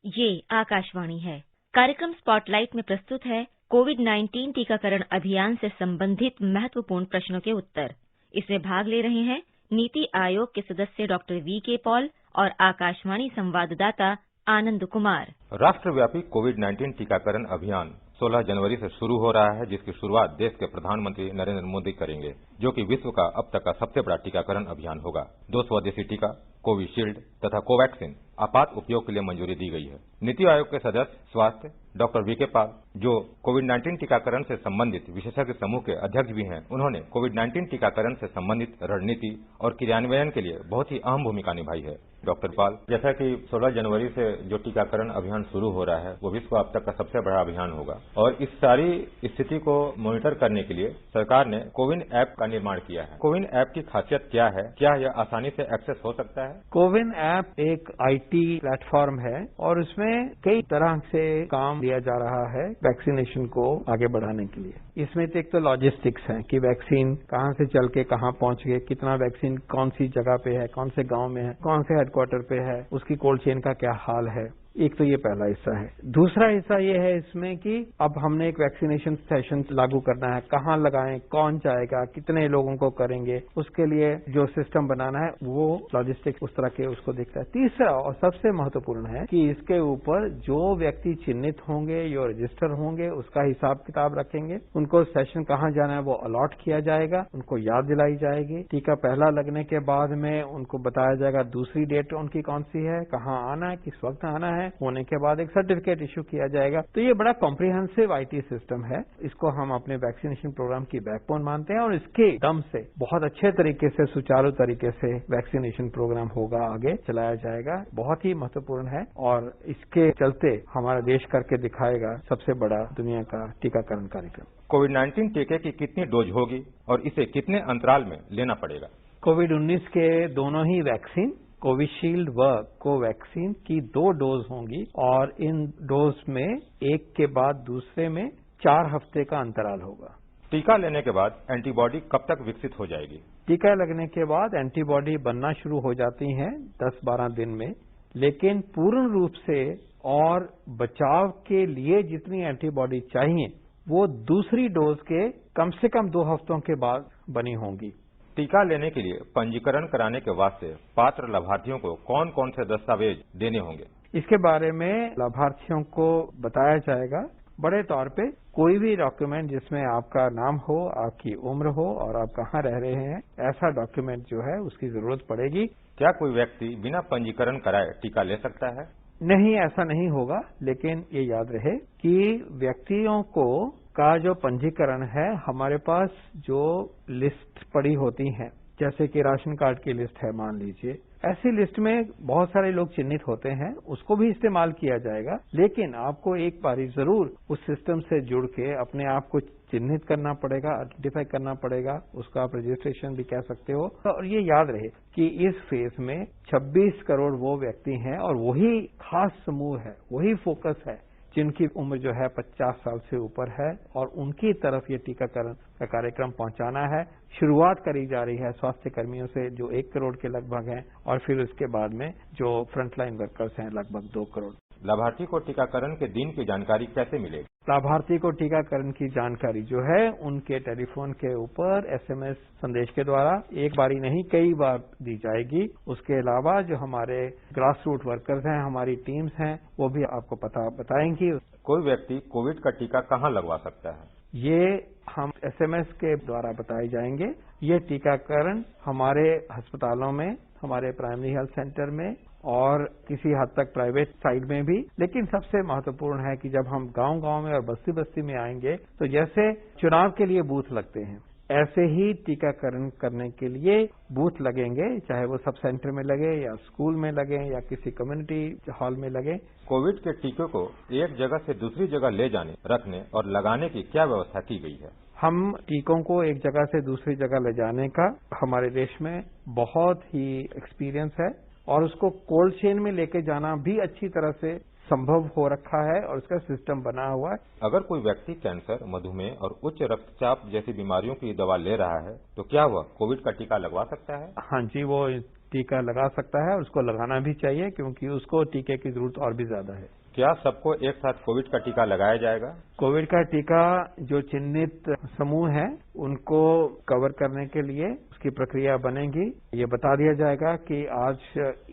ये आकाशवाणी है। कार्यक्रम स्पॉटलाइट में प्रस्तुत है कोविड-19 टीकाकरण अभियान से संबंधित महत्वपूर्ण प्रश्नों के उत्तर। इसमें भाग ले रहे हैं नीति आयोग के सदस्य डॉक्टर वी.के. पॉल और आकाशवाणी संवाददाता आनंद कुमार। राष्ट्रव्यापी कोविड-19 टीकाकरण अभियान 16 जनवरी से शुरू हो रहा है, जिसकी शुरुआत देश के प्रधानमंत्री नरेंद्र मोदी करेंगे, जो कि विश्व का अब तक का सबसे बड़ा टीकाकरण अभियान होगा। 2 स्वदेशी टीका कोविशील्ड तथा कोवैक्सीन आपात उपयोग के लिए मंजूरी दी गई है। नीति आयोग के सदस्य स्वास्थ्य डॉक्टर वी.के. पॉल, जो कोविड-19 टीकाकरण से संबंधित विशेषज्ञ समूह के अध्यक्ष भी हैं, उन्होंने कोविड-19 टीकाकरण से संबंधित रणनीति और क्रियान्वयन के लिए बहुत ही अहम भूमिका निभाई है। डॉक्टर पॉल, जैसा कि 16 जनवरी से जो टीकाकरण अभियान शुरू हो रहा है, वो विश्व का अब तक का सबसे बड़ा अभियान होगा और इस सारी स्थिति को मॉनिटर करने के लिए सरकार ने कोविन ऐप का निर्माण किया है। कोविन ऐप की खासियत क्या है? क्या यह आसानी से एक्सेस हो सकता है? कोविन ऐप एक आईटी प्लेटफॉर्म है और उसमें कई तरह से काम लिया जा रहा है वैक्सीनेशन को आगे बढ़ाने के लिए। इसमें एक तो लॉजिस्टिक्स है कि वैक्सीन कहाँ से चल के कहाँ पहुंच गए, कितना वैक्सीन कौन सी जगह पे है, कौन से गांव में है, कौन से हेडक्वार्टर पे है, उसकी कोल्ड चेन का क्या हाल है। एक तो ये पहला हिस्सा है। दूसरा हिस्सा ये है इसमें कि अब हमने एक वैक्सीनेशन सेशन लागू करना है, कहाँ लगाएं, कौन जाएगा, कितने लोगों को करेंगे, उसके लिए जो सिस्टम बनाना है वो लॉजिस्टिक्स उस तरह के उसको देखता है। तीसरा और सबसे महत्वपूर्ण है कि इसके ऊपर जो व्यक्ति चिन्हित होंगे, जो रजिस्टर होंगे, उसका हिसाब किताब रखेंगे, उनको सेशन कहाँ जाना है वो अलॉट किया जाएगा, उनको याद दिलाई जाएगी। टीका पहला लगने के बाद में उनको बताया जाएगा दूसरी डेट उनकी कौन सी है, कहाँ आना है, किस वक्त आना है, होने के बाद एक सर्टिफिकेट इशू किया जाएगा। तो ये बड़ा कॉम्प्रिहेंसिव आईटी सिस्टम है। इसको हम अपने वैक्सीनेशन प्रोग्राम की बैकबोन मानते हैं और इसके दम से बहुत अच्छे तरीके से, सुचारू तरीके से वैक्सीनेशन प्रोग्राम होगा, आगे चलाया जाएगा। बहुत ही महत्वपूर्ण है और इसके चलते हमारा देश करके दिखाएगा सबसे बड़ा दुनिया का टीकाकरण कार्यक्रम। कोविड-19 टीके की कितनी डोज होगी और इसे कितने अंतराल में लेना पड़ेगा? कोविड-19 के दोनों ही वैक्सीन कोविशील्ड व कोवैक्सीन की 2 डोज होंगी और इन डोज में एक के बाद दूसरे में 4 हफ्ते का अंतराल होगा। टीका लेने के बाद एंटीबॉडी कब तक विकसित हो जाएगी? टीका लगने के बाद एंटीबॉडी बनना शुरू हो जाती हैं 10-12 दिन में, लेकिन पूर्ण रूप से और बचाव के लिए जितनी एंटीबॉडी चाहिए वो दूसरी डोज के कम से कम 2 हफ्तों के बाद बनी होंगी। टीका लेने के लिए पंजीकरण कराने के वास्ते पात्र लाभार्थियों को कौन कौन से दस्तावेज देने होंगे? इसके बारे में लाभार्थियों को बताया जाएगा। बड़े तौर पे कोई भी डॉक्यूमेंट जिसमें आपका नाम हो, आपकी उम्र हो और आप कहाँ रह रहे हैं, ऐसा डॉक्यूमेंट जो है उसकी जरूरत पड़ेगी। क्या कोई व्यक्ति बिना पंजीकरण कराए टीका ले सकता है? नहीं, ऐसा नहीं होगा, लेकिन ये याद रहे कि व्यक्तियों को का जो पंजीकरण है, हमारे पास जो लिस्ट पड़ी होती है, जैसे कि राशन कार्ड की लिस्ट है मान लीजिए, ऐसी लिस्ट में बहुत सारे लोग चिन्हित होते हैं, उसको भी इस्तेमाल किया जाएगा। लेकिन आपको एक बारी जरूर उस सिस्टम से जुड़ के अपने आप को चिन्हित करना पड़ेगा, आइडेंटिफाई करना पड़ेगा, उसका आप रजिस्ट्रेशन भी कह सकते हो। और ये याद रहे कि इस फेज में 26 करोड़ वो व्यक्ति हैं और वही खास समूह है, वही फोकस है जिनकी उम्र जो है 50 साल से ऊपर है और उनकी तरफ ये टीकाकरण का कार्यक्रम पहुंचाना है। शुरुआत करी जा रही है स्वास्थ्य कर्मियों से जो 1 करोड़ के लगभग हैं और फिर उसके बाद में जो फ्रंटलाइन वर्कर्स हैं लगभग 2 करोड़। लाभार्थी को टीकाकरण के दिन की जानकारी कैसे मिलेगी? लाभार्थी को टीकाकरण की जानकारी जो है उनके टेलीफोन के ऊपर एसएमएस संदेश के द्वारा एक बारी नहीं कई बार दी जाएगी। उसके अलावा जो हमारे ग्रास रूट वर्कर्स हैं, हमारी टीम्स हैं, वो भी आपको पता बताएंगी। कोई व्यक्ति कोविड का टीका कहाँ लगवा सकता है? ये हम एसएमएस के द्वारा बताए जाएंगे। ये टीकाकरण हमारे अस्पतालों में, हमारे प्राइमरी हेल्थ सेंटर में और किसी हद तक प्राइवेट साइड में भी, लेकिन सबसे महत्वपूर्ण है कि जब हम गांव-गांव में और बस्ती-बस्ती में आएंगे तो जैसे चुनाव के लिए बूथ लगते हैं, ऐसे ही टीकाकरण करने के लिए बूथ लगेंगे, चाहे वो सब सेंटर में लगे या स्कूल में लगे या किसी कम्युनिटी हॉल में लगे। कोविड के टीके को एक जगह से दूसरी जगह ले जाने, रखने और लगाने की क्या व्यवस्था की गई है? हम टीकों को एक जगह से दूसरी जगह ले जाने का हमारे देश में बहुत ही एक्सपीरियंस है और उसको कोल्ड चेन में लेके जाना भी अच्छी तरह से संभव हो रखा है और उसका सिस्टम बना हुआ है। अगर कोई व्यक्ति कैंसर, मधुमेह और उच्च रक्तचाप जैसी बीमारियों की दवा ले रहा है तो क्या वह कोविड का टीका लगवा सकता है? हाँ जी, वो टीका लगा सकता है और उसको लगाना भी चाहिए, क्योंकि उसको टीके की जरूरत और भी ज्यादा है। क्या सबको एक साथ कोविड का टीका लगाया जाएगा? कोविड का टीका जो चिन्हित समूह है उनको कवर करने के लिए उसकी प्रक्रिया बनेगी। ये बता दिया जाएगा कि आज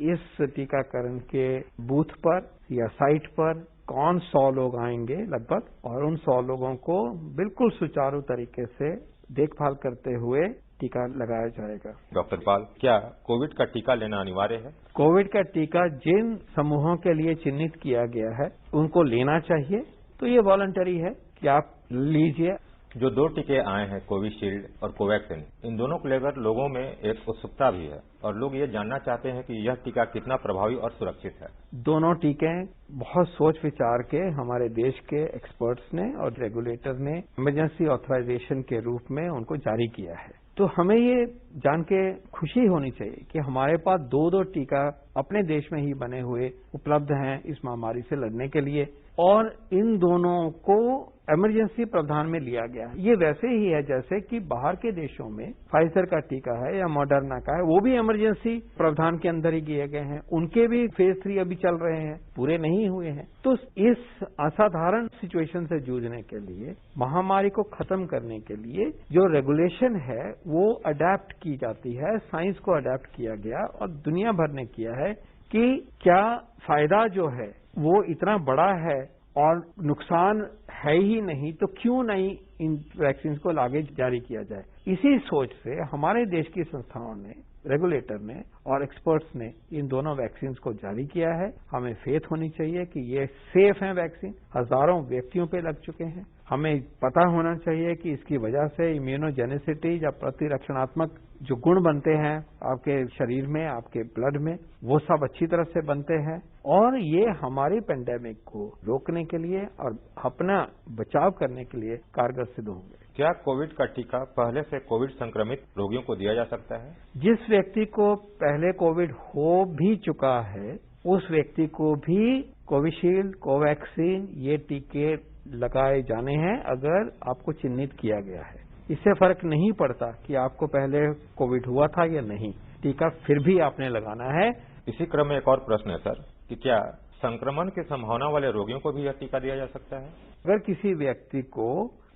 इस टीकाकरण के बूथ पर या साइट पर कौन 100 लोग आएंगे लगभग, और उन 100 लोगों को बिल्कुल सुचारू तरीके से देखभाल करते हुए टीका लगाया जाएगा। डॉक्टर पाल, क्या कोविड का टीका लेना अनिवार्य है? कोविड का टीका जिन समूहों के लिए चिन्हित किया गया है उनको लेना चाहिए, तो ये वॉलंटरी है कि आप लीजिए। जो 2 टीके आए हैं, कोविशील्ड और कोवैक्सीन, इन दोनों को लेकर लोगों में एक उत्सुकता भी है और लोग ये जानना चाहते हैं कि यह टीका कितना प्रभावी और सुरक्षित है। दोनों टीके बहुत सोच विचार के हमारे देश के एक्सपर्ट्स ने और रेगुलेटर ने इमरजेंसी ऑथराइजेशन के रूप में उनको जारी किया है। तो हमें ये जान के खुशी होनी चाहिए कि हमारे पास 2 टीका अपने देश में ही बने हुए उपलब्ध हैं इस महामारी से लड़ने के लिए, और इन दोनों को इमरजेंसी प्रावधान में लिया गया है। ये वैसे ही है जैसे कि बाहर के देशों में फाइजर का टीका है या मॉडर्ना का है, वो भी इमरजेंसी प्रावधान के अंदर ही किए गए हैं। उनके भी फेज 3 अभी चल रहे हैं, पूरे नहीं हुए हैं। तो इस असाधारण सिचुएशन से जूझने के लिए, महामारी को खत्म करने के लिए जो रेगुलेशन है वो अडेप्ट की जाती है, साइंस को अडेप्ट किया गया और दुनिया भर ने किया है कि क्या फायदा जो है वो इतना बड़ा है और नुकसान है ही नहीं, तो क्यों नहीं इन वैक्सीन को आगे जारी किया जाए। इसी सोच से हमारे देश की संस्थाओं ने, रेगुलेटर ने और एक्सपर्ट्स ने इन दोनों वैक्सीन को जारी किया है। हमें फेथ होनी चाहिए कि ये सेफ हैं वैक्सीन, हजारों व्यक्तियों पे लग चुके हैं। हमें पता होना चाहिए कि इसकी वजह से इम्यूनोजेनिसिटी या प्रतिरक्षणात्मक जो गुण बनते हैं आपके शरीर में, आपके ब्लड में, वो सब अच्छी तरह से बनते हैं और ये हमारी पेंडेमिक को रोकने के लिए और अपना बचाव करने के लिए कारगर सिद्ध होंगे। क्या कोविड का टीका पहले से कोविड संक्रमित रोगियों को दिया जा सकता है? जिस व्यक्ति को पहले कोविड हो भी चुका है उस व्यक्ति को भी कोविशील्ड, कोवैक्सीन ये टीके लगाए जाने हैं अगर आपको चिन्हित किया गया है। इससे फर्क नहीं पड़ता कि आपको पहले कोविड हुआ था या नहीं, टीका फिर भी आपने लगाना है। इसी क्रम में एक और प्रश्न है सर कि क्या संक्रमण की संभावना वाले रोगियों को भी यह टीका दिया जा सकता है? अगर किसी व्यक्ति को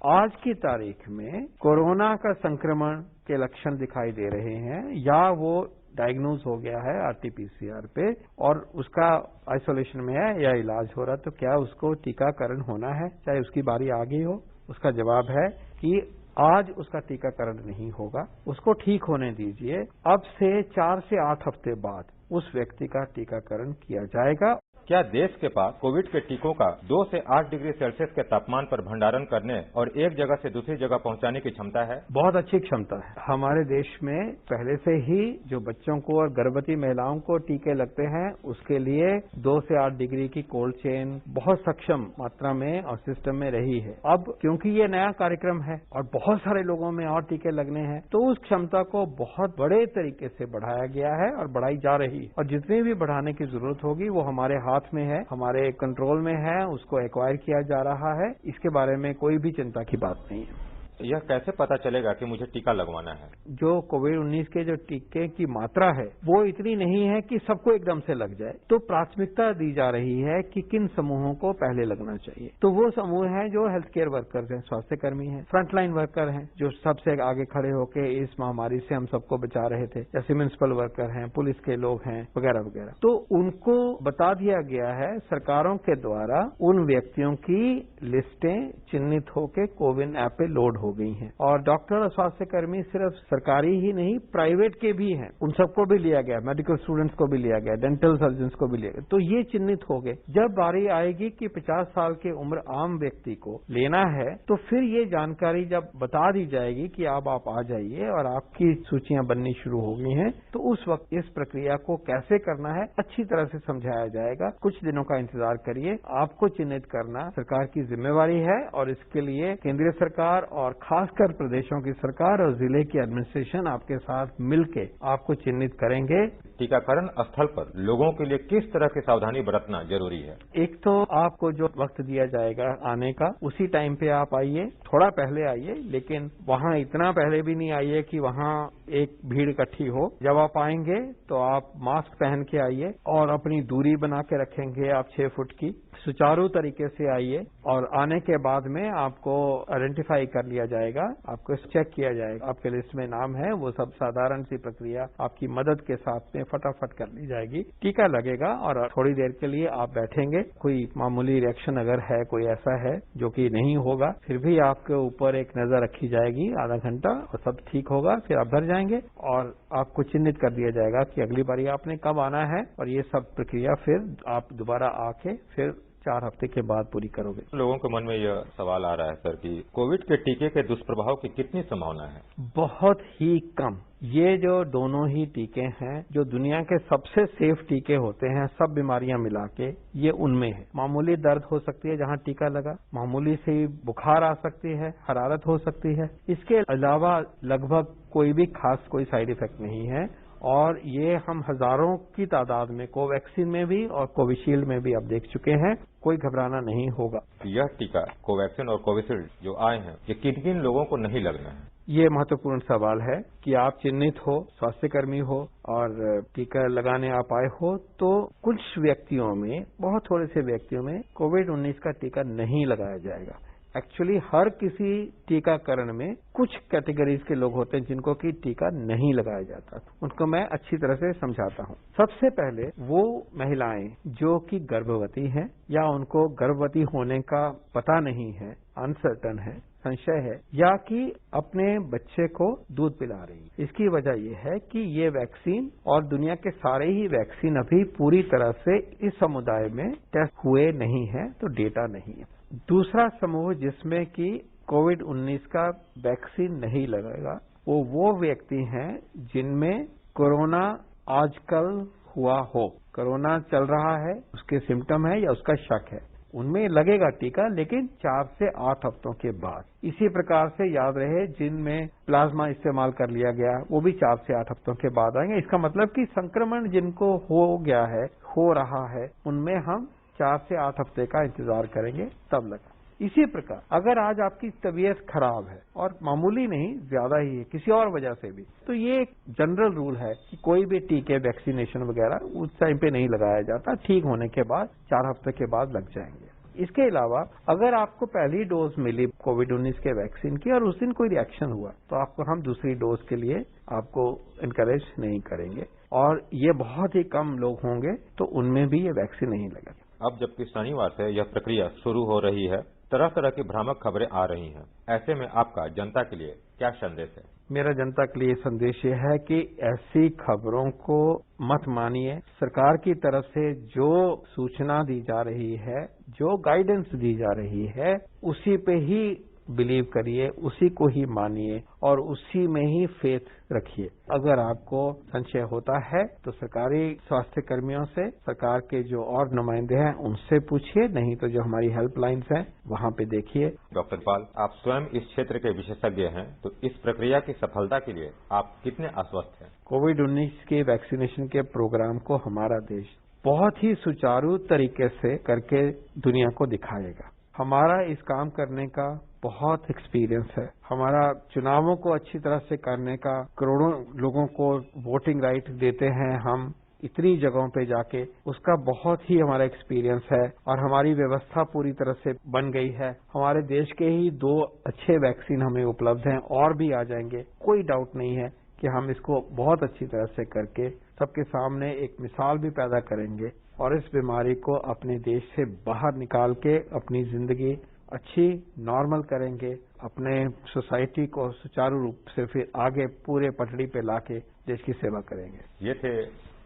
आज की तारीख में कोरोना का संक्रमण के लक्षण दिखाई दे रहे हैं या वो डायग्नोज हो गया है आरटी-पीसीआर पे और उसका आइसोलेशन में है या इलाज हो रहा है, तो क्या उसको टीकाकरण होना है चाहे उसकी बारी आ गई हो? उसका जवाब है कि आज उसका टीकाकरण नहीं होगा, उसको ठीक होने दीजिए। अब से 4 से 8 हफ्ते बाद उस व्यक्ति का टीकाकरण किया जाएगा। क्या देश के पास कोविड के टीकों का 2 से 8 डिग्री सेल्सियस के तापमान पर भंडारण करने और एक जगह से दूसरी जगह पहुंचाने की क्षमता है? बहुत अच्छी क्षमता है। हमारे देश में पहले से ही जो बच्चों को और गर्भवती महिलाओं को टीके लगते हैं उसके लिए 2 से 8 डिग्री की कोल्ड चेन बहुत सक्षम मात्रा में और सिस्टम में रही है। अब क्योंकि ये नया कार्यक्रम है और बहुत सारे लोगों में और टीके लगने हैं तो उस क्षमता को बहुत बड़े तरीके से बढ़ाया गया है और बढ़ाई जा रही है और जितनी भी बढ़ाने की जरूरत होगी वो हमारे हाथ में है, हमारे कंट्रोल में है, उसको एक्वायर किया जा रहा है। इसके बारे में कोई भी चिंता की बात नहीं है। यह कैसे पता चलेगा कि मुझे टीका लगवाना है? जो कोविड-19 के जो टीके की मात्रा है वो इतनी नहीं है कि सबको एकदम से लग जाए, तो प्राथमिकता दी जा रही है कि किन समूहों को पहले लगना चाहिए। तो वो समूह है जो हेल्थ केयर वर्कर्स हैं, स्वास्थ्य कर्मी हैं, फ्रंटलाइन वर्कर हैं जो सबसे आगे खड़े होकर इस महामारी से हम सबको बचा रहे थे, जैसे म्युनिसिपल वर्कर हैं, पुलिस के लोग हैं वगैरह वगैरह। तो उनको बता दिया गया है सरकारों के द्वारा, उन व्यक्तियों की लिस्टें चिन्हित होकर कोविन ऐप पे लोड हो गई हैं और डॉक्टर और स्वास्थ्य कर्मी सिर्फ सरकारी ही नहीं प्राइवेट के भी हैं, उन सबको भी लिया गया, मेडिकल स्टूडेंट्स को भी लिया गया, डेंटल सर्जन्स को भी लिया गया। तो ये चिन्हित हो गए। जब बारी आएगी कि 50 साल की उम्र आम व्यक्ति को लेना है तो फिर ये जानकारी जब बता दी जाएगी कि अब आप आ जाइए और आपकी सूचियां बननी शुरू हो गई हैं, तो उस वक्त इस प्रक्रिया को कैसे करना है अच्छी तरह से समझाया जाएगा। कुछ दिनों का इंतजार करिए। आपको चिन्हित करना सरकार की जिम्मेवारी है और इसके लिए केंद्रीय सरकार और खासकर प्रदेशों की सरकार और जिले की एडमिनिस्ट्रेशन आपके साथ मिलके आपको चिन्हित करेंगे। टीकाकरण स्थल पर लोगों के लिए किस तरह की सावधानी बरतना जरूरी है? एक तो आपको जो वक्त दिया जाएगा आने का, उसी टाइम पे आप आइए, थोड़ा पहले आइए, लेकिन वहां इतना पहले भी नहीं आइए कि वहां एक भीड़ इकट्ठी हो। जब आप आएंगे तो आप मास्क पहन के आइए और अपनी दूरी बना के रखेंगे आप 6 फुट की। सुचारू तरीके से आइए और आने के बाद में आपको आइडेंटिफाई कर लिया जाएगा, आपको चेक किया जाएगा, आपके लिस्ट में नाम है, वो सब साधारण सी प्रक्रिया आपकी मदद के साथ में फटाफट कर ली जाएगी। टीका लगेगा और थोड़ी देर के लिए आप बैठेंगे, कोई मामूली रिएक्शन अगर है, कोई ऐसा है जो कि नहीं होगा, फिर भी आपके ऊपर एक नजर रखी जाएगी आधा घंटा और सब ठीक होगा, फिर आप घर जाएंगे और आपको चिन्हित कर दिया जाएगा कि अगली बारी आपने कब आना है और ये सब प्रक्रिया फिर आप दोबारा आके फिर 4 हफ्ते के बाद पूरी करोगे। लोगों के मन में यह सवाल आ रहा है सर कि कोविड के टीके के दुष्प्रभाव की कितनी संभावना है? बहुत ही कम। ये जो दोनों ही टीके हैं, जो दुनिया के सबसे सेफ टीके होते हैं सब बीमारियां मिला के, ये उनमें है। मामूली दर्द हो सकती है जहां टीका लगा, मामूली सी बुखार आ सकती है, हरारत हो सकती है, इसके अलावा लगभग कोई भी खास कोई साइड इफेक्ट नहीं है। और ये हम हजारों की तादाद में कोवैक्सीन में भी और कोविशील्ड में भी अब देख चुके हैं, कोई घबराना नहीं होगा। यह टीका कोवैक्सीन और कोविशील्ड जो आए हैं, ये किन किन लोगों को नहीं लगना है? ये महत्वपूर्ण सवाल है कि आप चिन्हित हो, स्वास्थ्यकर्मी हो और टीका लगाने आप आए हो, तो कुछ व्यक्तियों में, बहुत थोड़े से व्यक्तियों में कोविड-19 का टीका नहीं लगाया जाएगा। एक्चुअली हर किसी टीकाकरण में कुछ कैटेगरीज के लोग होते हैं जिनको कि टीका नहीं लगाया जाता, उनको मैं अच्छी तरह से समझाता हूं। सबसे पहले वो महिलाएं जो कि गर्भवती हैं या उनको गर्भवती होने का पता नहीं है, अनसर्टन है, संशय है, या कि अपने बच्चे को दूध पिला रही है। इसकी वजह यह है कि ये वैक्सीन और दुनिया के सारे ही वैक्सीन अभी पूरी तरह से इस समुदाय में टेस्ट हुए नहीं है, तो डेटा नहीं है। दूसरा समूह जिसमें कि कोविड-19 का वैक्सीन नहीं लगेगा, वो व्यक्ति हैं जिनमें कोरोना आजकल हुआ हो, कोरोना चल रहा है, उसके सिम्टम है या उसका शक है, उनमें लगेगा टीका, लेकिन 4 से 8 हफ्तों के बाद। इसी प्रकार से याद रहे जिनमें प्लाज्मा इस्तेमाल कर लिया गया, वो भी 4 से 8 हफ्तों के बाद आएंगे। इसका मतलब कि संक्रमण जिनको हो गया है, हो रहा है, उनमें हम 4 से 8 हफ्ते का इंतजार करेंगे, तब लगा। इसी प्रकार अगर आज आपकी तबीयत खराब है और मामूली नहीं, ज्यादा ही है किसी और वजह से भी, तो ये एक जनरल रूल है कि कोई भी टीके, वैक्सीनेशन वगैरह उस टाइम पे नहीं लगाया जाता, ठीक होने के बाद 4 हफ्ते के बाद लग जाएंगे। इसके अलावा अगर आपको पहली डोज मिली कोविड-19 के वैक्सीन की और उस दिन कोई रिएक्शन हुआ, तो आपको हम दूसरी डोज के लिए आपको इनकरेज नहीं करेंगे, और ये बहुत ही कम लोग होंगे तो उनमें भी ये वैक्सीन नहीं लगेगा। अब जबकि शनिवार से यह प्रक्रिया शुरू हो रही है, तरह तरह की भ्रामक खबरें आ रही हैं। ऐसे में आपका जनता के लिए क्या संदेश है? मेरा जनता के लिए संदेश ये है कि ऐसी खबरों को मत मानिए। सरकार की तरफ से जो सूचना दी जा रही है, जो गाइडेंस दी जा रही है, उसी पे ही बिलीव करिए, उसी को ही मानिए और उसी में ही फेथ रखिए। अगर आपको संशय होता है तो सरकारी स्वास्थ्य कर्मियों से, सरकार के जो और नुमाइंदे हैं उनसे पूछिए, नहीं तो जो हमारी हेल्पलाइंस हैं वहां पे देखिए। डॉक्टर पाल, आप स्वयं इस क्षेत्र के विशेषज्ञ हैं, तो इस प्रक्रिया की सफलता के लिए आप कितने आश्वस्त हैं? कोविड-19 के वैक्सीनेशन के प्रोग्राम को हमारा देश बहुत ही सुचारू तरीके से करके दुनिया को दिखाएगा। हमारा इस काम करने का बहुत एक्सपीरियंस है। हमारा चुनावों को अच्छी तरह से करने का, करोड़ों लोगों को वोटिंग राइट देते हैं हम इतनी जगहों पे जाके, उसका बहुत ही हमारा एक्सपीरियंस है। और हमारी व्यवस्था पूरी तरह से बन गई है। हमारे देश के ही 2 अच्छे वैक्सीन हमें उपलब्ध हैं, और भी आ जाएंगे। कोई डाउट नहीं है कि हम इसको बहुत अच्छी तरह से करके सबके सामने एक मिसाल भी पैदा करेंगे और इस बीमारी को अपने देश से बाहर निकाल के अपनी जिंदगी अच्छी नॉर्मल करेंगे, अपने सोसाइटी को सुचारू रूप से फिर आगे पूरे पटड़ी पे लाके देश की सेवा करेंगे। ये थे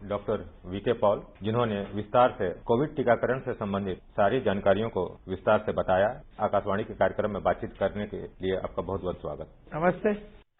डॉक्टर वीके पॉल, जिन्होंने विस्तार से कोविड टीकाकरण से संबंधित सारी जानकारियों को विस्तार से बताया। आकाशवाणी के कार्यक्रम में बातचीत करने के लिए आपका बहुत बहुत स्वागत। नमस्ते।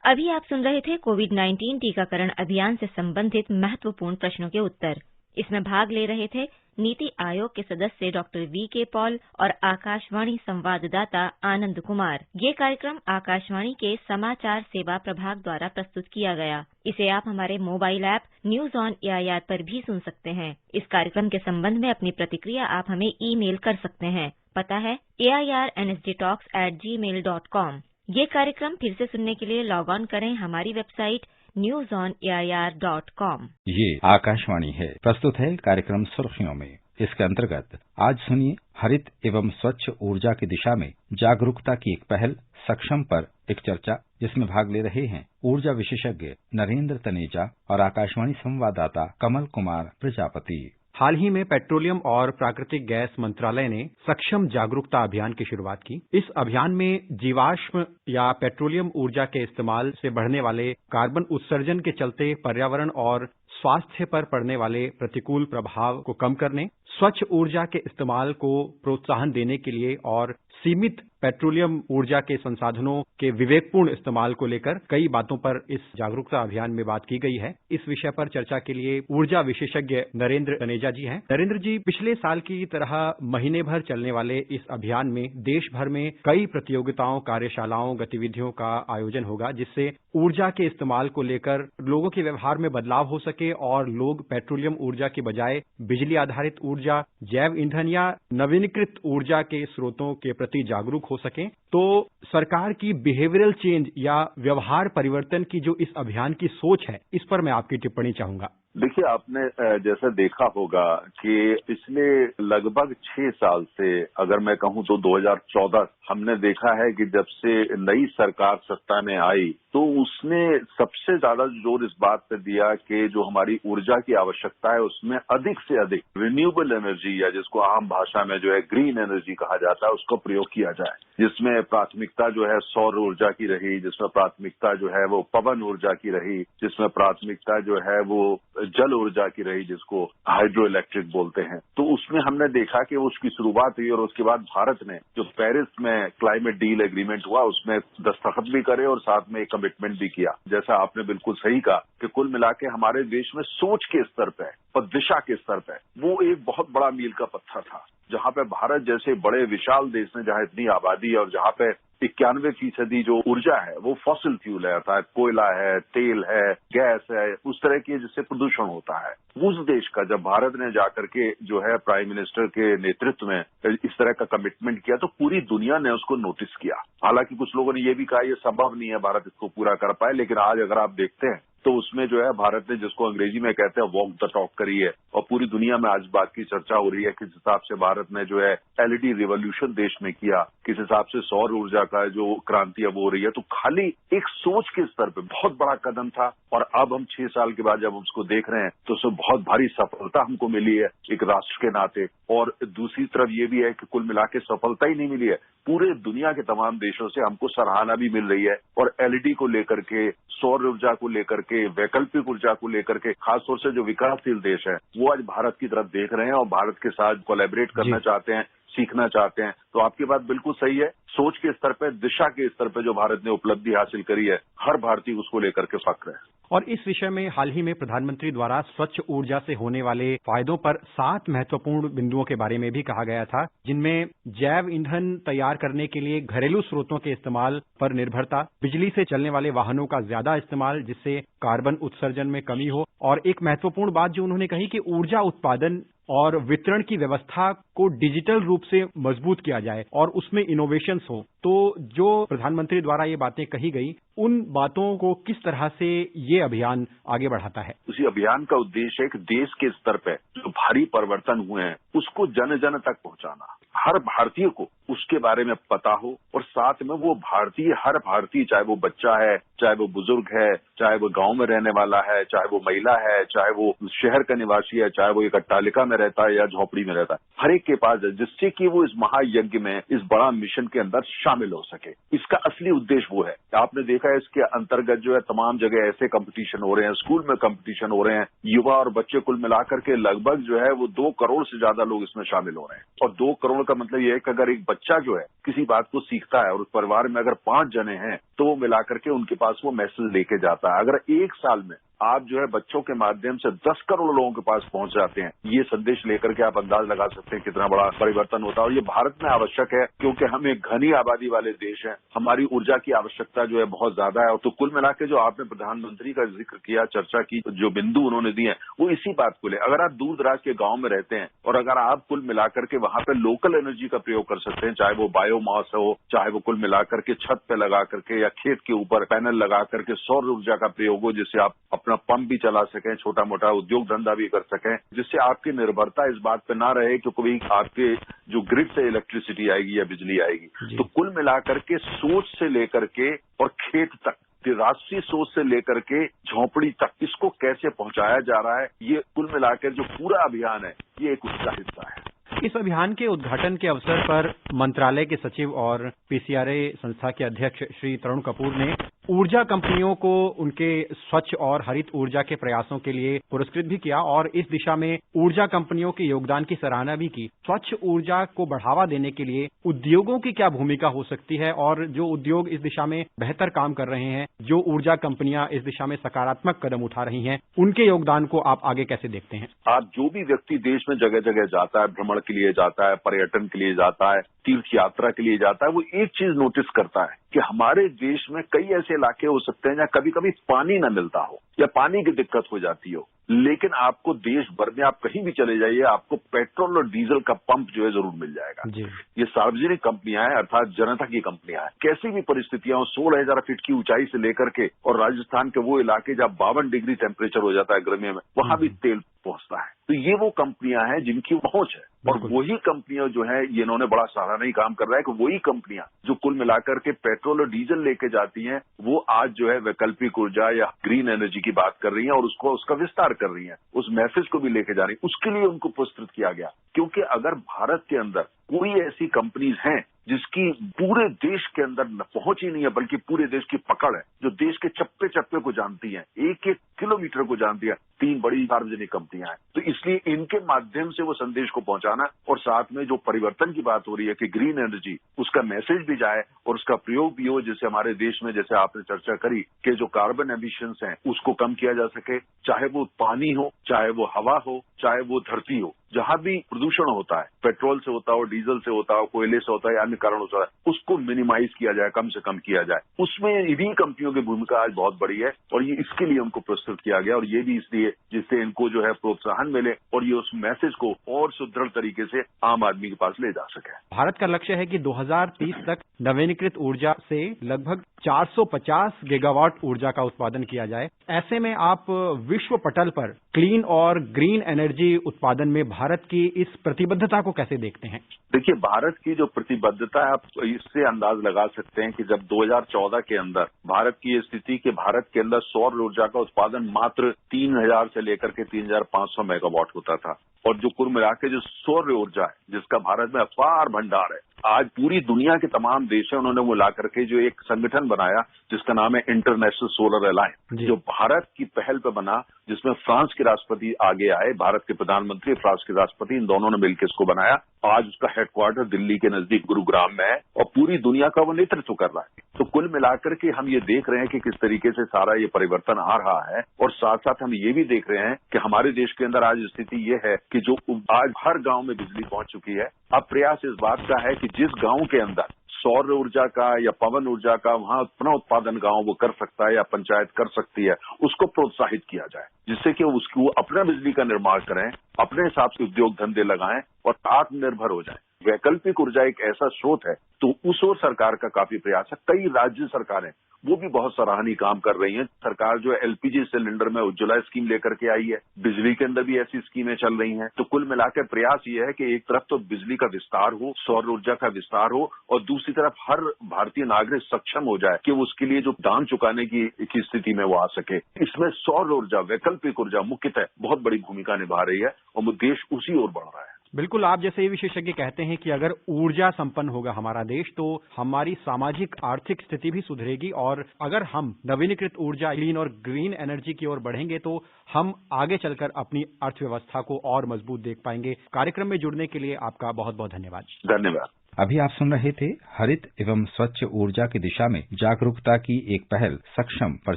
अभी आप सुन रहे थे कोविड-19 टीकाकरण अभियान से संबंधित महत्वपूर्ण प्रश्नों के उत्तर। इसमें भाग ले रहे थे नीति आयोग के सदस्य डॉक्टर वी.के. पॉल और आकाशवाणी संवाददाता आनंद कुमार। ये कार्यक्रम आकाशवाणी के समाचार सेवा प्रभाग द्वारा प्रस्तुत किया गया। इसे आप हमारे mobile app news on AIR पर भी सुन सकते हैं। इस कार्यक्रम के संबंध में अपनी प्रतिक्रिया आप हमें ईमेल कर सकते हैं। पता है airnsdtalks@gmail.com। ये कार्यक्रम फिर से सुनने के लिए लॉग ऑन करें हमारी वेबसाइट newsonair.com। ये आकाशवाणी है। प्रस्तुत है कार्यक्रम सुर्खियों में। इसके अंतर्गत आज सुनिए हरित एवं स्वच्छ ऊर्जा की दिशा में जागरूकता की एक पहल सक्षम पर एक चर्चा, जिसमें भाग ले रहे हैं ऊर्जा विशेषज्ञ नरेंद्र तनेजा और आकाशवाणी संवाददाता कमल कुमार प्रजापति। हाल ही में पेट्रोलियम और प्राकृतिक गैस मंत्रालय ने सक्षम जागरूकता अभियान की शुरुआत की। इस अभियान में जीवाश्म या पेट्रोलियम ऊर्जा के इस्तेमाल से बढ़ने वाले कार्बन उत्सर्जन के चलते पर्यावरण और स्वास्थ्य पर पड़ने वाले प्रतिकूल प्रभाव को कम करने, स्वच्छ ऊर्जा के इस्तेमाल को प्रोत्साहन देने के लिए और सीमित पेट्रोलियम ऊर्जा के संसाधनों के विवेकपूर्ण इस्तेमाल को लेकर कई बातों पर इस जागरूकता अभियान में बात की गई है। इस विषय पर चर्चा के लिए ऊर्जा विशेषज्ञ नरेंद्र तनेजा जी हैं। नरेंद्र जी, पिछले साल की तरह महीने भर चलने वाले इस अभियान में देश भर में कई प्रतियोगिताओं, कार्यशालाओं, गतिविधियों का आयोजन होगा, जिससे ऊर्जा के इस्तेमाल को लेकर लोगों के व्यवहार में बदलाव हो सके और लोग पेट्रोलियम ऊर्जा की बजाय बिजली आधारित ऊर्जा, जैव ईंधन या नवीनीकृत ऊर्जा के स्रोतों के प्रति जागरूक हो सकें। तो सरकार की बिहेवियरल चेंज या व्यवहार परिवर्तन की जो इस अभियान की सोच है, इस पर मैं आपकी टिप्पणी चाहूंगा। देखिए, आपने जैसा देखा होगा कि पिछले लगभग 6 साल से, अगर मैं कहूं तो 2014 हमने देखा है कि जब से नई सरकार सत्ता में आई तो उसने सबसे ज्यादा जोर इस बात पर दिया कि जो हमारी ऊर्जा की आवश्यकता है उसमें अधिक से अधिक रिन्यूएबल एनर्जी, या जिसको आम भाषा में जो है ग्रीन एनर्जी कहा जाता है, उसका प्रयोग किया जाए, जिसमें प्राथमिकता जो है सौर ऊर्जा की रही, जिसमें प्राथमिकता जो है वो पवन ऊर्जा की रही, जिसमें प्राथमिकता जो है वो जल ऊर्जा की रही, जिसको हाइड्रो इलेक्ट्रिक बोलते हैं। तो उसमें हमने देखा कि उसकी शुरुआत हुई और उसके बाद भारत ने जो पेरिस में क्लाइमेट डील एग्रीमेंट हुआ उसमें दस्तखत भी करे और साथ में एक कमिटमेंट भी किया। जैसा आपने बिल्कुल सही कहा कि कुल मिला के हमारे देश में सोच के स्तर पे और दिशा के स्तर पे वो एक बहुत बड़ा मील का पत्थर था, जहां पे भारत जैसे बड़े विशाल देश में जहां इतनी आबादी है और जहां पे 91% जो ऊर्जा है वो फॉसिल फ्यूल है, अर्थात कोयला है, तेल है, गैस है, उस तरह की जिससे प्रदूषण होता है, उस देश का जब भारत ने जाकर के जो है प्राइम मिनिस्टर के नेतृत्व में इस तरह का कमिटमेंट किया तो पूरी दुनिया ने उसको नोटिस किया। हालांकि कुछ लोगों ने ये भी कहा ये संभव नहीं है भारत इसको पूरा कर पाए, लेकिन आज अगर आप देखते हैं तो उसमें जो है भारत ने, जिसको अंग्रेजी में कहते हैं वॉक द टॉक, करी है और पूरी दुनिया में आज बात की चर्चा हो रही है किस हिसाब से भारत ने जो है LED रिवॉल्यूशन देश में किया, किस हिसाब से सौर ऊर्जा का जो क्रांति अब हो रही है। तो खाली एक सोच के स्तर पे बहुत बड़ा कदम था और अब हम 6 साल के बाद जब उसको देख रहे हैं तो उसमें बहुत भारी सफलता हमको मिली है एक राष्ट्र के नाते। और दूसरी तरफ ये भी है कि कुल मिला के सफलता ही नहीं मिली है, पूरे दुनिया के तमाम देशों से हमको सराहना भी मिल रही है और LED को लेकर के, सौर ऊर्जा को लेकर के, वैकल्पिक ऊर्जा को लेकर के, खासतौर से जो विकासशील देश है वो आज भारत की तरफ देख रहे हैं और भारत के साथ कोलैबोरेट करना चाहते हैं, सीखना चाहते हैं। तो आपकी बात बिल्कुल सही है, सोच के स्तर पे, दिशा के स्तर पे जो भारत ने उपलब्धि हासिल करी है, हर भारतीय उसको लेकर के फक्र है। और इस विषय में हाल ही में प्रधानमंत्री द्वारा स्वच्छ ऊर्जा से होने वाले फायदों पर 7 महत्वपूर्ण बिंदुओं के बारे में भी कहा गया था, जिनमें जैव ईंधन तैयार करने के लिए घरेलू स्रोतों के इस्तेमाल पर निर्भरता, बिजली से चलने वाले वाहनों का ज्यादा इस्तेमाल जिससे कार्बन उत्सर्जन में कमी हो, और एक महत्वपूर्ण बात जो उन्होंने कही कि ऊर्जा उत्पादन और वितरण की व्यवस्था को डिजिटल रूप से मजबूत किया जाए और उसमें इनोवेशंस हो। तो जो प्रधानमंत्री द्वारा ये बातें कही गई, उन बातों को किस तरह से ये अभियान आगे बढ़ाता है? उसी अभियान का उद्देश्य है कि देश के स्तर पे जो भारी परिवर्तन हुए हैं उसको जन जन तक पहुंचाना, हर भारतीय को उसके बारे में पता हो और साथ में वो भारतीय, हर भारतीय, चाहे वो बच्चा है, चाहे वो बुजुर्ग है, चाहे वो गांव में रहने वाला है, चाहे वो महिला है, चाहे वो शहर का निवासी है, चाहे वो एक अट्टालिका में रहता है या झोपड़ी में रहता है, हर एक के पास है, जिससे कि वो इस महायज्ञ में, इस बड़ा मिशन के अंदर शामिल हो सके। इसका असली उद्देश्य वो है। आपने देखा है इसके अंतर्गत जो है तमाम जगह ऐसे कंपटीशन हो रहे हैं, स्कूल में कंपटीशन हो रहे हैं, युवा और बच्चे कुल मिलाकर के लगभग जो है वो 2 करोड़ से ज्यादा लोग इसमें शामिल हो रहे हैं। और 2 करोड़ का मतलब ये है कि अगर एक बच्चा जो है किसी बात को सीखता है और उस परिवार में अगर 5 जने हैं तो वो मिलाकर के उनके पास वो मैसेज लेके जाता है। अगर एक साल में आप जो है बच्चों के माध्यम से 10 करोड़ लोगों के पास पहुंच जाते हैं। ये संदेश लेकर के आप अंदाज लगा सकते हैं कितना बड़ा परिवर्तन होता है। और ये भारत में आवश्यक है क्योंकि हम एक घनी आबादी वाले देश हैं, हमारी ऊर्जा की आवश्यकता जो है बहुत ज्यादा है। तो कुल मिला के जो आपने प्रधानमंत्री का जिक्र किया, चर्चा की, जो बिंदु उन्होंने दिए हैं वो इसी बात को ले। अगर आप दूर दराज के गांव में रहते हैं और अगर आप कुल मिलाकर के वहां पे लोकल एनर्जी का प्रयोग कर सकते हैं, चाहे वो बायोमास हो, चाहे वो कुल मिलाकर के छत पे लगा करके या खेत के ऊपर पैनल लगा करके सौर ऊर्जा का प्रयोग हो, जिससे आप अपना पंप भी चला सकें, छोटा मोटा उद्योग धंधा भी कर सकें, जिससे आपकी निर्भरता इस बात पे ना रहे कि कभी आपके जो ग्रिड से इलेक्ट्रिसिटी आएगी या बिजली आएगी। तो कुल मिलाकर के सोच से लेकर के और खेत तक, राष्ट्रीय सोच से लेकर के झोंपड़ी तक, इसको कैसे पहुंचाया जा रहा है, ये कुल मिलाकर जो पूरा अभियान है ये एक उसका हिस्सा है। इस अभियान के उद्घाटन के अवसर पर मंत्रालय के सचिव और पीसीआरए संस्था के अध्यक्ष श्री तरुण कपूर ने ऊर्जा कंपनियों को उनके स्वच्छ और हरित ऊर्जा के प्रयासों के लिए पुरस्कृत भी किया और इस दिशा में ऊर्जा कंपनियों के योगदान की सराहना भी की। स्वच्छ ऊर्जा को बढ़ावा देने के लिए उद्योगों की क्या भूमिका हो सकती है और जो उद्योग इस दिशा में बेहतर काम कर रहे हैं, जो ऊर्जा कंपनियां इस दिशा में सकारात्मक कदम उठा रही हैं, उनके योगदान को आप आगे कैसे देखते हैं? आप जो भी व्यक्ति देश में जगह जगह जाता है, भ्रमण के लिए जाता है, पर्यटन के लिए जाता है, तीर्थ यात्रा के लिए जाता है, वो एक चीज नोटिस करता है कि हमारे देश में कई ऐसे इलाके हो सकते हैं जहां कभी कभी पानी न मिलता हो या पानी की दिक्कत हो जाती हो, लेकिन आपको देश भर में आप कहीं भी चले जाइए, आपको पेट्रोल और डीजल का पंप जो है जरूर मिल जाएगा। ये सार्वजनिक कंपनियां हैं, अर्थात जनता की कंपनियां हैं। कैसी भी परिस्थितियां हो, 16,000 फीट की ऊंचाई से लेकर के और राजस्थान के वो इलाके जहां 52 डिग्री टेम्परेचर हो जाता है गर्मियों में, वहां भी तेल पहुंचता है। तो ये वो कंपनियां हैं जिनकी पहुंच है और वही कंपनियां जो है, ये इन्होंने बड़ा सराहनीय काम कर रहा है कि वही कंपनियां जो कुल मिलाकर के पेट्रोल और डीजल लेके जाती हैं, वो आज जो है वैकल्पिक ऊर्जा या ग्रीन एनर्जी की बात कर रही हैं और उसका विस्तार कर रही हैं, उस मैसेज को भी लेके जा रही है। उसके लिए उनको पुरस्कृत किया गया क्योंकि अगर भारत के अंदर कोई ऐसी कंपनीज हैं जिसकी पूरे देश के अंदर पहुंच ही नहीं है, बल्कि पूरे देश की पकड़ है, जो देश के चप्पे चप्पे को जानती हैं, एक एक किलोमीटर को जानती है, 3 बड़ी सार्वजनिक कंपनियां हैं। तो इसलिए इनके माध्यम से वो संदेश को पहुंचाना और साथ में जो परिवर्तन की बात हो रही है कि ग्रीन एनर्जी, उसका मैसेज भी जाए और उसका प्रयोग भी हो, जिससे हमारे देश में, जैसे आपने चर्चा करी, कि जो कार्बन एमिशंस हैं उसको कम किया जा सके, चाहे वो पानी हो, चाहे वो हवा हो, चाहे वो धरती हो, जहां भी प्रदूषण होता है, पेट्रोल से होता हो, डीजल से होता हो, कोयले से होता है या अन्य कारणों से होता है, उसको मिनिमाइज किया जाए, कम से कम किया जाए। उसमें इन्हीं कंपनियों की भूमिका आज बहुत बड़ी है और ये इसके लिए उनको प्रस्तुत किया गया और ये भी इसलिए जिससे इनको जो है प्रोत्साहन मिले और ये उस मैसेज को और सुदृढ़ तरीके से आम आदमी के पास ले जा सके। भारत का लक्ष्य है कि 2030 तक नवीनीकृत ऊर्जा से लगभग 450 गीगावाट ऊर्जा का उत्पादन किया जाए। ऐसे में आप विश्व पटल पर क्लीन और ग्रीन एनर्जी उत्पादन में भारत की इस प्रतिबद्धता को कैसे देखते हैं? देखिए, भारत की जो प्रतिबद्धता है, आप इससे अंदाज लगा सकते हैं कि जब 2014 के अंदर भारत की स्थिति कि भारत के अंदर सौर ऊर्जा का उत्पादन मात्र 3000 से लेकर के 3500 मेगावाट होता था और जो कुल मिला के जो सौर ऊर्जा है, जिसका भारत में अपार भंडार है, आज पूरी दुनिया के तमाम देश हैं, उन्होंने मिला करके जो एक संगठन बनाया जिसका नाम है इंटरनेशनल सोलर अलायंस, जो भारत की पहल पे बना, जिसमें फ्रांस के राष्ट्रपति आगे आए, भारत के प्रधानमंत्री, फ्रांस के राष्ट्रपति, इन दोनों ने मिलकर इसको बनाया। आज उसका हेडक्वार्टर दिल्ली के नजदीक गुरुग्राम में है और पूरी दुनिया का वो नेतृत्व कर रहा है। तो कुल मिलाकर के हम ये देख रहे हैं कि किस तरीके से सारा ये परिवर्तन आ रहा है और साथ साथ हम ये भी देख रहे हैं कि हमारे देश के अंदर आज स्थिति ये है कि जो आज हर गांव में बिजली पहुंच चुकी है। अब प्रयास इस बात का है कि जिस गांव के अंदर सौर ऊर्जा का या पवन ऊर्जा का वहां अपना उत्पादन गांव वो कर सकता है या पंचायत कर सकती है, उसको प्रोत्साहित किया जाए, जिससे कि वो अपना बिजली का निर्माण करें, अपने हिसाब से उद्योग धंधे लगाएं और आत्मनिर्भर हो जाएं। वैकल्पिक ऊर्जा एक ऐसा स्रोत है, तो उस ओर सरकार का काफी प्रयास है। कई राज्य सरकारें वो भी बहुत सराहनीय काम कर रही हैं। सरकार जो है एलपीजी सिलेंडर में उज्ज्वला स्कीम लेकर के आई है, बिजली के अंदर भी ऐसी स्कीमें चल रही हैं। तो कुल मिलाकर प्रयास ये है कि एक तरफ तो बिजली का विस्तार हो, सौर ऊर्जा का विस्तार हो और दूसरी तरफ हर भारतीय नागरिक सक्षम हो जाए कि उसके लिए जो दान चुकाने की स्थिति में वो आ सके। इसमें सौर ऊर्जा, वैकल्पिक ऊर्जा मुख्यतः बहुत बड़ी भूमिका निभा रही है और देश उसी ओर बढ़ रहा है। बिल्कुल, आप जैसे ये विशेषज्ञ कहते हैं कि अगर ऊर्जा संपन्न होगा हमारा देश तो हमारी सामाजिक आर्थिक स्थिति भी सुधरेगी और अगर हम नवीनीकृत ऊर्जा, क्लीन और ग्रीन एनर्जी की ओर बढ़ेंगे तो हम आगे चलकर अपनी अर्थव्यवस्था को और मजबूत देख पाएंगे। कार्यक्रम में जुड़ने के लिए आपका बहुत बहुत धन्यवाद। धन्यवाद। अभी आप सुन रहे थे हरित एवं स्वच्छ ऊर्जा की दिशा में जागरूकता की एक पहल सक्षम पर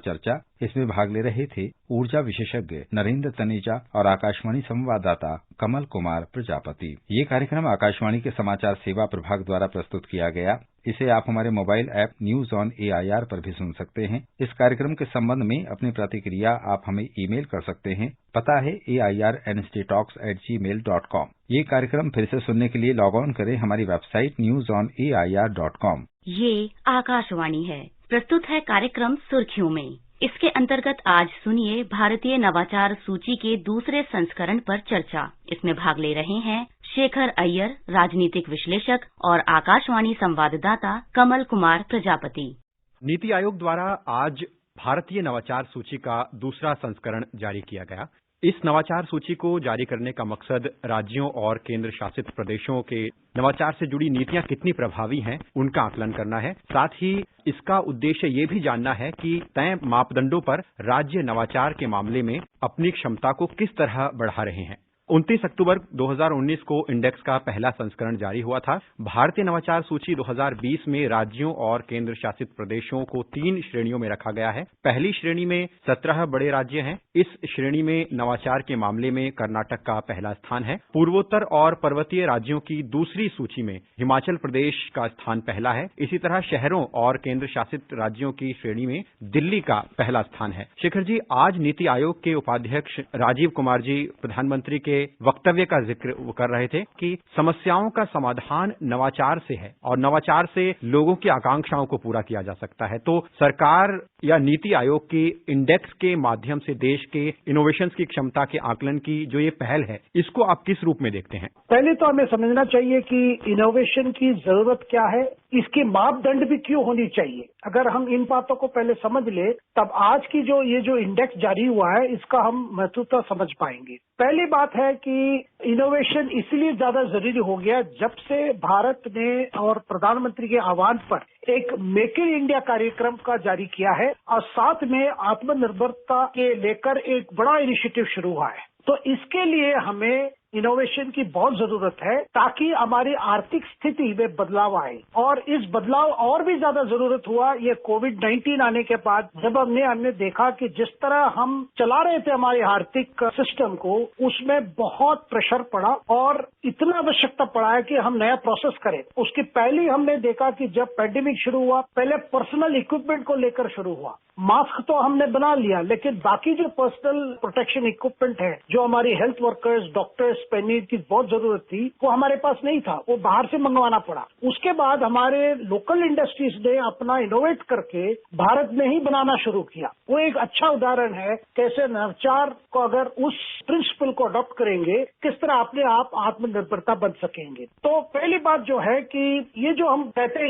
चर्चा। इसमें भाग ले रहे थे ऊर्जा विशेषज्ञ नरेंद्र तनेजा और आकाशवाणी संवाददाता कमल कुमार प्रजापति। ये कार्यक्रम आकाशवाणी के समाचार सेवा प्रभाग द्वारा प्रस्तुत किया गया। इसे आप हमारे mobile app news on AIR पर भी सुन सकते हैं। इस कार्यक्रम के संबंध में अपनी प्रतिक्रिया आप हमें ईमेल कर सकते हैं। पता है airnsttalks@gmail.com। ये कार्यक्रम फिर से सुनने के लिए लॉग ऑन करें हमारी वेबसाइट newsonair.com। ये आकाशवाणी है। प्रस्तुत है कार्यक्रम सुर्खियों में। इसके अंतर्गत आज सुनिए भारतीय नवाचार सूची के दूसरे संस्करण पर चर्चा। इसमें भाग ले रहे हैं शेखर अय्यर, राजनीतिक विश्लेषक और आकाशवाणी संवाददाता कमल कुमार प्रजापति। नीति आयोग द्वारा आज भारतीय नवाचार सूची का दूसरा संस्करण जारी किया गया। इस नवाचार सूची को जारी करने का मकसद राज्यों और केंद्र शासित प्रदेशों के नवाचार से जुड़ी नीतियां कितनी प्रभावी हैं, उनका आकलन करना है। साथ ही इसका उद्देश्य ये भी जानना है कि तय मापदंडों पर राज्य नवाचार के मामले में अपनी क्षमता को किस तरह बढ़ा रहे हैं। 29 अक्टूबर 2019 को इंडेक्स का पहला संस्करण जारी हुआ था। भारतीय नवाचार सूची 2020 में राज्यों और केंद्र शासित प्रदेशों को 3 श्रेणियों में रखा गया है। पहली श्रेणी में 17 बड़े राज्य हैं। इस श्रेणी में नवाचार के मामले में कर्नाटक का पहला स्थान है। पूर्वोत्तर और पर्वतीय राज्यों की दूसरी सूची में हिमाचल प्रदेश का स्थान पहला है। इसी तरह शहरों और केंद्र शासित राज्यों की श्रेणी में दिल्ली का पहला स्थान है। शेखर जी, आज नीति आयोग के उपाध्यक्ष राजीव कुमार जी प्रधानमंत्री के वक्तव्य का जिक्र कर रहे थे कि समस्याओं का समाधान नवाचार से है और नवाचार से लोगों की आकांक्षाओं को पूरा किया जा सकता है। तो सरकार या नीति आयोग की इंडेक्स के माध्यम से देश के इनोवेशंस की क्षमता के आकलन की जो ये पहल है, इसको आप किस रूप में देखते हैं? पहले तो हमें समझना चाहिए कि इनोवेशन की जरूरत क्या है, इसके मापदंड भी क्यों होनी चाहिए। अगर हम इन बातों को पहले समझ ले, तब आज की ये जो इंडेक्स जारी हुआ है, इसका हम महत्वता समझ पाएंगे। पहली बात है कि इनोवेशन इसलिए ज्यादा जरूरी हो गया जब से भारत ने और प्रधानमंत्री के आह्वान पर एक मेक इन इंडिया कार्यक्रम का जारी किया है और साथ में आत्मनिर्भरता के लेकर एक बड़ा इनिशिएटिव शुरू हुआ है। तो इसके लिए हमें इनोवेशन की बहुत जरूरत है ताकि हमारी आर्थिक स्थिति में बदलाव आए। और इस बदलाव और भी ज्यादा जरूरत हुआ ये कोविड-19 आने के बाद, जब हमने देखा कि जिस तरह हम चला रहे थे हमारे आर्थिक सिस्टम को, उसमें बहुत प्रेशर पड़ा और इतना आवश्यकता पड़ा है कि हम नया प्रोसेस करें। उसके पहले हमने देखा कि जब पैंडेमिक शुरू हुआ, पहले पर्सनल इक्विपमेंट को लेकर शुरू हुआ। मास्क तो हमने बना लिया, लेकिन बाकी जो पर्सनल प्रोटेक्शन इक्विपमेंट है, जो हमारी हेल्थ वर्कर्स, डॉक्टर्स, पहनने की बहुत जरूरत थी, वो हमारे पास नहीं था, वो बाहर से मंगवाना पड़ा। उसके बाद हमारे लोकल इंडस्ट्रीज ने अपना इनोवेट करके भारत में ही बनाना शुरू किया। वो एक अच्छा उदाहरण है कैसे नवाचार को अगर उस प्रिंसिपल को अडॉप्ट करेंगे, किस तरह अपने आप आत्मनिर्भरता बन सकेंगे। तो पहली बात जो है कि ये जो हम कहते हैं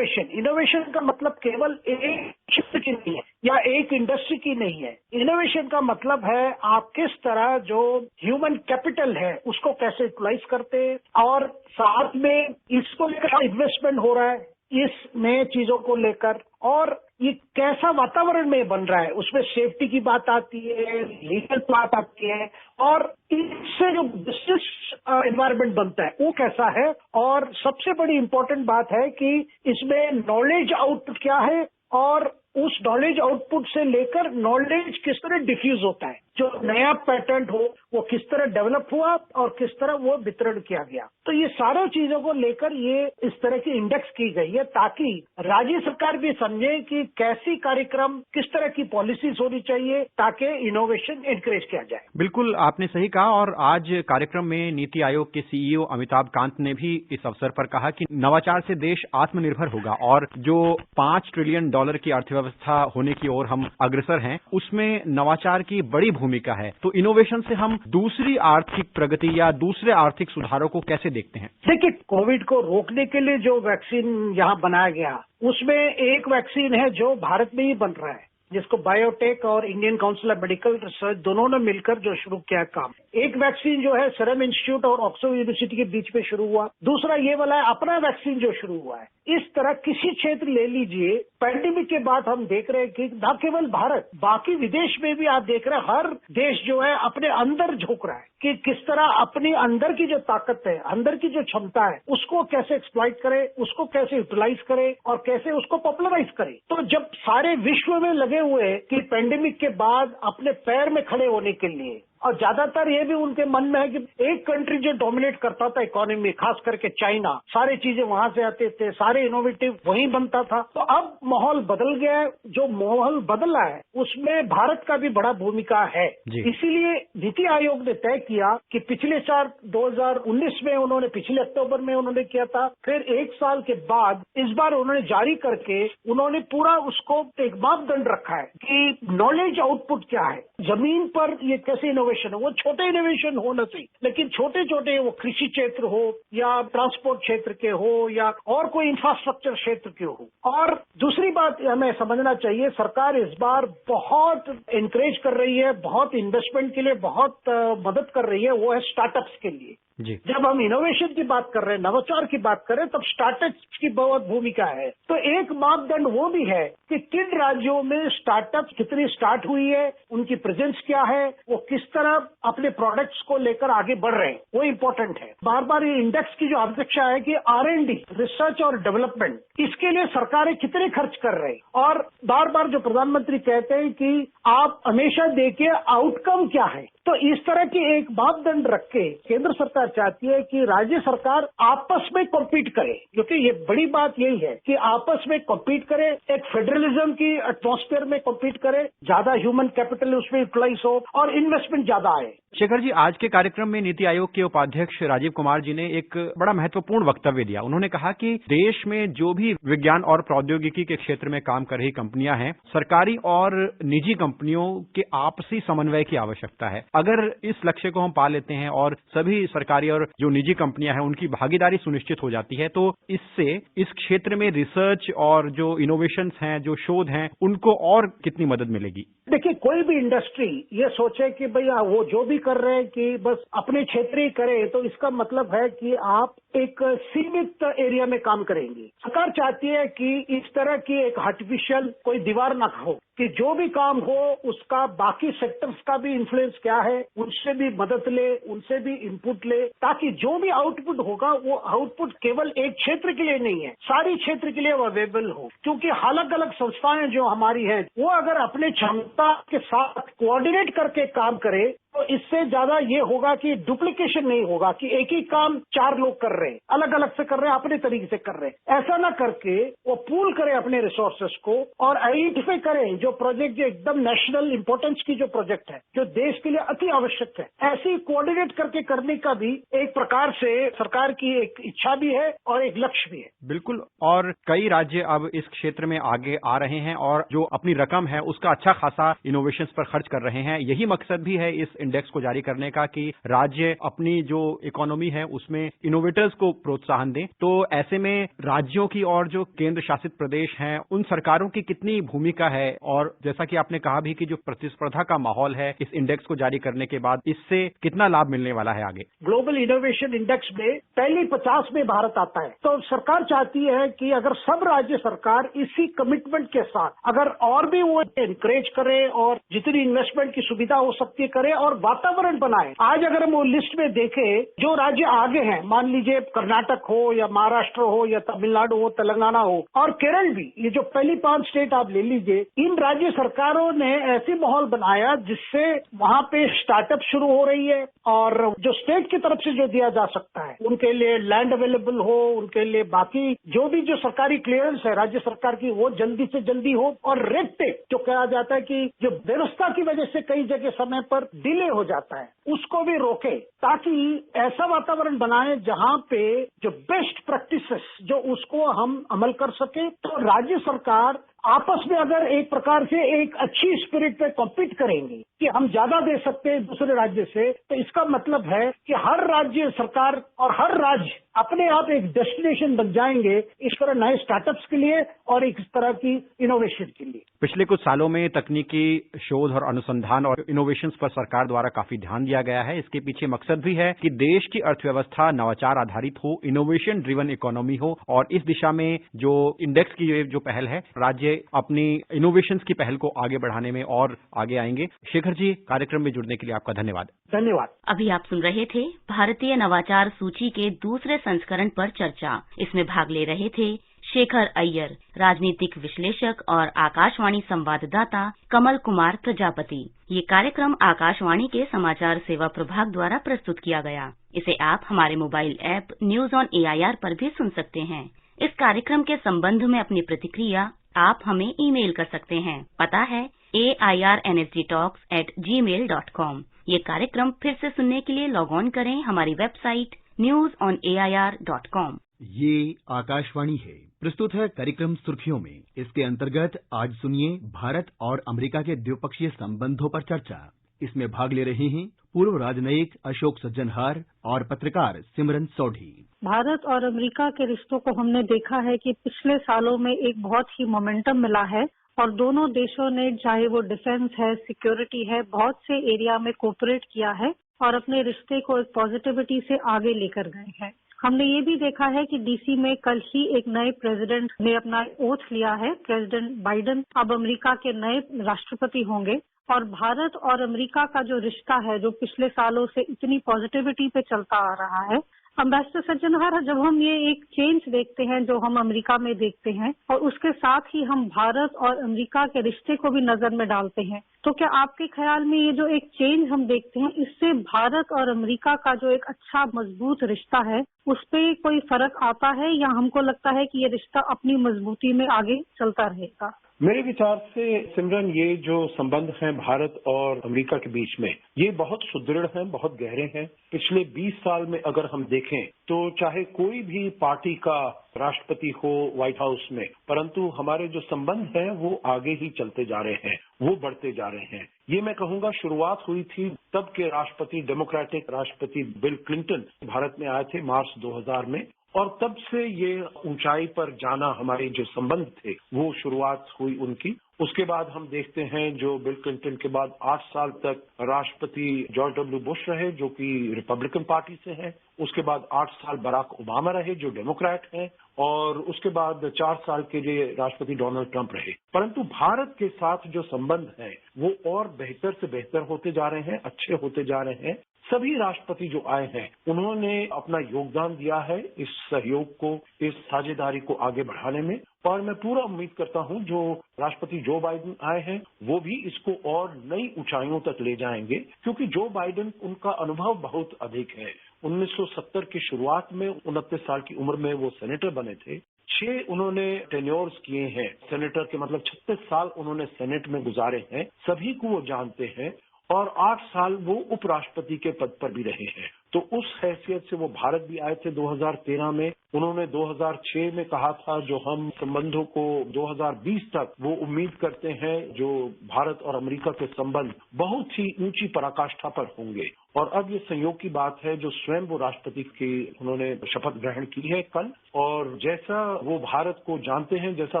इनोवेशन का मतलब केवल एक क्षेत्र की नहीं है या एक इंडस्ट्री की नहीं है। इनोवेशन का मतलब है आप किस तरह जो ह्यूमन कैपिटल है उसको कैसे यूटिलाइज करते हैं और साथ में इसको लेकर इन्वेस्टमेंट हो रहा है इस नए चीजों को लेकर, और ये कैसा वातावरण में बन रहा है, उसमें सेफ्टी की बात आती है, लीगल बात आती है, और इससे जो बिजनेस एनवायरनमेंट बनता है वो कैसा है। और सबसे बड़ी इंपॉर्टेंट बात है कि इसमें नॉलेज आउटपुट क्या है और उस नॉलेज आउटपुट से लेकर नॉलेज किस तरह डिफ्यूज होता है, जो नया पैटर्न हो वो किस तरह डेवलप हुआ और किस तरह वो वितरण किया गया। तो ये सारी चीजों को लेकर ये इस तरह की इंडेक्स की गई है ताकि राज्य सरकार भी समझे कि कैसी कार्यक्रम, किस तरह की पॉलिसीज होनी चाहिए ताकि इनोवेशन एनकरेज किया जाए। बिल्कुल आपने सही कहा। और आज कार्यक्रम में नीति आयोग के CEO अमिताभ कांत ने भी इस अवसर पर कहा कि नवाचार से देश आत्मनिर्भर होगा और जो $5 ट्रिलियन की अर्थव्यवस्था होने की ओर हम अग्रसर हैं, उसमें नवाचार की बड़ी भूमिका है। तो इनोवेशन से हम दूसरी आर्थिक प्रगति या दूसरे आर्थिक सुधारों को कैसे देखते हैं? देखिए, कोविड को रोकने के लिए जो वैक्सीन यहाँ बनाया गया, उसमें एक वैक्सीन है जो भारत में ही बन रहा है, जिसको बायोटेक और Indian council of medical research दोनों ने मिलकर जो शुरू किया काम। एक वैक्सीन जो है सीरम इंस्टीट्यूट और ऑक्सफोर्ड यूनिवर्सिटी के बीच में शुरू हुआ, दूसरा ये वाला है अपना वैक्सीन जो शुरू हुआ है। इस तरह किसी क्षेत्र ले लीजिए, पैंडेमिक के बाद हम देख रहे हैं कि न केवल भारत, बाकी विदेश में भी आप देख रहे हैं हर देश जो है अपने अंदर झोंक रहा है कि किस तरह अपनी अंदर की जो ताकत है, अंदर की जो क्षमता है, उसको कैसे एक्सप्लॉइट करे, उसको कैसे यूटिलाइज करे और कैसे उसको पॉपुलराइज करे। तो जब सारे विश्व में लगे हुए कि पेंडेमिक के बाद अपने पैर में खड़े होने के लिए, और ज्यादातर ये भी उनके मन में है कि एक कंट्री जो डोमिनेट करता था इकोनॉमी, खास करके चाइना, सारी चीजें वहां से आते थे, सारे इनोवेटिव वहीं बनता था। तो अब माहौल बदल गया है। जो माहौल बदला है उसमें भारत का भी बड़ा भूमिका है। इसीलिए नीति आयोग ने तय किया कि पिछले साल 2019 में उन्होंने, पिछले अक्टूबर में उन्होंने किया था, फिर एक साल के बाद इस बार उन्होंने जारी करके उन्होंने पूरा उसको एक मापदंड रखा है कि नॉलेज आउटपुट क्या है, जमीन पर ये कैसे इनोवेशन हो। वो छोटे इनोवेशन हो न सही, लेकिन छोटे छोटे, वो कृषि क्षेत्र हो या ट्रांसपोर्ट क्षेत्र के हो या और कोई इंफ्रास्ट्रक्चर क्षेत्र के हो। और दूसरी बात हमें समझना चाहिए, सरकार इस बार बहुत एनकरेज कर रही है, बहुत इन्वेस्टमेंट के लिए बहुत मदद कर रही है, वो है स्टार्टअप्स के लिए। जब हम इनोवेशन की बात कर रहे हैं, नवाचार की बात कर रहे हैं, तब स्टार्टअप्स की बहुत भूमिका है। तो एक मापदंड वो भी है कि किन राज्यों में स्टार्टअप कितनी स्टार्ट हुई है, उनकी प्रेजेंस क्या है, वो किस तरह अपने प्रोडक्ट्स को लेकर आगे बढ़ रहे हैं, वो इम्पोर्टेंट है। बार बार ये इंडेक्स की जो अपेक्षा है कि R&D, रिसर्च और डेवलपमेंट, इसके लिए सरकारें कितने खर्च कर रहे हैं, और बार बार जो प्रधानमंत्री कहते हैं कि आप हमेशा देखिए आउटकम क्या है। तो इस तरह की एक मापदंड रख के केंद्र सरकार चाहती है कि राज्य सरकार आपस में कॉम्पीट करे, क्योंकि ये बड़ी बात यही है कि आपस में कॉम्पीट करे, एक फेडरलिज्म की एटमॉस्फेयर में कॉम्पीट करे, ज्यादा ह्यूमन कैपिटल उसमें यूटिलाइज हो और इन्वेस्टमेंट ज्यादा आए। शेखर जी, आज के कार्यक्रम में नीति आयोग के उपाध्यक्ष राजीव कुमार जी ने एक बड़ा महत्वपूर्ण वक्तव्य दिया। उन्होंने कहा कि देश में जो भी विज्ञान और प्रौद्योगिकी के क्षेत्र में काम कर रही कंपनियां हैं, सरकारी और निजी कंपनियों के आपसी समन्वय की आवश्यकता है। अगर इस लक्ष्य को हम पा लेते हैं और सभी सरकारी और जो निजी कंपनियां हैं उनकी भागीदारी सुनिश्चित हो जाती है, तो इससे इस क्षेत्र में रिसर्च और जो इनोवेशंस हैं, जो शोध हैं, उनको और कितनी मदद मिलेगी? देखिए, कोई भी इंडस्ट्री ये सोचे कि भैया वो जो भी कर रहे हैं कि बस अपने क्षेत्र ही करे, तो इसका मतलब है कि आप एक सीमित एरिया में काम करेंगे। सरकार चाहती है कि इस तरह की एक आर्टिफिशियल कोई दीवार ना हो, कि जो भी काम हो उसका बाकी सेक्टर्स का भी इन्फ्लुएंस क्या है, उनसे भी मदद ले, उनसे भी इनपुट ले, ताकि जो भी आउटपुट होगा वो आउटपुट केवल एक क्षेत्र के लिए नहीं है, सारी क्षेत्र के लिए वो अवेलेबल हो। क्योंकि अलग अलग संस्थाएं जो हमारी हैं, वो अगर अपने क्षमता के साथ कोऑर्डिनेट करके काम करे, तो इससे ज्यादा ये होगा कि डुप्लीकेशन नहीं होगा, कि एक ही काम 4 लोग कर रहे हैं, अलग अलग से कर रहे हैं, अपने तरीके से कर रहे हैं। ऐसा ना करके वो पूल करें अपने रिसोर्सेस को और आइडेंटिफाई करें जो प्रोजेक्ट जो एकदम नेशनल इंपॉर्टेंस की जो प्रोजेक्ट है, जो देश के लिए अति आवश्यक है, ऐसे कोऑर्डिनेट करके करने का भी एक प्रकार से सरकार की एक इच्छा भी है और एक लक्ष्य भी है। बिल्कुल, और कई राज्य अब इस क्षेत्र में आगे आ रहे हैं और जो अपनी रकम है उसका अच्छा खासा इनोवेशन पर खर्च कर रहे हैं। यही मकसद भी है इस इंडेक्स को जारी करने का कि राज्य अपनी जो इकोनॉमी है उसमें इनोवेटर्स को प्रोत्साहन दें। तो ऐसे में राज्यों की और जो केंद्र शासित प्रदेश हैं, उन सरकारों की कितनी भूमिका है, और जैसा कि आपने कहा भी कि जो प्रतिस्पर्धा का माहौल है इस इंडेक्स को जारी करने के बाद, इससे कितना लाभ मिलने वाला है आगे? ग्लोबल इनोवेशन इंडेक्स में पहली 50 में भारत आता है। तो सरकार चाहती है कि अगर सब राज्य सरकार इसी कमिटमेंट के साथ अगर और भी वो एनकरेज करे और जितनी इन्वेस्टमेंट की सुविधा हो सकती है करे और वातावरण बनाए। आज अगर हम वो लिस्ट में देखें जो राज्य आगे हैं, मान लीजिए कर्नाटक हो या महाराष्ट्र हो या तमिलनाडु हो, तेलंगाना हो और केरल भी, ये जो पहली 5 स्टेट आप ले लीजिए, इन राज्य सरकारों ने ऐसी माहौल बनाया जिससे वहां पे स्टार्टअप शुरू हो रही है और जो स्टेट की तरफ से जो दिया जा सकता है उनके लिए लैंड अवेलेबल हो, उनके लिए बाकी जो भी जो सरकारी क्लियरेंस है राज्य सरकार की वो जल्दी से जल्दी हो, और रेड टेप जो कहा जाता है कि जो व्यवस्था की वजह से कई जगह समय पर डिले हो जाता है उसको भी रोके, ताकि ऐसा वातावरण बनाए जहां पे जो बेस्ट प्रैक्टिसेस जो उसको हम अमल कर सके। तो राज्य सरकार आपस में अगर एक प्रकार से एक अच्छी स्पिरिट पे कॉम्पीट करेंगे कि हम ज्यादा दे सकते हैं दूसरे राज्य से, तो इसका मतलब है कि हर राज्य सरकार और हर राज्य अपने आप एक डेस्टिनेशन बन जाएंगे इस तरह नए स्टार्टअप्स के लिए और इस तरह की इनोवेशन के लिए। पिछले कुछ सालों में तकनीकी शोध और अनुसंधान और इनोवेशंस पर सरकार द्वारा काफी ध्यान दिया गया है। इसके पीछे मकसद भी है कि देश की अर्थव्यवस्था नवाचार आधारित हो, इनोवेशन ड्रिवन इकोनॉमी हो, और इस दिशा में जो इंडेक्स की जो पहल है, राज्य अपनी इनोवेशंस की पहल को आगे बढ़ाने में और आगे आएंगे। शेखर जी, कार्यक्रम में जुड़ने के लिए आपका धन्यवाद। धन्यवाद। अभी आप सुन रहे थे भारतीय नवाचार सूची के दूसरे संस्करण पर चर्चा। इसमें भाग ले रहे थे शेखर अय्यर, राजनीतिक विश्लेषक और आकाशवाणी संवाददाता कमल कुमार प्रजापति। ये कार्यक्रम आकाशवाणी के समाचार सेवा प्रभाग द्वारा प्रस्तुत किया गया। इसे आप हमारे mobile app news on AIR पर भी सुन सकते हैं। इस कार्यक्रम के संबंध में अपनी प्रतिक्रिया आप हमें ईमेल कर सकते हैं। पता है airnsgtalks@gmail.com। ये कार्यक्रम फिर से सुनने के लिए लॉग ऑन करें हमारी वेबसाइट newsonair.com। ये आकाशवाणी है। प्रस्तुत है कार्यक्रम सुर्खियों में। इसके अंतर्गत आज सुनिए भारत और अमेरिका के द्विपक्षीय संबंधों पर चर्चा। इसमें भाग ले रहे हैं पूर्व राजनयिक अशोक सज्जनहार और पत्रकार सिमरन सोढ़ी। भारत और अमेरिका के रिश्तों को हमने देखा है कि पिछले सालों में एक बहुत ही मोमेंटम मिला है और दोनों देशों ने, चाहे वो डिफेंस है, सिक्योरिटी है, बहुत से एरिया में कोऑपरेट किया है और अपने रिश्ते को एक पॉजिटिविटी से आगे लेकर गए हैं। हमने ये भी देखा है कि DC में कल ही एक नए प्रेसिडेंट ने अपना ओथ लिया है। प्रेसिडेंट बाइडेन अब अमेरिका के नए राष्ट्रपति होंगे और भारत और अमेरिका का जो रिश्ता है, जो पिछले सालों से इतनी पॉजिटिविटी पे चलता आ रहा है, एम्बेसडर सज्जनहार, जब हम ये एक चेंज देखते हैं जो हम अमेरिका में देखते हैं और उसके साथ ही हम भारत और अमेरिका के रिश्ते को भी नजर में डालते हैं, तो क्या आपके ख्याल में ये जो एक चेंज हम देखते हैं, इससे भारत और अमेरिका का जो एक अच्छा मजबूत रिश्ता है उस पे कोई फर्क आता है या हमको लगता है कि ये रिश्ता अपनी मजबूती में आगे चलता रहेगा? मेरे विचार से सिमरन, ये जो संबंध हैं भारत और अमेरिका के बीच में, ये बहुत सुदृढ़ हैं, बहुत गहरे हैं। पिछले 20 साल में अगर हम देखें तो चाहे कोई भी पार्टी का राष्ट्रपति हो व्हाइट हाउस में, परंतु हमारे जो संबंध हैं वो आगे ही चलते जा रहे हैं, वो बढ़ते जा रहे हैं। ये मैं कहूंगा शुरुआत हुई थी तब के राष्ट्रपति, डेमोक्रेटिक राष्ट्रपति बिल क्लिंटन भारत में आए थे मार्च 2000 में, और तब से ये ऊंचाई पर जाना, हमारे जो संबंध थे वो शुरुआत हुई उनकी। उसके बाद हम देखते हैं जो बिल क्लिंटन के बाद 8 साल तक राष्ट्रपति जॉर्ज W. बुश रहे जो कि रिपब्लिकन पार्टी से हैं। उसके बाद 8 साल बराक ओबामा रहे जो डेमोक्रेट हैं, और उसके बाद 4 साल के लिए राष्ट्रपति डोनाल्ड ट्रंप रहे। परंतु भारत के साथ जो संबंध हैं वो और बेहतर से बेहतर होते जा रहे हैं, अच्छे होते जा रहे हैं। सभी राष्ट्रपति जो आए हैं उन्होंने अपना योगदान दिया है इस सहयोग को, इस साझेदारी को आगे बढ़ाने में, और मैं पूरा उम्मीद करता हूं जो राष्ट्रपति जो बाइडेन आए हैं वो भी इसको और नई ऊंचाइयों तक ले जाएंगे, क्योंकि जो बाइडेन, उनका अनुभव बहुत अधिक है। 1970 की शुरुआत में 29 साल की उम्र में वो सेनेटर बने थे। 6 उन्होंने टेन्योर्स किए हैं सेनेटर के, मतलब 36 साल उन्होंने सेनेट में गुजारे हैं, सभी को वो जानते हैं, और 8 साल वो उपराष्ट्रपति के पद पर भी रहे हैं। तो उस हैसियत से वो भारत भी आए थे 2013 में। उन्होंने 2006 में कहा था जो हम संबंधों को 2020 तक वो उम्मीद करते हैं जो भारत और अमेरिका के संबंध बहुत ही ऊंची पराकाष्ठा पर होंगे। और अब ये संयोग की बात है जो स्वयं वो राष्ट्रपति की उन्होंने शपथ ग्रहण की है कल, और जैसा वो भारत को जानते हैं, जैसा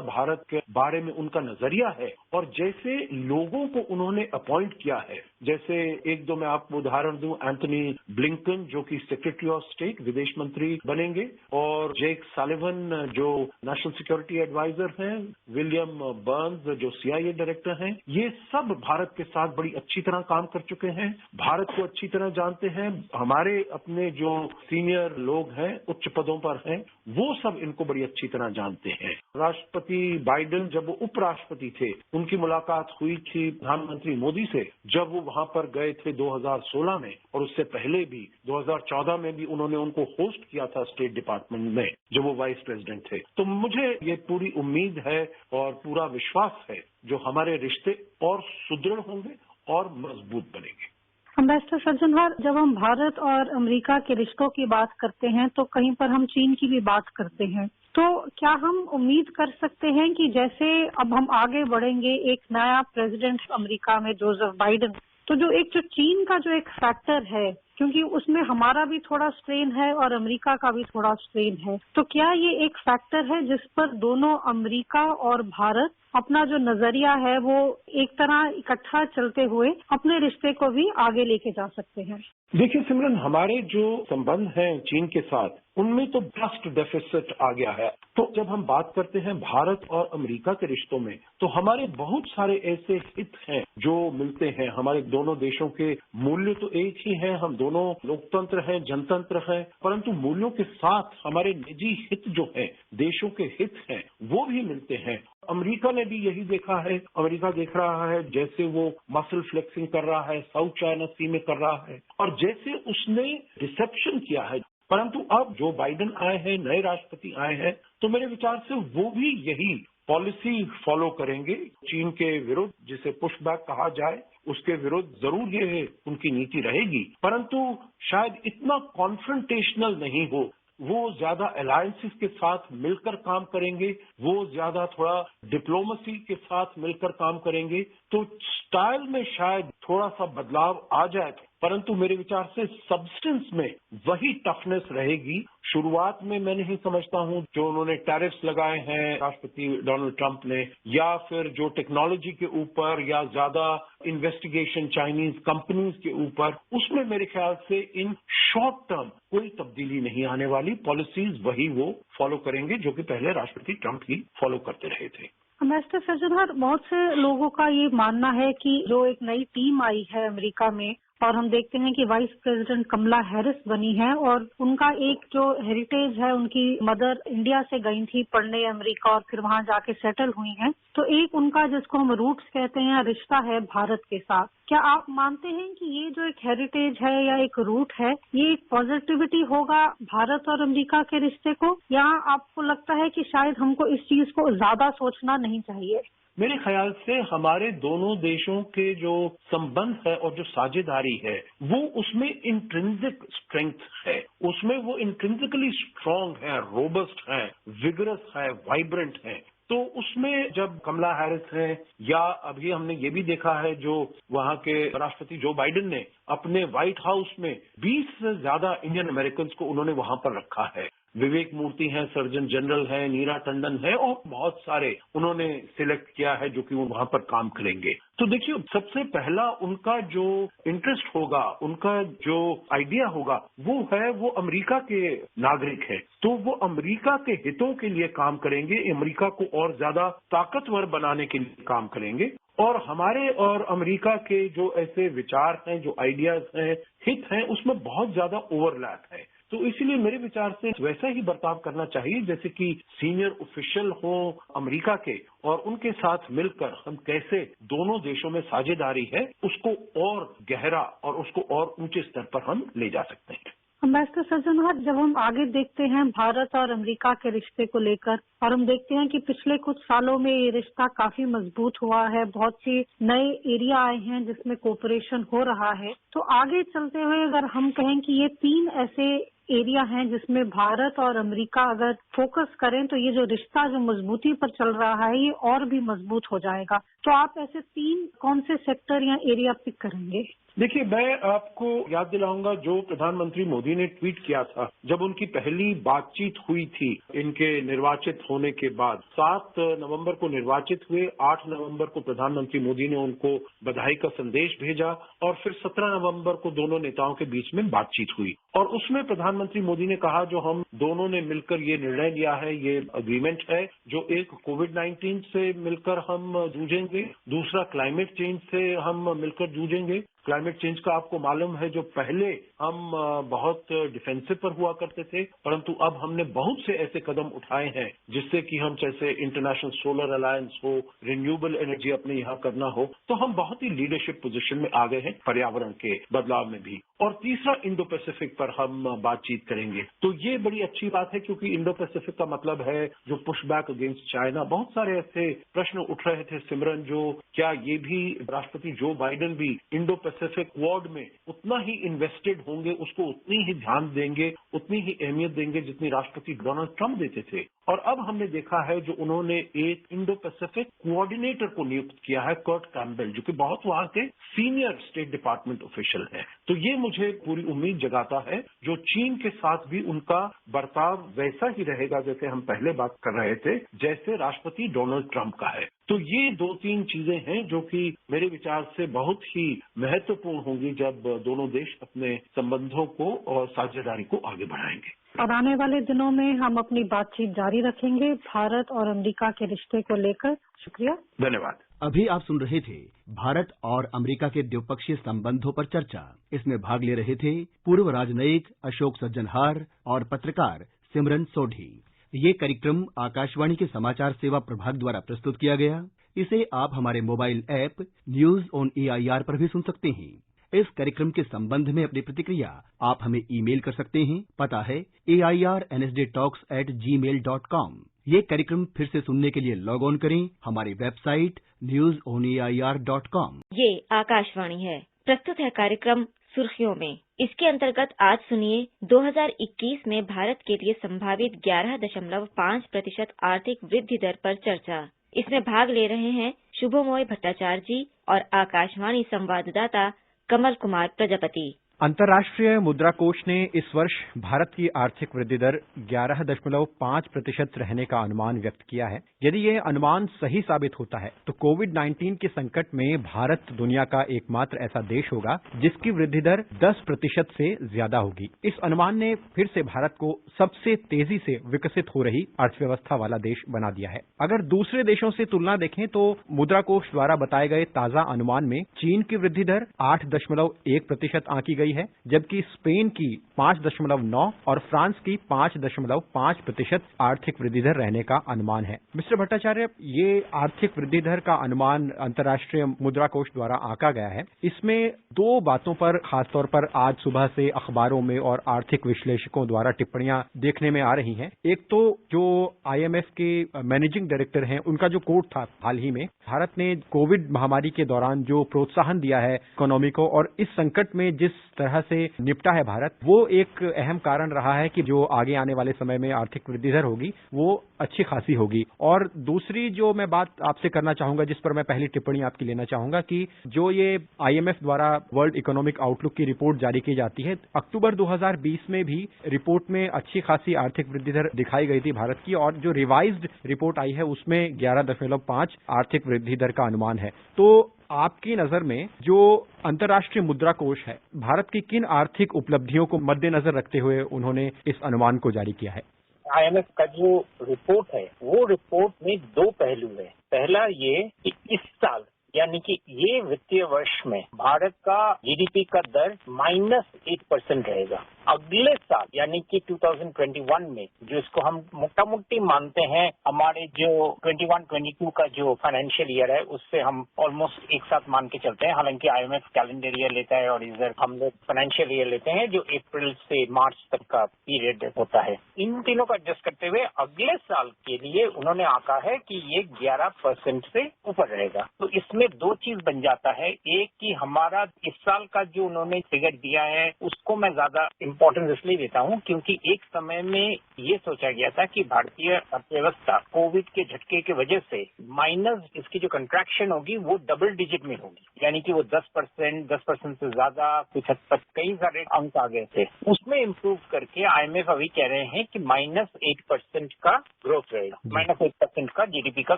भारत के बारे में उनका नजरिया है, और जैसे लोगों को उन्होंने अपॉइंट किया है, जैसे एक दो मैं आपको उदाहरण दूं, एंथनी ब्लिंकन जो कि सेक्रेटरी ऑफ स्टेट, विदेश मंत्री बनेंगे, और जेक सालिवन जो नेशनल सिक्योरिटी एडवाइजर हैं, विलियम बर्न्स जो CIA डायरेक्टर हैं, ये सब भारत के साथ बड़ी अच्छी तरह काम कर चुके हैं, भारत को अच्छी तरह जानते हैं। हमारे अपने जो सीनियर लोग हैं, उच्च पदों पर हैं, वो सब इनको बड़ी अच्छी तरह जानते हैं। राष्ट्रपति बाइडेन जब वो उपराष्ट्रपति थे, उनकी मुलाकात हुई थी प्रधानमंत्री मोदी से जब वो वहां पर गए थे 2016 में, और उससे पहले भी 2014 में भी उन्होंने उनको होस्ट किया था स्टेट डिपार्टमेंट में जब वो वाइस प्रेसिडेंट थे। तो मुझे ये पूरी उम्मीद है और पूरा विश्वास है जो हमारे रिश्ते और सुदृढ़ होंगे और मजबूत बनेंगे। एम्बेसडर सज्जनहार, जब हम भारत और अमेरिका के रिश्तों की बात करते हैं तो कहीं पर हम चीन की भी बात करते हैं, तो क्या हम उम्मीद कर सकते हैं कि जैसे अब हम आगे बढ़ेंगे, एक नया प्रेसिडेंट अमेरिका में जोसेफ बाइडेन, तो जो चीन का जो एक फैक्टर है, क्योंकि उसमें हमारा भी थोड़ा स्ट्रेन है और अमेरिका का भी थोड़ा स्ट्रेन है, तो क्या ये एक फैक्टर है जिस पर दोनों अमेरिका और भारत अपना जो नजरिया है वो एक तरह इकट्ठा चलते हुए अपने रिश्ते को भी आगे लेके जा सकते हैं? देखिए सिमरन, हमारे जो संबंध हैं चीन के साथ, उनमें तो ट्रस्ट डेफिसिट आ गया है। तो जब हम बात करते हैं भारत और अमेरिका के रिश्तों में, तो हमारे बहुत सारे ऐसे हित हैं जो मिलते हैं। हमारे दोनों देशों के मूल्य तो एक ही हैं, हम दोनों दोनों लोकतंत्र हैं, जनतंत्र हैं, परंतु मूल्यों के साथ हमारे निजी हित जो हैं, देशों के हित हैं, वो भी मिलते हैं। अमेरिका ने भी यही देखा है। अमेरिका देख रहा है जैसे वो मसल फ्लेक्सिंग कर रहा है, साउथ चाइना सी में कर रहा है, और जैसे उसने रिसेप्शन किया है। परंतु अब जो बाइडेन आए हैं, नए राष्ट्रपति आए हैं, तो मेरे विचार से वो भी यही पॉलिसी फॉलो करेंगे। चीन के विरुद्ध, जिसे पुशबैक कहा जाए, उसके विरुद्ध जरूर ये उनकी नीति रहेगी, परंतु शायद इतना कॉन्फ्रंटेशनल नहीं हो। वो ज्यादा अलायंसेस के साथ मिलकर काम करेंगे, वो ज्यादा थोड़ा डिप्लोमेसी के साथ मिलकर काम करेंगे, तो स्टाइल में शायद थोड़ा सा बदलाव आ जाए, परंतु मेरे विचार से सब्सटेंस में वही टफनेस रहेगी। शुरुआत में मैं नहीं समझता हूं जो उन्होंने टैरिफ्स लगाए हैं राष्ट्रपति डोनाल्ड ट्रंप ने, या फिर जो टेक्नोलॉजी के ऊपर या ज्यादा इन्वेस्टिगेशन चाइनीज कंपनीज के ऊपर, उसमें मेरे ख्याल से इन शॉर्ट टर्म कोई तब्दीली नहीं आने वाली। पॉलिसीज वही वो फॉलो करेंगे जो कि पहले राष्ट्रपति ट्रंप ही फॉलो करते रहे थे। मिस्टर सज्जनर, बहुत से लोगों का ये मानना है कि जो एक नई टीम आई है अमेरिका में, और हम देखते हैं कि वाइस प्रेसिडेंट कमला हैरिस बनी है, और उनका एक जो हेरिटेज है, उनकी मदर इंडिया से गई थी पढ़ने अमेरिका और फिर वहां जाके सेटल हुई हैं, तो एक उनका जिसको हम रूट्स कहते हैं रिश्ता है भारत के साथ। क्या आप मानते हैं कि ये जो एक हेरिटेज है या एक रूट है, ये एक पॉजिटिविटी होगा भारत और अमेरिका के रिश्ते को, या आपको लगता है कि शायद हमको इस चीज को ज्यादा सोचना नहीं चाहिए? मेरे ख्याल से हमारे दोनों देशों के जो संबंध है और जो साझेदारी है, वो उसमें इंट्रिंसिक स्ट्रेंथ है, उसमें वो इंट्रिंसिकली स्ट्रांग है, रोबस्ट है, विगरस है, वाइब्रेंट है। तो उसमें जब कमला हैरिस है, या अभी हमने ये भी देखा है जो वहां के राष्ट्रपति जो बाइडेन ने अपने व्हाइट हाउस में 20 से ज्यादा इंडियन अमेरिकन को उन्होंने वहां पर रखा है। विवेक मूर्ति हैं, सर्जन जनरल है, नीरा टंडन है, और बहुत सारे उन्होंने सिलेक्ट किया है जो कि वो वहां पर काम करेंगे। तो देखिए, सबसे पहला उनका जो इंटरेस्ट होगा, उनका जो आइडिया होगा, वो अमेरिका के नागरिक है, तो वो अमेरिका के हितों के लिए काम करेंगे, अमेरिका को और ज्यादा ताकतवर बनाने के लिए काम करेंगे। और हमारे और अमेरिका के जो ऐसे विचार हैं, जो आइडियाज हैं, हित हैं, उसमें बहुत ज्यादा ओवरलैप है। तो इसीलिए मेरे विचार से वैसा ही बर्ताव करना चाहिए जैसे कि सीनियर ऑफिशियल हो अमेरिका के, और उनके साथ मिलकर हम कैसे दोनों देशों में साझेदारी है उसको और गहरा और उसको और ऊंचे स्तर पर हम ले जा सकते हैं। मिस्टर सज्जनर, जब हम आगे देखते हैं भारत और अमेरिका के रिश्ते को लेकर, और हम देखते हैं कि पिछले कुछ सालों में ये रिश्ता काफी मजबूत हुआ है, बहुत सी नए एरिया आए हैं जिसमें कोऑपरेशन हो रहा है, तो आगे चलते हुए अगर हम कहें कि ये 3 ऐसे एरिया हैं जिसमें भारत और अमेरिका अगर फोकस करें तो ये जो रिश्ता जो मजबूती पर चल रहा है ये और भी मजबूत हो जाएगा, तो आप ऐसे 3 कौन से सेक्टर या एरिया पिक करेंगे? देखिए, मैं आपको याद दिलाऊंगा जो प्रधानमंत्री मोदी ने ट्वीट किया था जब उनकी पहली बातचीत हुई थी इनके निर्वाचित होने के बाद। 7 नवंबर को निर्वाचित हुए, 8 नवंबर को प्रधानमंत्री मोदी ने उनको बधाई का संदेश भेजा, और फिर 17 नवंबर को दोनों नेताओं के बीच में बातचीत हुई, और उसमें प्रधानमंत्री मोदी ने कहा जो हम दोनों ने मिलकर ये निर्णय लिया है, ये अग्रीमेंट है, जो एक कोविड-19 से मिलकर हम जूझेंगे, दूसरा क्लाइमेट चेंज से हम मिलकर जूझेंगे। क्लाइमेट चेंज का आपको मालूम है जो पहले हम बहुत डिफेंसिव पर हुआ करते थे, परंतु अब हमने बहुत से ऐसे कदम उठाए हैं जिससे कि हम जैसे इंटरनेशनल सोलर अलायंस हो, रिन्यूएबल एनर्जी अपने यहाँ करना हो, तो हम बहुत ही लीडरशिप पोजीशन में आ गए हैं पर्यावरण के बदलाव में भी। और तीसरा इंडो पैसिफिक पर हम बातचीत करेंगे, तो ये बड़ी अच्छी बात है क्योंकि इंडो पैसिफिक का मतलब है जो पुशबैक अगेंस्ट चाइना। बहुत सारे ऐसे प्रश्न उठ रहे थे सिमरन, जो क्या ये भी राष्ट्रपति जो बाइडेन भी इंडो पैसिफिक क्वाड में उतना ही इन्वेस्टेड होंगे, उसको उतनी ही ध्यान देंगे, उतनी ही अहमियत देंगे जितनी राष्ट्रपति डोनाल्ड ट्रंप देते थे। और अब हमने देखा है जो उन्होंने एक इंडो पैसिफिक कोऑर्डिनेटर को नियुक्त किया है, कर्ट कैम्पबेल, जो कि बहुत वहां के सीनियर स्टेट डिपार्टमेंट ऑफिशियल है। तो ये मुझे पूरी उम्मीद जगाता है जो चीन के साथ भी उनका बर्ताव वैसा ही रहेगा जैसे हम पहले बात कर रहे थे, जैसे राष्ट्रपति डोनाल्ड ट्रंप का है। तो ये 2-3 चीजें हैं जो कि मेरे विचार से बहुत ही महत्वपूर्ण होंगी जब दोनों देश अपने संबंधों को और साझेदारी को आगे बढ़ाएंगे। और आने वाले दिनों में हम अपनी बातचीत जारी रखेंगे भारत और अमेरिका के रिश्ते को लेकर। शुक्रिया, धन्यवाद। अभी आप सुन रहे थे भारत और अमेरिका के द्विपक्षीय संबंधों पर चर्चा। इसमें भाग ले रहे थे पूर्व राजनयिक अशोक सज्जनहार और पत्रकार सिमरन सोढी। ये कार्यक्रम आकाशवाणी के समाचार सेवा प्रभाग द्वारा प्रस्तुत किया गया। इसे आप हमारे mobile app news on AIR पर भी सुन सकते हैं। इस कार्यक्रम के संबंध में अपनी प्रतिक्रिया आप हमें ईमेल कर सकते हैं। पता है airnsdtalks@gmail.com। ये कार्यक्रम फिर से सुनने के लिए लॉग ऑन करें हमारी वेबसाइट newsonair.com। ये आकाशवाणी है। प्रस्तुत है कार्यक्रम सुर्खियों में। इसके अंतर्गत आज सुनिए 2021 में भारत के लिए संभावित 11.5% आर्थिक वृद्धि दर पर चर्चा। इसमें भाग ले रहे हैं शुभमोय भट्टाचार्य जी और आकाशवाणी संवाददाता कमल कुमार प्रजापति। अंतर्राष्ट्रीय मुद्रा कोष ने इस वर्ष भारत की आर्थिक वृद्धि दर 11.5% रहने का अनुमान व्यक्त किया है। यदि यह अनुमान सही साबित होता है तो कोविड-19 के संकट में भारत दुनिया का एकमात्र ऐसा देश होगा जिसकी वृद्धि दर 10% से ज्यादा होगी। इस अनुमान ने फिर से भारत को सबसे तेजी से विकसित हो रही अर्थव्यवस्था वाला देश बना दिया है। अगर दूसरे देशों से तुलना देखें तो मुद्रा कोष द्वारा बताए गए ताजा अनुमान में चीन की वृद्धि दर 8.1% आंकी गई है, जबकि स्पेन की 5.9 और फ्रांस की 5.5% आर्थिक वृद्धि दर रहने का अनुमान है। मिस्टर भट्टाचार्य, ये आर्थिक वृद्धि दर का अनुमान अंतर्राष्ट्रीय मुद्रा कोष द्वारा आंका गया है। इसमें दो बातों पर खासतौर पर आज सुबह से अखबारों में और आर्थिक विश्लेषकों द्वारा टिप्पणियां देखने में आ रही हैं। एक तो जो IMF के मैनेजिंग डायरेक्टर हैं, उनका जो कोट था हाल ही में, भारत ने कोविड महामारी के दौरान जो प्रोत्साहन दिया है इकोनॉमी को और इस संकट में जिस तरह से निपटा है भारत, वो एक अहम कारण रहा है कि जो आगे आने वाले समय में आर्थिक वृद्धि दर होगी वो अच्छी खासी होगी। और दूसरी जो मैं बात आपसे करना चाहूंगा, जिस पर मैं पहली टिप्पणी आपकी लेना चाहूंगा, कि जो ये IMF द्वारा वर्ल्ड इकोनॉमिक आउटलुक की रिपोर्ट जारी की जाती है, अक्टूबर 2020 में भी रिपोर्ट में अच्छी खासी आर्थिक वृद्धि दर दिखाई गई थी भारत की, और जो रिवाइज्ड रिपोर्ट आई है उसमें 11.5 आर्थिक वृद्धि दर का अनुमान है। तो आपकी नजर में जो अंतर्राष्ट्रीय मुद्रा कोष है, भारत की किन आर्थिक उपलब्धियों को मद्देनजर रखते हुए उन्होंने इस अनुमान को जारी किया है? IMF का जो रिपोर्ट है वो रिपोर्ट में दो पहलू है। पहला ये कि इस साल यानी कि ये वित्तीय वर्ष में भारत का GDP का दर -8% रहेगा। अगले साल यानी कि 2021 में, जो इसको हम मोटा मोटी मानते हैं हमारे जो 21-22 का जो फाइनेंशियल ईयर है उससे हम ऑलमोस्ट एक साथ मान के चलते हैं। हालांकि IMF कैलेंडर ईयर लेता है और इधर हम लोग फाइनेंशियल ईयर लेते हैं जो अप्रैल से मार्च तक का पीरियड होता है। इन तीनों को एडजस्ट करते हुए अगले साल के लिए उन्होंने आंका है कि ये 11% से ऊपर रहेगा। तो इसमें दो चीज बन जाता है। एक कि हमारा इस साल का जो उन्होंने फिगर दिया है उसको मैं ज्यादा इम्पोर्टेंस इसलिए देता हूं क्योंकि एक समय में ये सोचा गया था कि भारतीय अर्थव्यवस्था कोविड के झटके की वजह से माइनस इसकी जो कंट्रैक्शन होगी वो डबल डिजिट में होगी, यानी कि वो 10% से ज्यादा, कुछ हद तक कई सारे अंक आ गए थे। उसमें इम्प्रूव करके IMF अभी कह रहे हैं कि -8% का ग्रोथ रहेगा, -8% का GDP का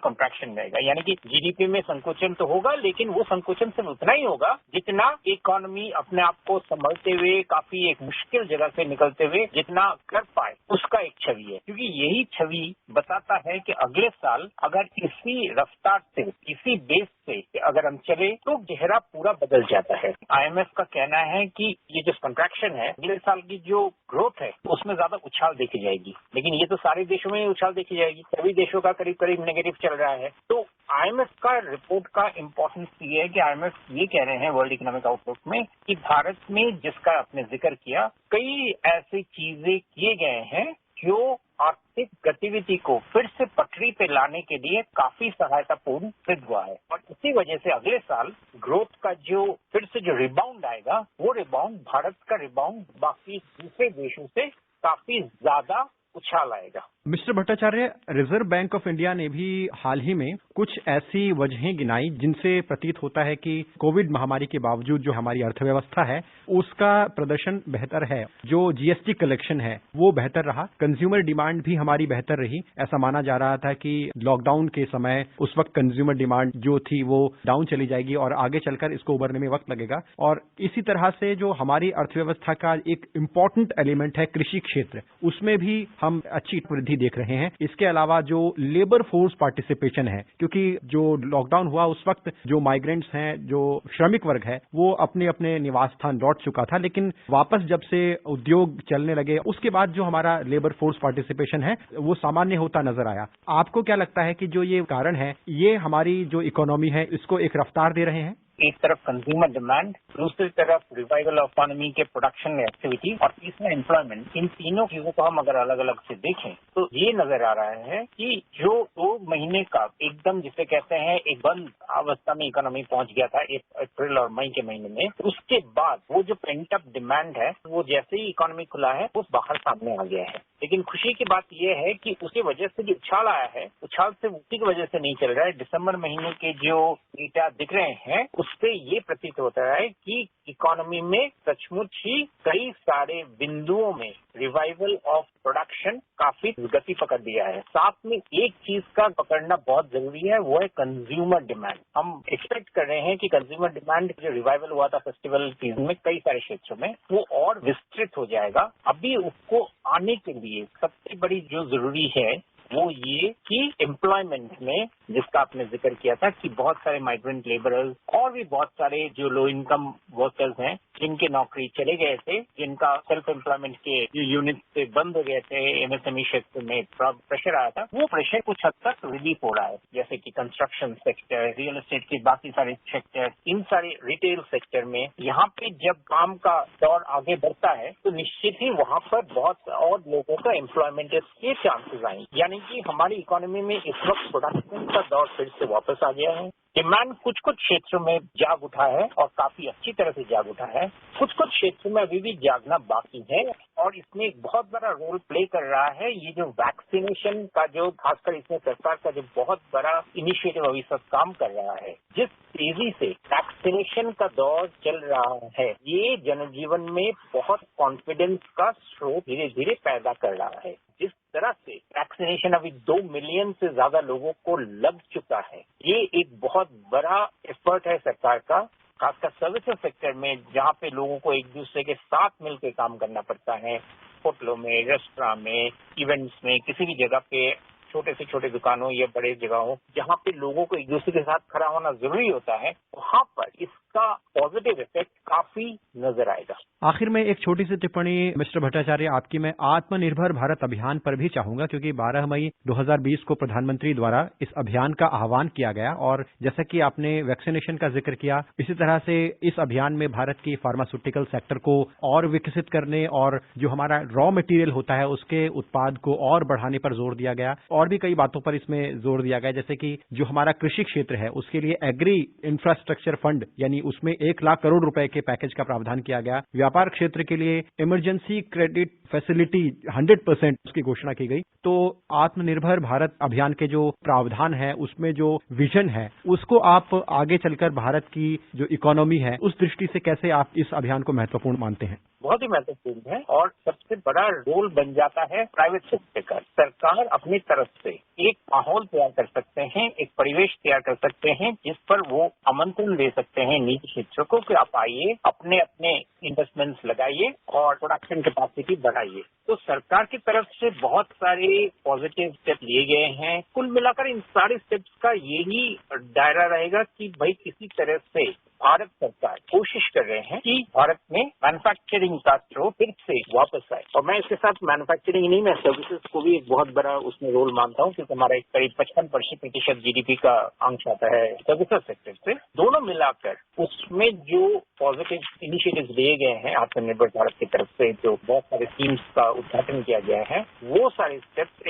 कंट्रैक्शन रहेगा। यानी कि GDP में संकोचन तो होगा, लेकिन वो संकोचन सिर्फ उतना ही होगा जितना इकोनॉमी अपने आप को संभलते हुए काफी एक मुश्किल जगह से निकलते हुए जितना कर पाए, उसका एक छवि है। क्योंकि यही छवि बताता है कि अगले साल अगर इसी रफ्तार से, इसी बेस से अगर हम चले तो चेहरा पूरा बदल जाता है। IMF का कहना है कि ये जो कंट्रैक्शन है, अगले साल की जो ग्रोथ है उसमें ज्यादा उछाल देखी जाएगी, लेकिन ये तो सारे देशों में उछाल देखी जाएगी, सभी देशों का करीब करीब नेगेटिव चल रहा है। तो IMF का रिपोर्ट का इम्पोर्टेंस ये है कि IMF ये कह रहे हैं वर्ल्ड इकोनॉमिक आउटलुक में कि भारत में, जिसका आपने जिक्र किया, कई ऐसी चीजें किए गए हैं जो आर्थिक गतिविधि को फिर से पटरी पे लाने के लिए काफी सहायतापूर्ण सिद्ध हुआ है। और इसी वजह से अगले साल ग्रोथ का जो फिर से जो रिबाउंड आएगा, वो रिबाउंड, भारत का रिबाउंड बाकी दूसरे देशों से काफी ज्यादा उछाल आएगा। Mister Bhattacharya, reserve bank of India ने भी हाल ही में कुछ ऐसी वजहें गिनाई जिनसे प्रतीत होता है कि कोविड महामारी के बावजूद जो हमारी अर्थव्यवस्था है उसका प्रदर्शन बेहतर है। जो GST कलेक्शन है वो बेहतर रहा, कंज्यूमर डिमांड भी हमारी बेहतर रही। ऐसा माना जा रहा था कि लॉकडाउन के समय उस वक्त कंज्यूमर डिमांड जो थी वो डाउन चली जाएगी और आगे चलकर इसको उभरने में वक्त लगेगा। और इसी तरह से जो हमारी अर्थव्यवस्था का एक इम्पॉर्टेंट एलिमेंट है कृषि क्षेत्र, उसमें भी हम अच्छी वृद्धि भी देख रहे हैं। इसके अलावा जो लेबर फोर्स पार्टिसिपेशन है, क्योंकि जो लॉकडाउन हुआ उस वक्त जो माइग्रेंट्स हैं, जो श्रमिक वर्ग है, वो अपने अपने निवास स्थान लौट चुका था, लेकिन वापस जब से उद्योग चलने लगे उसके बाद जो हमारा लेबर फोर्स पार्टिसिपेशन है वो सामान्य होता नजर आया। आपको क्या लगता है कि जो ये कारण है ये हमारी जो इकोनॉमी है इसको एक रफ्तार दे रहे हैं? एक तरफ कंज्यूमर डिमांड, दूसरी तरफ रिवाइवल ऑफ इकोनॉमी के प्रोडक्शन एक्टिविटी और तीसरा एम्प्लॉयमेंट, इन तीनों चीजों को हम अगर अलग अलग से देखें तो ये नजर आ रहा है कि जो 2 महीने का एकदम जिसे कहते हैं एक बंद अवस्था में इकोनॉमी पहुंच गया था अप्रैल और मई के महीने में, उसके बाद वो जो पेंट अप डिमांड है वो जैसे ही इकोनॉमी खुला है वो बाहर सामने आ गया है। लेकिन खुशी की बात यह है कि उसकी वजह से जो उछाल आया है, उछाल से उसी की वजह से नहीं चल रहा है। दिसंबर महीने के जो डेटा दिख रहे हैं उससे ये प्रतीत होता है कि इकोनॉमी में सचमुच ही कई सारे बिंदुओं में रिवाइवल ऑफ प्रोडक्शन काफी गति पकड़ दिया है। साथ में एक चीज का पकड़ना बहुत जरूरी है, वो है कंज्यूमर डिमांड। हम एक्सपेक्ट कर रहे हैं कि कंज्यूमर डिमांड जो रिवाइवल हुआ था फेस्टिवल सीजन में कई सारे क्षेत्रों में, वो और विस्तृत हो जाएगा। अभी उसको आने के लिए सबसे बड़ी जो जरूरी है वो ये कि एम्प्लॉयमेंट में, जिसका आपने जिक्र किया था कि बहुत सारे माइग्रेंट लेबरर्स और भी बहुत सारे जो लो इनकम वर्कर्स हैं जिनके नौकरी चले गए थे, जिनका सेल्फ एम्प्लॉयमेंट के यूनिट से बंद हो गए थे, एमएसएमई क्षेत्र में प्रेशर आया था, वो प्रेशर कुछ हद तक रिलीफ हो रहा है। जैसे कि कंस्ट्रक्शन सेक्टर, रियल एस्टेट के बाकी सारे सेक्टर, इन सारे रिटेल सेक्टर में यहाँ पे जब काम का दौर आगे बढ़ता है तो निश्चित ही वहाँ पर बहुत और लोगों का एम्प्लॉयमेंट के चांसेस आएंगे। यानी कि हमारी इकोनॉमी में इस वक्त प्रोडक्शन का दौर फिर से वापस आ गया है। डिमांड कुछ कुछ क्षेत्रों में जाग उठा है और काफी अच्छी तरह से जाग उठा है, कुछ कुछ क्षेत्रों में अभी भी जागना बाकी है और इसमें एक बहुत बड़ा रोल प्ले कर रहा है ये जो वैक्सीनेशन का, जो खासकर इसमें सरकार का जो बहुत बड़ा इनिशिएटिव अभी सब काम कर रहा है। जिस तेजी से वैक्सीनेशन का दौर चल रहा है ये जनजीवन में बहुत कॉन्फिडेंस का स्रोत धीरे धीरे पैदा कर रहा है। जिस तरह से वैक्सीनेशन अभी 2 मिलियन से ज्यादा लोगों को लग चुका है, ये एक बहुत बड़ा एफर्ट है सरकार का, खासकर सर्विसेज सेक्टर में जहाँ पे लोगों को एक दूसरे के साथ मिलकर काम करना पड़ता है। होटलों में, रेस्टोरेंट में, इवेंट्स में, किसी भी जगह पे, छोटे से छोटे दुकानों या बड़े जगहों जहाँ पे लोगों को एक दूसरे के साथ खड़ा होना जरूरी होता है, वहाँ पर इसका पॉजिटिव इफेक्ट काफी नजर आएगा। आखिर में एक छोटी सी टिप्पणी मिस्टर भट्टाचार्य आपकी मैं आत्मनिर्भर भारत अभियान पर भी चाहूंगा, क्योंकि 12 मई 2020 को प्रधानमंत्री द्वारा इस अभियान का आह्वान किया गया और जैसा कि आपने वैक्सीनेशन का जिक्र किया, इसी तरह से इस अभियान में भारत की फार्मास्यूटिकल सेक्टर को और विकसित करने और जो हमारा रॉ मटेरियल होता है उसके उत्पाद को और बढ़ाने पर जोर दिया गया और भी कई बातों पर इसमें जोर दिया गया, जैसे कि जो हमारा कृषि क्षेत्र है उसके लिए एग्री इंफ्रास्ट्रक्चर फंड यानी उसमें 1 लाख करोड़ रुपए के पैकेज का प्रावधान किया गया। व्यापार क्षेत्र के लिए इमरजेंसी क्रेडिट फैसिलिटी 100% उसकी घोषणा की गई। तो आत्मनिर्भर भारत अभियान के जो प्रावधान है उसमें जो विजन है उसको आप आगे चलकर भारत की जो इकोनॉमी है उस दृष्टि से कैसे आप इस अभियान को महत्वपूर्ण मानते हैं? बहुत ही महत्वपूर्ण है और सबसे बड़ा रोल बन जाता है प्राइवेट सेक्टर का। सरकार अपनी तरफ से एक माहौल तैयार कर सकते हैं, एक परिवेश तैयार कर सकते हैं जिस पर वो आमंत्रण दे सकते हैं निजी क्षेत्रों को कि आप आइए, अपने अपने इन्वेस्टमेंट्स लगाइए और प्रोडक्शन कैपेसिटी बढ़ाइए। तो सरकार की तरफ से बहुत सारे पॉजिटिव स्टेप लिए गए हैं। कुल मिलाकर इन सारे स्टेप्स का यही दायरा रहेगा कि भाई किसी तरह से भारत सरकार कोशिश कर रहे हैं कि भारत में मैन्युफैक्चरिंग का स्रोत फिर से वापस आए। और मैं इसके साथ मैन्युफैक्चरिंग नहीं, मैं सर्विसेज को भी एक बहुत बड़ा उसमें रोल मानता हूँ, क्योंकि हमारा एक करीब 55% जीडीपी का अंश आता है सर्विसेज सेक्टर से। दोनों मिलाकर उसमें जो पॉजिटिव इनिशिएटिव्स लिए गए हैं आत्मनिर्भर भारत की तरफ से, जो बहुत सारे स्कीम्स का उद्घाटन किया गया है, वो सारे स्टेप्स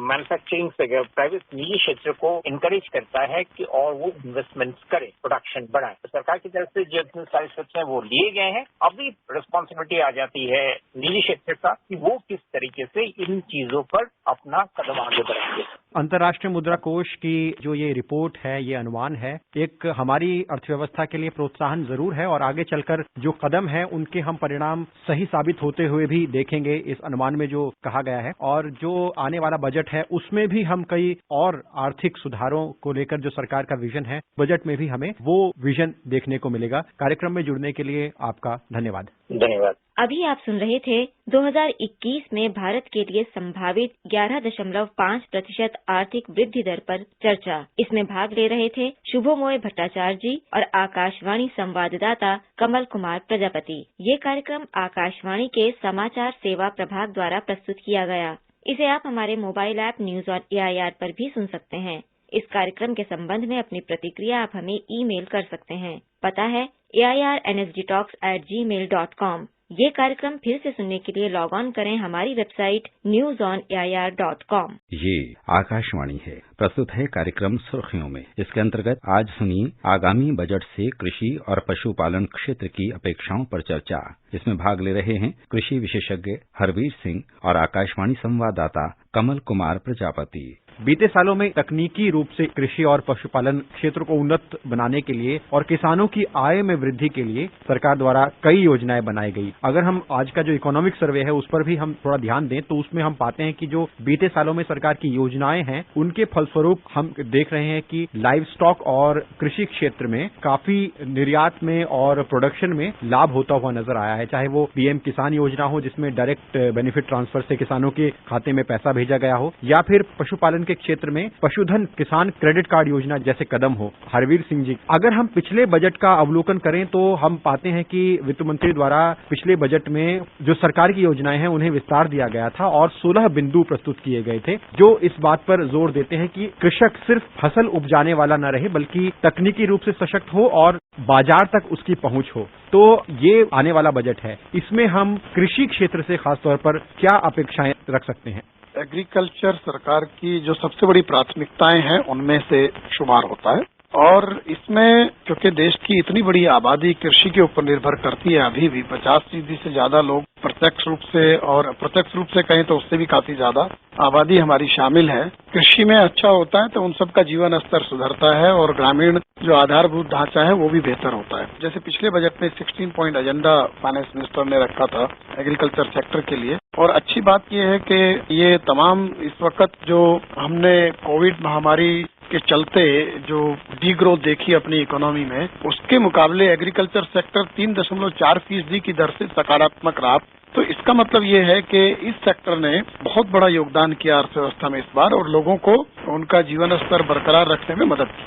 मैन्युफैक्चरिंग से प्राइवेट निजी क्षेत्र को इनकरेज करता है कि और वो इन्वेस्टमेंट्स करे, प्रोडक्शन बढ़ाए। तो सरकार की तरफ से जो सारे स्टेप्स हैं वो लिए गए हैं। अभी रिस्पॉन्सिबिलिटी आ जाती है निजी क्षेत्र का कि वो किस तरीके से इन चीजों पर अपना कदम आगे बढ़ाएंगे। अंतर्राष्ट्रीय मुद्रा कोष की जो ये रिपोर्ट है, ये अनुमान है, एक हमारी अर्थव्यवस्था के लिए प्रोत्साहन जरूर है और आगे चलकर जो कदम है उनके हम परिणाम सही साबित होते हुए भी देखेंगे इस अनुमान में जो कहा गया है। और जो आने वाला बजट है उसमें भी हम कई और आर्थिक सुधारों को लेकर जो सरकार का विजन है, बजट में भी हमें वो विजन देखने को मिलेगा। कार्यक्रम में जुड़ने के लिए आपका धन्यवाद। धन्यवाद। अभी आप सुन रहे थे 2021 में भारत के लिए संभावित 11.5% आर्थिक वृद्धि दर पर चर्चा। इसमें भाग ले रहे थे शुभोमोय भट्टाचार्य जी और आकाशवाणी संवाददाता कमल कुमार प्रजापति। ये कार्यक्रम आकाशवाणी के समाचार सेवा प्रभाग द्वारा प्रस्तुत किया गया। इसे आप हमारे mobile app news on AIR पर भी सुन सकते हैं। इस कार्यक्रम के संबंध में अपनी प्रतिक्रिया आप हमें ईमेल कर सकते हैं। पता है airnsgtalks@gmail.com। ये कार्यक्रम फिर से सुनने के लिए लॉग ऑन करें हमारी वेबसाइट newsonair.com। ये आकाशवाणी है। प्रस्तुत है कार्यक्रम सुर्खियों में। इसके अंतर्गत आज सुनिए आगामी बजट से कृषि और पशुपालन क्षेत्र की अपेक्षाओं पर चर्चा। इसमें भाग ले रहे हैं कृषि विशेषज्ञ हरवीर सिंह और आकाशवाणी संवाददाता कमल कुमार प्रजापति। बीते सालों में तकनीकी रूप से कृषि और पशुपालन क्षेत्र को उन्नत बनाने के लिए और किसानों की आय में वृद्धि के लिए सरकार द्वारा कई योजनाएं बनाई गई। अगर हम आज का जो इकोनॉमिक सर्वे है उस पर भी हम थोड़ा ध्यान दें तो उसमें हम पाते हैं कि जो बीते सालों में सरकार की योजनाएं हैं उनके फलस्वरूप हम देख रहे हैं कि लाइव स्टॉक और कृषि क्षेत्र में काफी निर्यात में और प्रोडक्शन में लाभ होता हुआ नजर आया है। चाहे वो PM किसान योजना हो जिसमें डायरेक्ट बेनिफिट ट्रांसफर से किसानों के खाते में पैसा भेजा गया हो, या फिर पशुपालन के क्षेत्र में पशुधन किसान क्रेडिट कार्ड योजना जैसे कदम हो। हरवीर सिंह जी, अगर हम पिछले बजट का अवलोकन करें तो हम पाते हैं कि वित्त मंत्री द्वारा पिछले बजट में जो सरकार की योजनाएं हैं उन्हें विस्तार दिया गया था और 16 बिंदु प्रस्तुत किए गए थे जो इस बात पर जोर देते हैं कि कृषक सिर्फ फसल उपजाने वाला न रहे बल्कि तकनीकी रूप से सशक्त हो और बाजार तक उसकी पहुंच हो। तो ये आने वाला बजट है, इसमें हम कृषि क्षेत्र से खासतौर पर क्या अपेक्षाएं रख सकते हैं? एग्रीकल्चर सरकार की जो सबसे बड़ी प्राथमिकताएं हैं उनमें से शुमार होता है और इसमें क्योंकि देश की इतनी बड़ी आबादी कृषि के ऊपर निर्भर करती है, अभी भी 50% से ज्यादा लोग प्रत्यक्ष रूप से और अप्रत्यक्ष रूप से कहें तो उससे भी काफी ज्यादा आबादी हमारी शामिल है। कृषि में अच्छा होता है तो उन सबका जीवन स्तर सुधरता है और ग्रामीण जो आधारभूत ढांचा है वो भी बेहतर होता है। जैसे पिछले बजट में 16 पॉइंट एजेंडा फाइनेंस मिनिस्टर ने रखा था एग्रीकल्चर सेक्टर के लिए, और अच्छी बात यह है कि ये तमाम इस वक्त जो हमने कोविड महामारी के चलते जो डीग्रोथ देखी अपनी इकोनॉमी में, उसके मुकाबले एग्रीकल्चर सेक्टर 3.4% की दर से सकारात्मक रहा। तो इसका मतलब ये है कि इस सेक्टर ने बहुत बड़ा योगदान किया अर्थव्यवस्था में इस बार और लोगों को उनका जीवन स्तर बरकरार रखने में मदद की।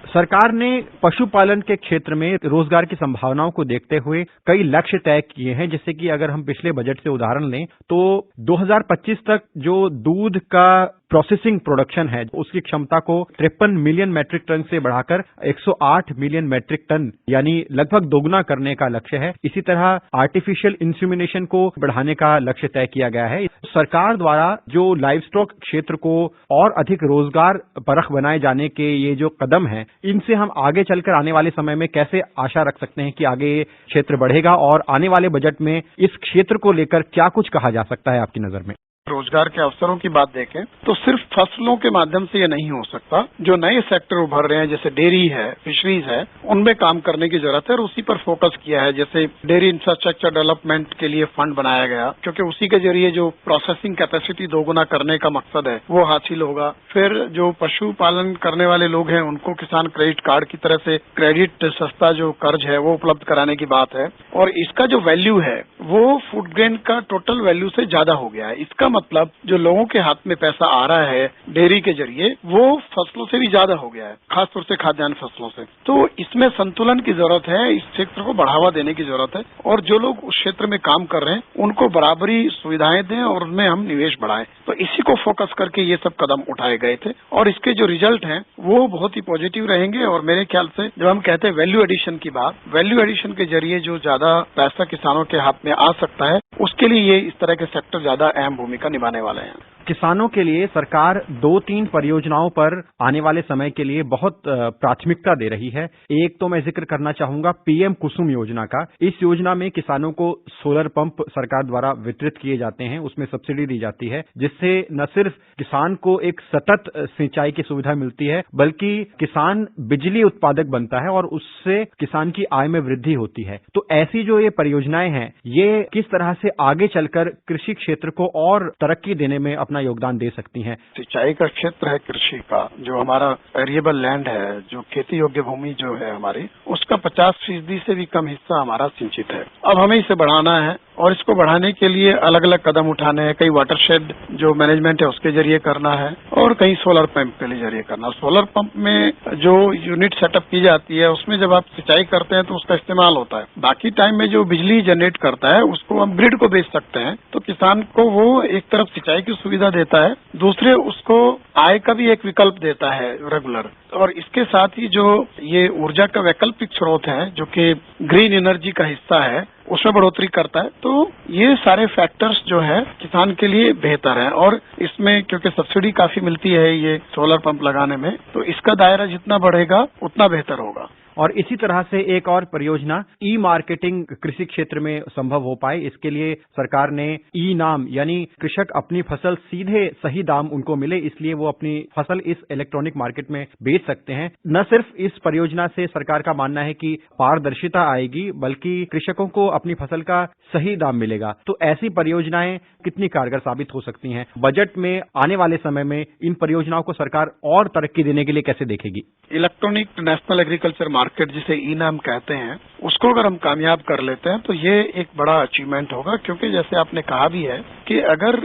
सरकार ने पशुपालन के क्षेत्र में रोजगार की संभावनाओं को देखते हुए कई लक्ष्य तय किए हैं, जैसे कि अगर हम पिछले बजट से उदाहरण लें तो 2025 तक जो दूध का प्रोसेसिंग प्रोडक्शन है उसकी क्षमता को 53 मिलियन मैट्रिक टन से बढ़ाकर 108 मिलियन मैट्रिक टन यानी लगभग दोगुना करने का लक्ष्य है। इसी तरह आर्टिफिशियल इंसेमिनेशन को बढ़ाने का लक्ष्य तय किया गया है। सरकार द्वारा जो लाइव स्टॉक क्षेत्र को और अधिक रोजगार परख बनाए जाने के ये जो कदम हैं, इनसे हम आगे चलकर आने वाले समय में कैसे आशा रख सकते हैं कि आगे ये क्षेत्र बढ़ेगा और आने वाले बजट में इस क्षेत्र को लेकर क्या कुछ कहा जा सकता है आपकी नजर में? रोजगार के अवसरों की बात देखें तो सिर्फ फसलों के माध्यम से ये नहीं हो सकता। जो नए सेक्टर उभर रहे हैं जैसे डेयरी है, फिशरीज है, उनमें काम करने की जरूरत है और उसी पर फोकस किया है। जैसे डेयरी इंफ्रास्ट्रक्चर डेवलपमेंट के लिए फंड बनाया गया क्योंकि उसी के जरिए जो प्रोसेसिंग कैपेसिटी दोगुना करने का मकसद है वो हासिल होगा। फिर जो पशुपालन करने वाले लोग हैं उनको किसान क्रेडिट कार्ड की तरह से क्रेडिट सस्ता जो कर्ज है वो उपलब्ध कराने की बात है और इसका जो वैल्यू है वो फूड ग्रेन का टोटल वैल्यू से ज्यादा हो गया है। इसका मतलब जो लोगों के हाथ में पैसा आ रहा है डेयरी के जरिए वो फसलों से भी ज्यादा हो गया है, खासतौर से खाद्यान्न फसलों से। तो इसमें संतुलन की जरूरत है, इस क्षेत्र को बढ़ावा देने की जरूरत है और जो लोग उस क्षेत्र में काम कर रहे हैं उनको बराबरी सुविधाएं दें और उनमें हम निवेश बढ़ाएं। तो इसी को फोकस करके ये सब कदम उठाए गए थे और इसके जो रिजल्ट हैं वो बहुत ही पॉजिटिव रहेंगे। और मेरे ख्याल से जब हम कहते हैं वैल्यू एडिशन की बात, वैल्यू एडिशन के जरिए जो ज्यादा पैसा किसानों के हाथ में आ सकता है उसके लिए ये इस तरह के सेक्टर ज्यादा अहम भूमिका निभाने वाले हैं। किसानों के लिए सरकार 2-3 परियोजनाओं पर आने वाले समय के लिए बहुत प्राथमिकता दे रही है। एक तो मैं जिक्र करना चाहूंगा PM कुसुम योजना का। इस योजना में किसानों को सोलर पंप सरकार द्वारा वितरित किए जाते हैं, उसमें सब्सिडी दी जाती है जिससे न सिर्फ किसान को एक सतत सिंचाई की सुविधा मिलती है बल्कि किसान बिजली उत्पादक बनता है और उससे किसान की आय में वृद्धि होती है। तो ऐसी जो ये परियोजनाएं हैं ये किस तरह से आगे चलकर कृषि क्षेत्र को और तरक्की देने में अपना कितना योगदान दे सकती हैं? सिंचाई का क्षेत्र है कृषि का, जो हमारा वेरिएबल लैंड है, जो खेती योग्य भूमि जो है हमारी, उसका 50% से भी कम हिस्सा हमारा सिंचित है। अब हमें इसे बढ़ाना है और इसको बढ़ाने के लिए अलग अलग कदम उठाने हैं। कई वाटरशेड जो मैनेजमेंट है उसके जरिए करना है और कहीं सोलर पंप के लिए जरिए करना। सोलर पंप में जो यूनिट सेटअप की जाती है उसमें जब आप सिंचाई करते हैं तो उसका इस्तेमाल होता है। बाकी टाइम में जो बिजली जनरेट करता है उसको हम ग्रिड को बेच सकते हैं। तो किसान को वो एक तरफ सिंचाई की सुविधा देता है, दूसरे उसको आय का भी एक विकल्प देता है रेगुलर। और इसके साथ ही जो ये ऊर्जा का वैकल्पिक स्रोत है जो कि ग्रीन एनर्जी का हिस्सा है उसमें बढ़ोतरी करता है। तो ये सारे फैक्टर्स जो है किसान के लिए बेहतर है। और इसमें क्योंकि सब्सिडी काफी मिलती है ये सोलर पंप लगाने में, तो इसका दायरा जितना बढ़ेगा उतना बेहतर होगा। और इसी तरह से एक और परियोजना ई मार्केटिंग कृषि क्षेत्र में संभव हो पाए, इसके लिए सरकार ने ई नाम यानी कृषक अपनी फसल सीधे सही दाम उनको मिले, इसलिए वो अपनी फसल इस इलेक्ट्रॉनिक मार्केट में बेच सकते हैं। न सिर्फ इस परियोजना से सरकार का मानना है कि पारदर्शिता आएगी, बल्कि कृषकों को अपनी फसल का सही दाम मिलेगा। तो ऐसी परियोजनाएं कितनी कारगर साबित हो सकती हैं? बजट में आने वाले समय में इन परियोजनाओं को सरकार और तरक्की देने के लिए कैसे देखेगी? इलेक्ट्रॉनिक नेशनल एग्रीकल्चर मार्केट जिसे ई नाम कहते हैं, उसको अगर हम कामयाब कर लेते हैं तो ये एक बड़ा अचीवमेंट होगा। क्योंकि जैसे आपने कहा भी है कि अगर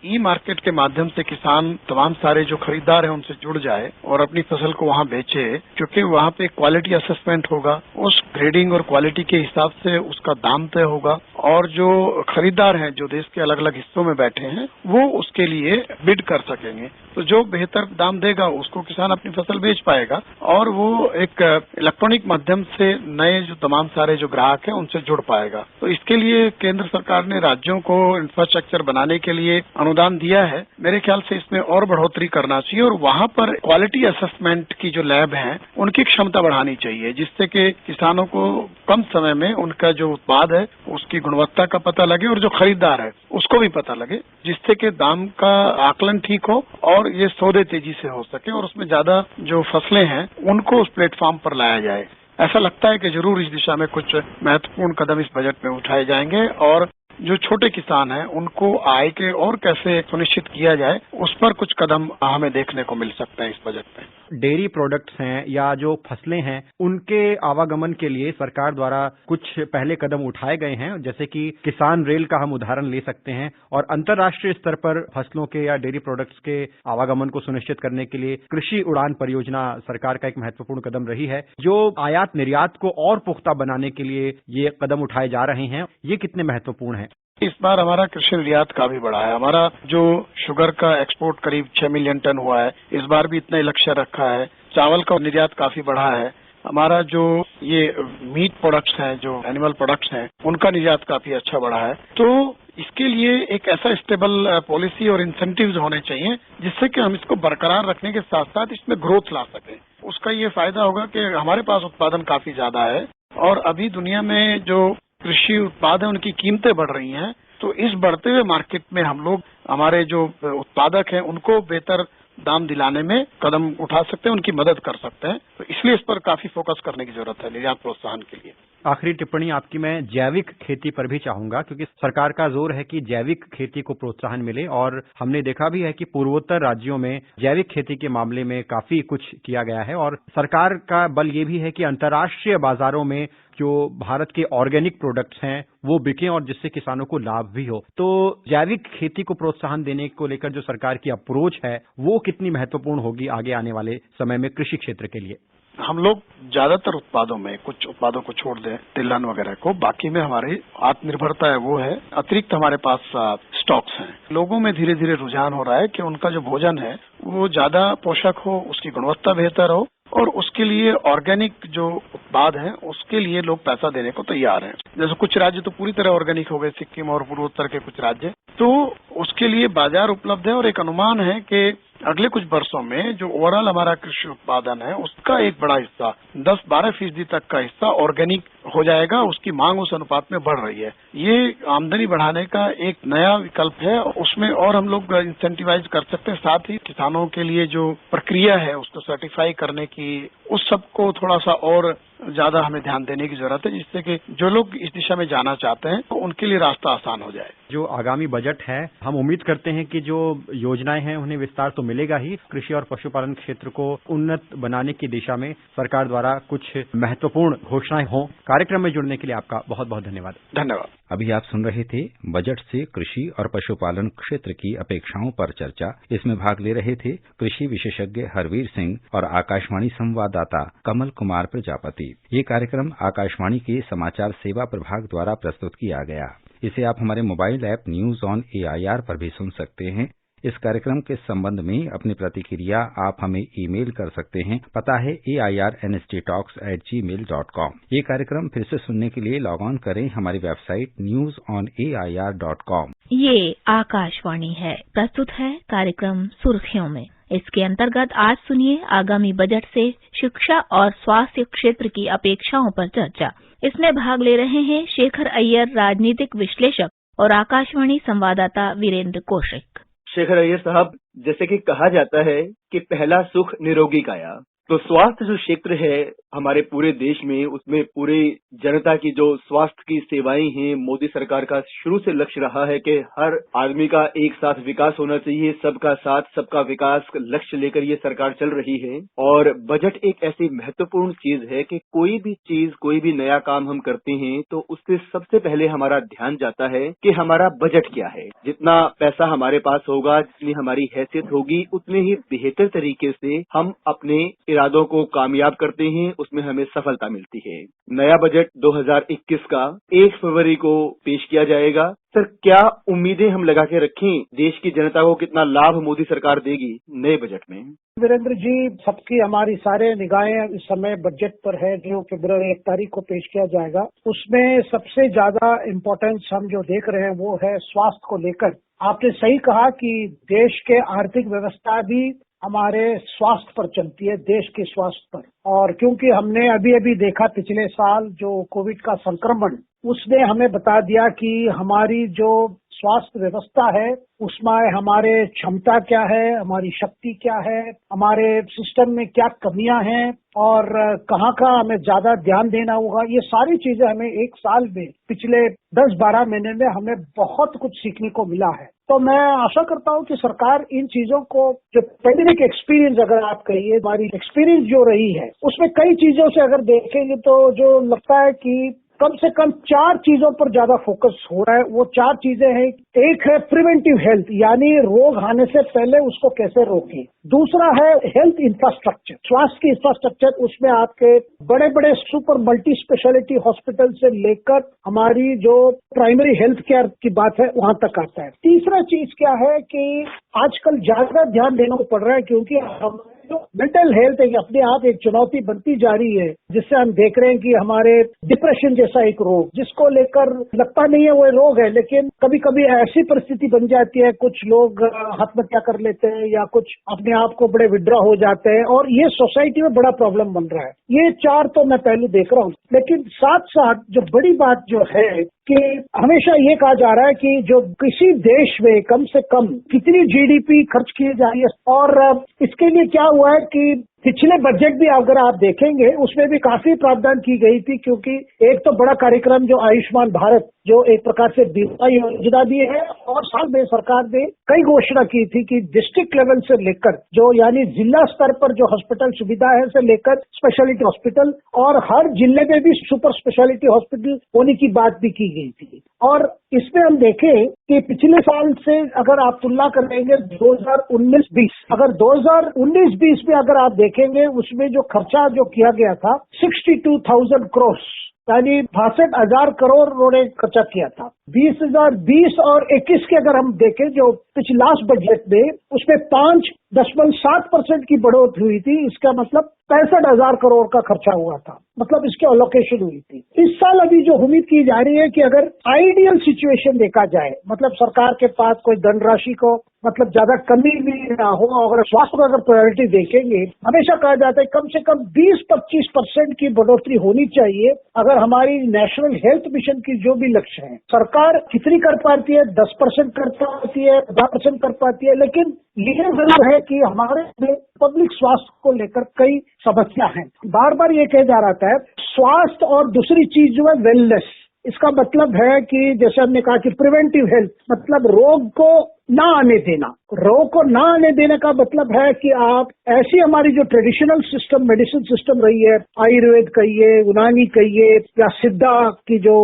ई मार्केट के माध्यम से किसान तमाम सारे जो खरीदार हैं उनसे जुड़ जाए और अपनी फसल को वहां बेचे, क्योंकि वहां पे क्वालिटी असेसमेंट होगा, उस ग्रेडिंग और क्वालिटी के हिसाब से उसका दाम तय होगा और जो खरीदार हैं जो देश के अलग अलग हिस्सों में बैठे हैं वो उसके लिए बिड कर सकेंगे। तो जो बेहतर दाम देगा उसको किसान अपनी फसल बेच पाएगा और वो एक इलेक्ट्रॉनिक माध्यम से नए जो तमाम सारे जो ग्राहक हैं उनसे जुड़ पाएगा। तो इसके लिए केंद्र सरकार ने राज्यों को इंफ्रास्ट्रक्चर बनाने के लिए अनुदान दिया है। मेरे ख्याल से इसमें और बढ़ोतरी करना चाहिए और वहां पर क्वालिटी असेसमेंट की जो लैब हैं उनकी क्षमता बढ़ानी चाहिए, जिससे कि किसानों को कम समय में उनका जो उत्पाद है उसकी गुणवत्ता का पता लगे और जो खरीदार है उसको भी पता लगे, जिससे कि दाम का आकलन ठीक हो और ये सौदे तेजी से हो सके और उसमें ज्यादा जो फसलें हैं उनको उस प्लेटफॉर्म पर लाया जाए। ऐसा लगता है कि जरूर इस दिशा में कुछ महत्वपूर्ण कदम इस बजट में उठाए जाएंगे और जो छोटे किसान हैं उनको आय के और कैसे सुनिश्चित किया जाए उस पर कुछ कदम हमें देखने को मिल सकते हैं इस बजट में। डेयरी प्रोडक्ट्स हैं या जो फसलें हैं उनके आवागमन के लिए सरकार द्वारा कुछ पहले कदम उठाए गए हैं, जैसे कि किसान रेल का हम उदाहरण ले सकते हैं। और अंतर्राष्ट्रीय स्तर पर फसलों के या डेयरी प्रोडक्ट्स के आवागमन को सुनिश्चित करने के लिए कृषि उड़ान परियोजना सरकार का एक महत्वपूर्ण कदम रही है। जो आयात निर्यात को और पुख्ता बनाने के लिए ये कदम उठाए जा रहे हैं, ये कितने महत्वपूर्ण हैं? इस बार हमारा कृषि निर्यात काफी बढ़ा है। हमारा जो शुगर का एक्सपोर्ट करीब 6 मिलियन टन हुआ है, इस बार भी इतना ही लक्ष्य रखा है। चावल का निर्यात काफी बढ़ा है। हमारा जो ये मीट प्रोडक्ट्स हैं, जो एनिमल प्रोडक्ट्स हैं, उनका निर्यात काफी अच्छा बढ़ा है। तो इसके लिए एक ऐसा स्टेबल पॉलिसी और इंसेंटिव्स होने चाहिए जिससे कि हम इसको बरकरार रखने के साथ साथ इसमें ग्रोथ ला सकें। उसका ये फायदा होगा कि हमारे पास उत्पादन काफी ज्यादा है और अभी दुनिया में जो कृषि उत्पाद है उनकी कीमतें बढ़ रही हैं। तो इस बढ़ते हुए मार्केट में हम लोग हमारे जो उत्पादक हैं उनको बेहतर दाम दिलाने में कदम उठा सकते हैं, उनकी मदद कर सकते हैं। तो इसलिए इस पर काफी फोकस करने की जरूरत है निर्यात प्रोत्साहन के लिए। आखिरी टिप्पणी आपकी मैं जैविक खेती पर भी चाहूंगा, क्योंकि सरकार का जोर है कि जैविक खेती को प्रोत्साहन मिले और हमने देखा भी है कि पूर्वोत्तर राज्यों में जैविक खेती के मामले में काफी कुछ किया गया है और सरकार का बल ये भी है कि अंतर्राष्ट्रीय बाजारों में जो भारत के ऑर्गेनिक प्रोडक्ट्स हैं वो बिकें और जिससे किसानों को लाभ भी हो। तो जैविक खेती को प्रोत्साहन देने को लेकर जो सरकार की अप्रोच है वो कितनी महत्वपूर्ण होगी आगे आने वाले समय में कृषि क्षेत्र के लिए? हम लोग ज्यादातर उत्पादों में कुछ उत्पादों को छोड़ दें, तिलहन वगैरह को, बाकी में हमारी आत्मनिर्भरता है वो है। अतिरिक्त हमारे पास स्टॉक्स हैं। लोगों में धीरे धीरे रुझान हो रहा है कि उनका जो भोजन है वो ज्यादा पोषक हो, उसकी गुणवत्ता बेहतर हो और उसके लिए ऑर्गेनिक जो उत्पाद हैं उसके लिए लोग पैसा देने को तैयार हैं। जैसे कुछ राज्य तो पूरी तरह ऑर्गेनिक हो गए, सिक्किम और पूर्वोत्तर के कुछ राज्य, तो उसके लिए बाजार उपलब्ध है और एक अनुमान है कि अगले कुछ वर्षों में जो ओवरऑल हमारा कृषि उत्पादन है उसका एक बड़ा हिस्सा 10-12% तक का हिस्सा ऑर्गेनिक हो जाएगा, उसकी मांग उस अनुपात में बढ़ रही है। ये आमदनी बढ़ाने का एक नया विकल्प है, उसमें और हम लोग इंसेंटिवाइज कर सकते हैं। साथ ही किसानों के लिए जो प्रक्रिया है उसको सर्टिफाई करने की, उस सब को थोड़ा सा और ज्यादा हमें ध्यान देने की जरूरत है, जिससे कि जो लोग इस दिशा में जाना चाहते हैं तो उनके लिए रास्ता आसान हो जाए। जो आगामी बजट है, हम उम्मीद करते हैं कि जो योजनाएं हैं उन्हें विस्तार तो मिलेगा ही। कृषि और पशुपालन क्षेत्र को उन्नत बनाने की दिशा में सरकार द्वारा कुछ महत्वपूर्ण घोषणाएं हों। कार्यक्रम में जुड़ने के लिए आपका बहुत बहुत धन्यवाद। धन्यवाद। अभी आप सुन रहे थे बजट से कृषि और पशुपालन क्षेत्र की अपेक्षाओं पर चर्चा। इसमें भाग ले रहे थे कृषि विशेषज्ञ हरवीर सिंह और आकाशवाणी संवाददाता कमल कुमार प्रजापति। ये कार्यक्रम आकाशवाणी के समाचार सेवा प्रभाग द्वारा प्रस्तुत किया गया। इसे आप हमारे mobile app news on AIR पर भी सुन सकते हैं। इस कार्यक्रम के संबंध में अपनी प्रतिक्रिया आप हमें ईमेल कर सकते हैं। पता है AIRNSTtalks@gmail.com। ये कार्यक्रम फिर से सुनने के लिए लॉग ऑन करें हमारी वेबसाइट newsonair.com। ये आकाशवाणी है। प्रस्तुत है कार्यक्रम सुर्खियों में। इसके अंतर्गत आज सुनिए आगामी बजट से शिक्षा और स्वास्थ्य क्षेत्र की अपेक्षाओं पर चर्चा। इसमें भाग ले रहे हैं शेखर अय्यर, राजनीतिक विश्लेषक, और आकाशवाणी संवाददाता वीरेंद्र कौशिक। शेखर अय्यर साहब, जैसे कि कहा जाता है कि पहला सुख निरोगी काया, तो स्वास्थ्य जो क्षेत्र है हमारे पूरे देश में, उसमें पूरे जनता की जो स्वास्थ्य की सेवाएं हैं, मोदी सरकार का शुरू से लक्ष्य रहा है कि हर आदमी का एक साथ विकास होना चाहिए, सबका साथ सबका विकास लक्ष्य लेकर ये सरकार चल रही है। और बजट एक ऐसी महत्वपूर्ण चीज है कि कोई भी चीज, कोई भी नया काम हम करते हैं तो उससे सबसे पहले हमारा ध्यान जाता है कि हमारा बजट क्या है। जितना पैसा हमारे पास होगा, जितनी हमारी हैसियत होगी, उतने ही बेहतर तरीके से हम अपने इरादों को कामयाब करते हैं, उसमें हमें सफलता मिलती है। नया बजट 2021 का 1 फरवरी को पेश किया जाएगा। सर, क्या उम्मीदें हम लगा के रखें? देश की जनता को कितना लाभ मोदी सरकार देगी नए बजट में? वीरेंद्र जी, सबकी हमारी सारे निगाहें इस समय बजट पर है जो फरवरी 1 तारीख को पेश किया जाएगा। उसमें सबसे ज्यादा इम्पोर्टेंस हम जो देख रहे हैं वो है स्वास्थ्य को लेकर। आपने सही कहा कि देश के आर्थिक व्यवस्था भी हमारे स्वास्थ्य पर चलती है, देश के स्वास्थ्य पर। और क्योंकि हमने अभी अभी देखा पिछले साल जो कोविड का संक्रमण, उसने हमें बता दिया कि हमारी जो स्वास्थ्य व्यवस्था है उसमें हमारे क्षमता क्या है, हमारी शक्ति क्या है, हमारे सिस्टम में क्या कमियां हैं और कहाँ का हमें ज्यादा ध्यान देना होगा। ये सारी चीजें हमें एक साल में, पिछले 10-12 महीने में हमें बहुत कुछ सीखने को मिला है। तो मैं आशा करता हूँ कि सरकार इन चीजों को, जो पैंडेमिक एक्सपीरियंस अगर आप कहिए, हमारी एक्सपीरियंस जो रही है, उसमें कई चीजों से अगर देखेंगे तो जो लगता है कि कम से कम 4 चीजों पर ज्यादा फोकस हो रहा है। वो 4 चीजें हैं। एक है प्रिवेंटिव हेल्थ, यानी रोग आने से पहले उसको कैसे रोकें। दूसरा है हेल्थ इंफ्रास्ट्रक्चर, स्वास्थ्य की इंफ्रास्ट्रक्चर। उसमें आपके बड़े बड़े सुपर मल्टी स्पेशलिटी हॉस्पिटल से लेकर हमारी जो प्राइमरी हेल्थ केयर की बात है वहां तक आता है। तीसरा चीज क्या है कि आजकल ज्यादा ध्यान देना को पड़ रहा है, क्योंकि हम जो मेंटल हेल्थ है अपने आप एक चुनौती बनती जा रही है, जिससे हम देख रहे हैं कि हमारे डिप्रेशन जैसा एक रोग, जिसको लेकर लगता नहीं है वो रोग है, लेकिन कभी कभी ऐसी परिस्थिति बन जाती है, कुछ लोग आत्महत्या कर लेते हैं या कुछ अपने आप को बड़े विड्रॉ हो जाते हैं, और ये सोसाइटी में बड़ा प्रॉब्लम बन रहा है। ये 4 तो मैं पहले देख रहा हूँ, लेकिन साथ साथ जो बड़ी बात जो है कि हमेशा ये कहा जा रहा है कि जो किसी देश में कम से कम कितनी GDP खर्च की जा रही है, और इसके लिए क्या हुआ है कि पिछले बजट भी अगर आप देखेंगे उसमें भी काफी प्रावधान की गई थी, क्योंकि एक तो बड़ा कार्यक्रम जो आयुष्मान भारत, जो एक प्रकार से बीमा योजना भी है, और साल में सरकार ने कई घोषणा की थी कि डिस्ट्रिक्ट लेवल से लेकर जो यानी जिला स्तर पर जो हॉस्पिटल सुविधा है से लेकर स्पेशलिटी हॉस्पिटल, और हर जिले में भी सुपर स्पेशलिटी हॉस्पिटल होने की बात भी की गई थी। और इसमें हम देखें कि पिछले साल से अगर आप तुलना करेंगे 2019-20, अगर 2019-20 में अगर आप देखेंगे उसमें जो खर्चा जो किया गया था 62,000 करोड़, यानी 62,000 करोड़ उन्होंने खर्चा किया था। 2020 और 21 के अगर हम देखें जो पिछले लास्ट बजट में, उसमें 5.7% की बढ़ोतरी हुई थी। इसका मतलब 65,000 करोड़ का खर्चा हुआ था, मतलब इसकी एलोकेशन हुई थी। इस साल अभी जो उम्मीद की जा रही है कि अगर आइडियल सिचुएशन देखा जाए, मतलब सरकार के पास कोई धनराशि को मतलब ज्यादा कमी भी ना हो। और स्वास्थ्य को अगर प्रायोरिटी देखेंगे, हमेशा कहा जाता है कम से कम 20-25% की बढ़ोतरी होनी चाहिए। अगर हमारी नेशनल हेल्थ मिशन की जो भी लक्ष्य है, सरकार कितनी कर पाती है, 10% कर पाती है, 10% कर पाती है, लेकिन ये जरूर है कि हमारे पब्लिक स्वास्थ्य को लेकर कई समस्या हैं। बार बार ये कहा जा रहा है स्वास्थ्य और दूसरी चीज जो है वेलनेस। इसका मतलब है कि जैसे हमने कहा कि प्रिवेंटिव हेल्थ, मतलब रोग को ना आने देना। रोग को ना आने देने का मतलब है कि आप ऐसी हमारी जो ट्रेडिशनल सिस्टम, मेडिसिन सिस्टम रही है, आयुर्वेद कहिए, यूनानी कहिए या सिद्धा की जो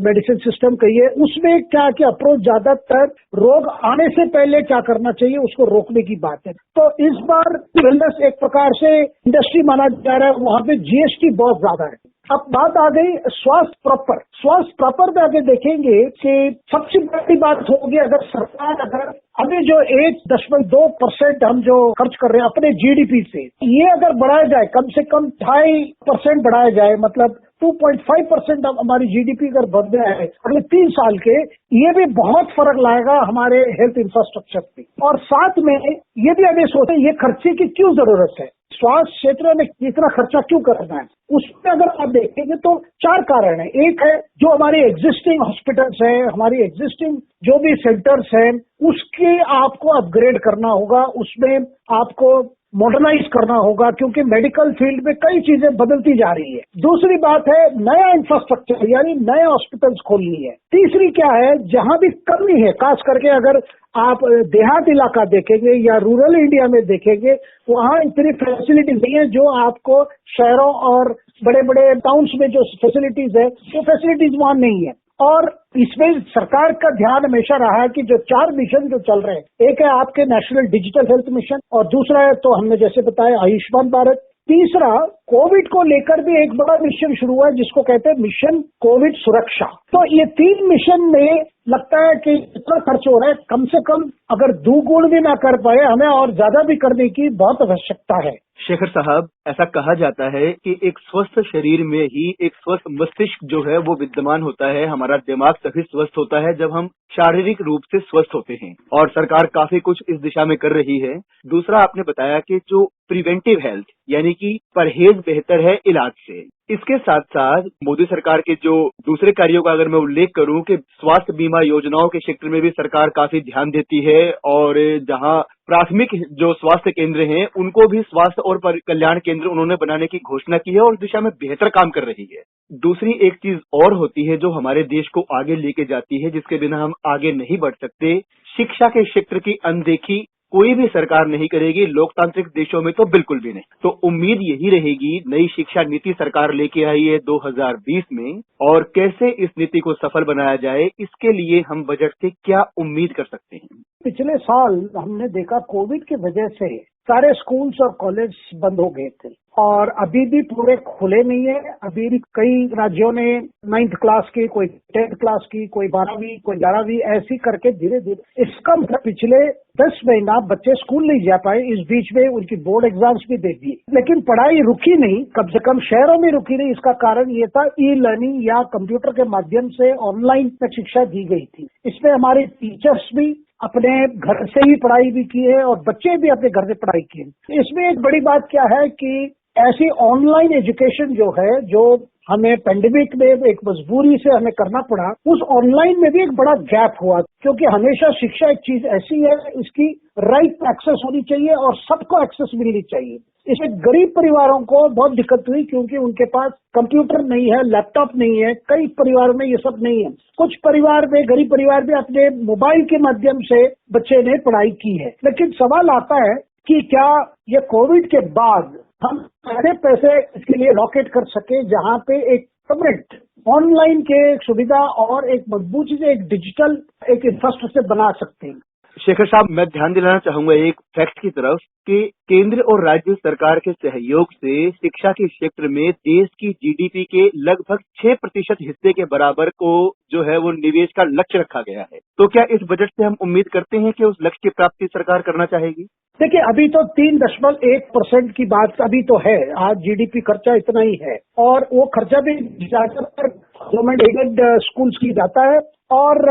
मेडिसिन सिस्टम कहिए, उसमें क्या कि अप्रोच ज्यादातर रोग आने से पहले क्या करना चाहिए उसको रोकने की बात है। तो इस बार वेलनेस एक प्रकार से इंडस्ट्री माना जा रहा है, वहां पे GST बहुत ज्यादा है। अब बात आ गई स्वास्थ्य प्रॉपर। स्वास्थ्य प्रॉपर में आगे देखेंगे कि सबसे बड़ी बात होगी अगर सरकार अभी जो 1.2% हम जो खर्च कर रहे हैं अपने GDP से, ये अगर बढ़ाया जाए, कम से कम 2.5% बढ़ाया जाए, मतलब 2.5% हमारी GDP अगर बढ़ जाए अगले 3 साल के, ये भी बहुत फर्क लाएगा हमारे हेल्थ इंफ्रास्ट्रक्चर पे। और साथ में ये भी हमें सोचें ये खर्चे की क्यों जरूरत है, स्वास्थ्य क्षेत्र में इतना खर्चा क्यों करना है। उसमें अगर आप देखेंगे तो 4 कारण है। एक है जो हमारी एग्जिस्टिंग हॉस्पिटल्स है, हमारी एग्जिस्टिंग जो भी सेंटर्स हैं, उसके आपको अपग्रेड करना होगा, उसमें आपको मॉडर्नाइज करना होगा, क्योंकि मेडिकल फील्ड में कई चीजें बदलती जा रही है। दूसरी बात है नया इंफ्रास्ट्रक्चर यानी नए हॉस्पिटल्स खोलनी है। तीसरी क्या है, जहां भी कमी है, खास करके अगर आप देहात इलाका देखेंगे या रूरल इंडिया में देखेंगे, वहां इतनी फैसिलिटी नहीं है जो आपको शहरों और बड़े बड़े टाउन्स में जो फैसिलिटीज है वो फैसिलिटीज वहां नहीं है। और इसमें सरकार का ध्यान हमेशा रहा है कि जो 4 मिशन जो चल रहे हैं, एक है आपके नेशनल डिजिटल हेल्थ मिशन, और दूसरा है तो हमने जैसे बताया आयुष्मान भारत, तीसरा कोविड को लेकर भी एक बड़ा मिशन शुरू हुआ है जिसको कहते हैं मिशन कोविड सुरक्षा। तो ये 3 मिशन में लगता है कि इतना खर्च हो रहा है, कम से कम अगर दुगुण भी ना कर पाए, हमें और ज्यादा भी करने की बहुत आवश्यकता है। शेखर साहब, ऐसा कहा जाता है कि एक स्वस्थ शरीर में ही एक स्वस्थ मस्तिष्क जो है वो विद्यमान होता है। हमारा दिमाग तभी स्वस्थ होता है जब हम शारीरिक रूप से स्वस्थ होते हैं, और सरकार काफी कुछ इस दिशा में कर रही है। दूसरा, आपने बताया कि जो प्रिवेंटिव हेल्थ यानी कि परहेज बेहतर है इलाज से। इसके साथ साथ मोदी सरकार के जो दूसरे कार्यों का अगर मैं उल्लेख करूं कि स्वास्थ्य बीमा योजनाओं के क्षेत्र में भी सरकार काफी ध्यान देती है, और जहां प्राथमिक जो स्वास्थ्य केंद्र हैं उनको भी स्वास्थ्य और कल्याण केंद्र उन्होंने बनाने की घोषणा की है और उस दिशा में बेहतर काम कर रही है। दूसरी एक चीज और होती है जो हमारे देश को आगे लेके जाती है, जिसके बिना हम आगे नहीं बढ़ सकते। शिक्षा के क्षेत्र की अनदेखी कोई भी सरकार नहीं करेगी, लोकतांत्रिक देशों में तो बिल्कुल भी नहीं। तो उम्मीद यही रहेगी, नई शिक्षा नीति सरकार लेके आई है 2020 में, और कैसे इस नीति को सफल बनाया जाए, इसके लिए हम बजट से क्या उम्मीद कर सकते हैं। पिछले साल हमने देखा कोविड की वजह से सारे स्कूल्स और कॉलेज बंद हो गए थे, और अभी भी पूरे खुले नहीं है। अभी भी कई राज्यों ने 9th क्लास की, कोई 10th क्लास की, कोई 12वीं, कोई 11वीं, ऐसी करके धीरे धीरे, इसका मतलब पिछले 10 महीना बच्चे स्कूल नहीं जा पाए। इस बीच में उनकी बोर्ड एग्जाम्स भी दे दिए, लेकिन पढ़ाई रुकी नहीं, कम से कम शहरों में रुकी नहीं। इसका कारण ये था ई लर्निंग या कंप्यूटर के माध्यम से ऑनलाइन शिक्षा दी गई थी। इसमें हमारे टीचर्स भी अपने घर से ही पढ़ाई भी की है और बच्चे भी अपने घर से पढ़ाई की है। इसमें एक बड़ी बात क्या है कि ऐसी ऑनलाइन एजुकेशन जो है, जो हमें पेंडेमिक में एक मजबूरी से हमें करना पड़ा, उस ऑनलाइन में भी एक बड़ा गैप हुआ, क्योंकि हमेशा शिक्षा एक चीज ऐसी है, इसकी राइट एक्सेस होनी चाहिए और सबको एक्सेस मिलनी चाहिए। इसमें गरीब परिवारों को बहुत दिक्कत हुई, क्योंकि उनके पास कंप्यूटर नहीं है, लैपटॉप नहीं है। कई परिवारों में ये सब नहीं है। कुछ परिवार में, गरीब परिवार में अपने मोबाइल के माध्यम से बच्चे ने पढ़ाई की है। लेकिन सवाल आता है कि क्या ये कोविड के बाद हम ऐसे पैसे इसके लिए लॉकेट कर सके जहां पे एक परमानेंट ऑनलाइन के सुविधा और एक मजबूत से एक डिजिटल एक इंफ्रास्ट्रक्चर बना सकते हैं। शेखर साहब, मैं ध्यान दिलाना चाहूंगा एक फैक्ट की तरफ कि केंद्र और राज्य सरकार के सहयोग से शिक्षा के क्षेत्र में देश की जीडीपी के लगभग 6% हिस्से के बराबर को जो है वो निवेश का लक्ष्य रखा गया है। तो क्या इस बजट से हम उम्मीद करते हैं कि उस लक्ष्य की प्राप्ति सरकार करना चाहेगी? देखिए, अभी तो 3.1% की बात अभी तो है। आज जीडीपी खर्चा इतना ही है, और वो खर्चा भी ज्यादातर गवर्नमेंट एडेड स्कूल्स की जाता है। और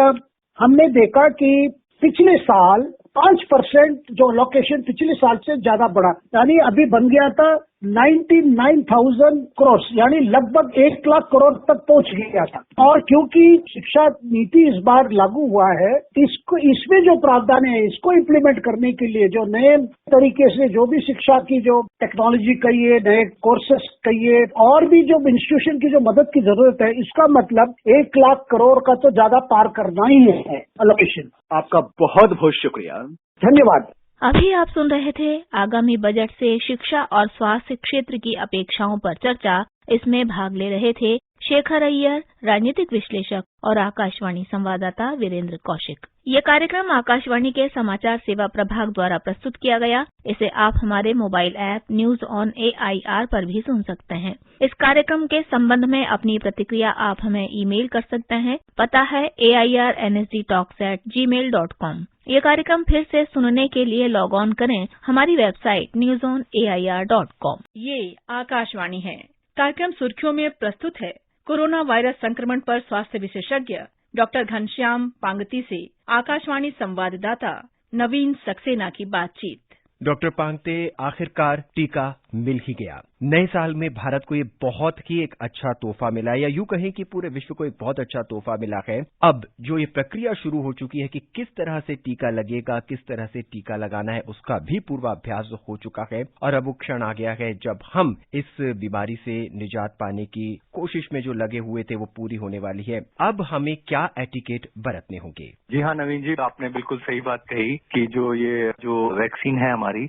हमने देखा कि पिछले साल 5% जो लोकेशन पिछले साल से ज्यादा बढ़ा, यानी अभी बन गया था 99,000 करोड़, यानी लगभग 1 लाख करोड़ तक पहुंच गया था। और क्योंकि शिक्षा नीति इस बार लागू हुआ है, इसमें जो प्रावधान है इसको इम्प्लीमेंट करने के लिए जो नए तरीके से जो भी शिक्षा की जो टेक्नोलॉजी कहिए, नए कोर्सेस कहिए, और भी जो इंस्टीट्यूशन की जो मदद की जरूरत है, इसका मतलब 1 लाख करोड़ का तो ज्यादा पार करना ही है एलोकेशन। आपका बहुत बहुत शुक्रिया, धन्यवाद। अभी आप सुन रहे थे आगामी बजट से शिक्षा और स्वास्थ्य क्षेत्र की अपेक्षाओं पर चर्चा। इसमें भाग ले रहे थे शेखर अय्यर, राजनीतिक विश्लेषक, और आकाशवाणी संवाददाता वीरेंद्र कौशिक। ये कार्यक्रम आकाशवाणी के समाचार सेवा प्रभाग द्वारा प्रस्तुत किया गया। इसे आप हमारे mobile app news on AIR पर भी सुन सकते हैं। इस कार्यक्रम के संबंध में अपनी प्रतिक्रिया आप हमें ईमेल कर सकते हैं। पता है airnsdtalks@gmail.com। ये कार्यक्रम फिर से सुनने के लिए लॉग ऑन करें हमारी वेबसाइट newsonair.com। ये आकाशवाणी है। कार्यक्रम सुर्खियों में प्रस्तुत है कोरोना वायरस संक्रमण पर स्वास्थ्य विशेषज्ञ डॉक्टर घनश्याम पांगती से आकाशवाणी संवाददाता नवीन सक्सेना की बातचीत। डॉक्टर पांगते, आखिरकार टीका मिल ही गया। नए साल में भारत को ये बहुत ही एक अच्छा तोहफा मिला, या यूं कहें कि पूरे विश्व को एक बहुत अच्छा तोहफा मिला है। अब जो ये प्रक्रिया शुरू हो चुकी है कि किस तरह से टीका लगेगा, किस तरह से टीका लगाना है, उसका भी पूर्वाभ्यास हो चुका है। और अब वो क्षण आ गया है जब हम इस बीमारी से निजात पाने की कोशिश में जो लगे हुए थे वो पूरी होने वाली है। अब हमें क्या एटिकेट बरतने होंगे? जी हाँ नवीन जी, आपने बिल्कुल सही बात कही कि जो वैक्सीन है हमारी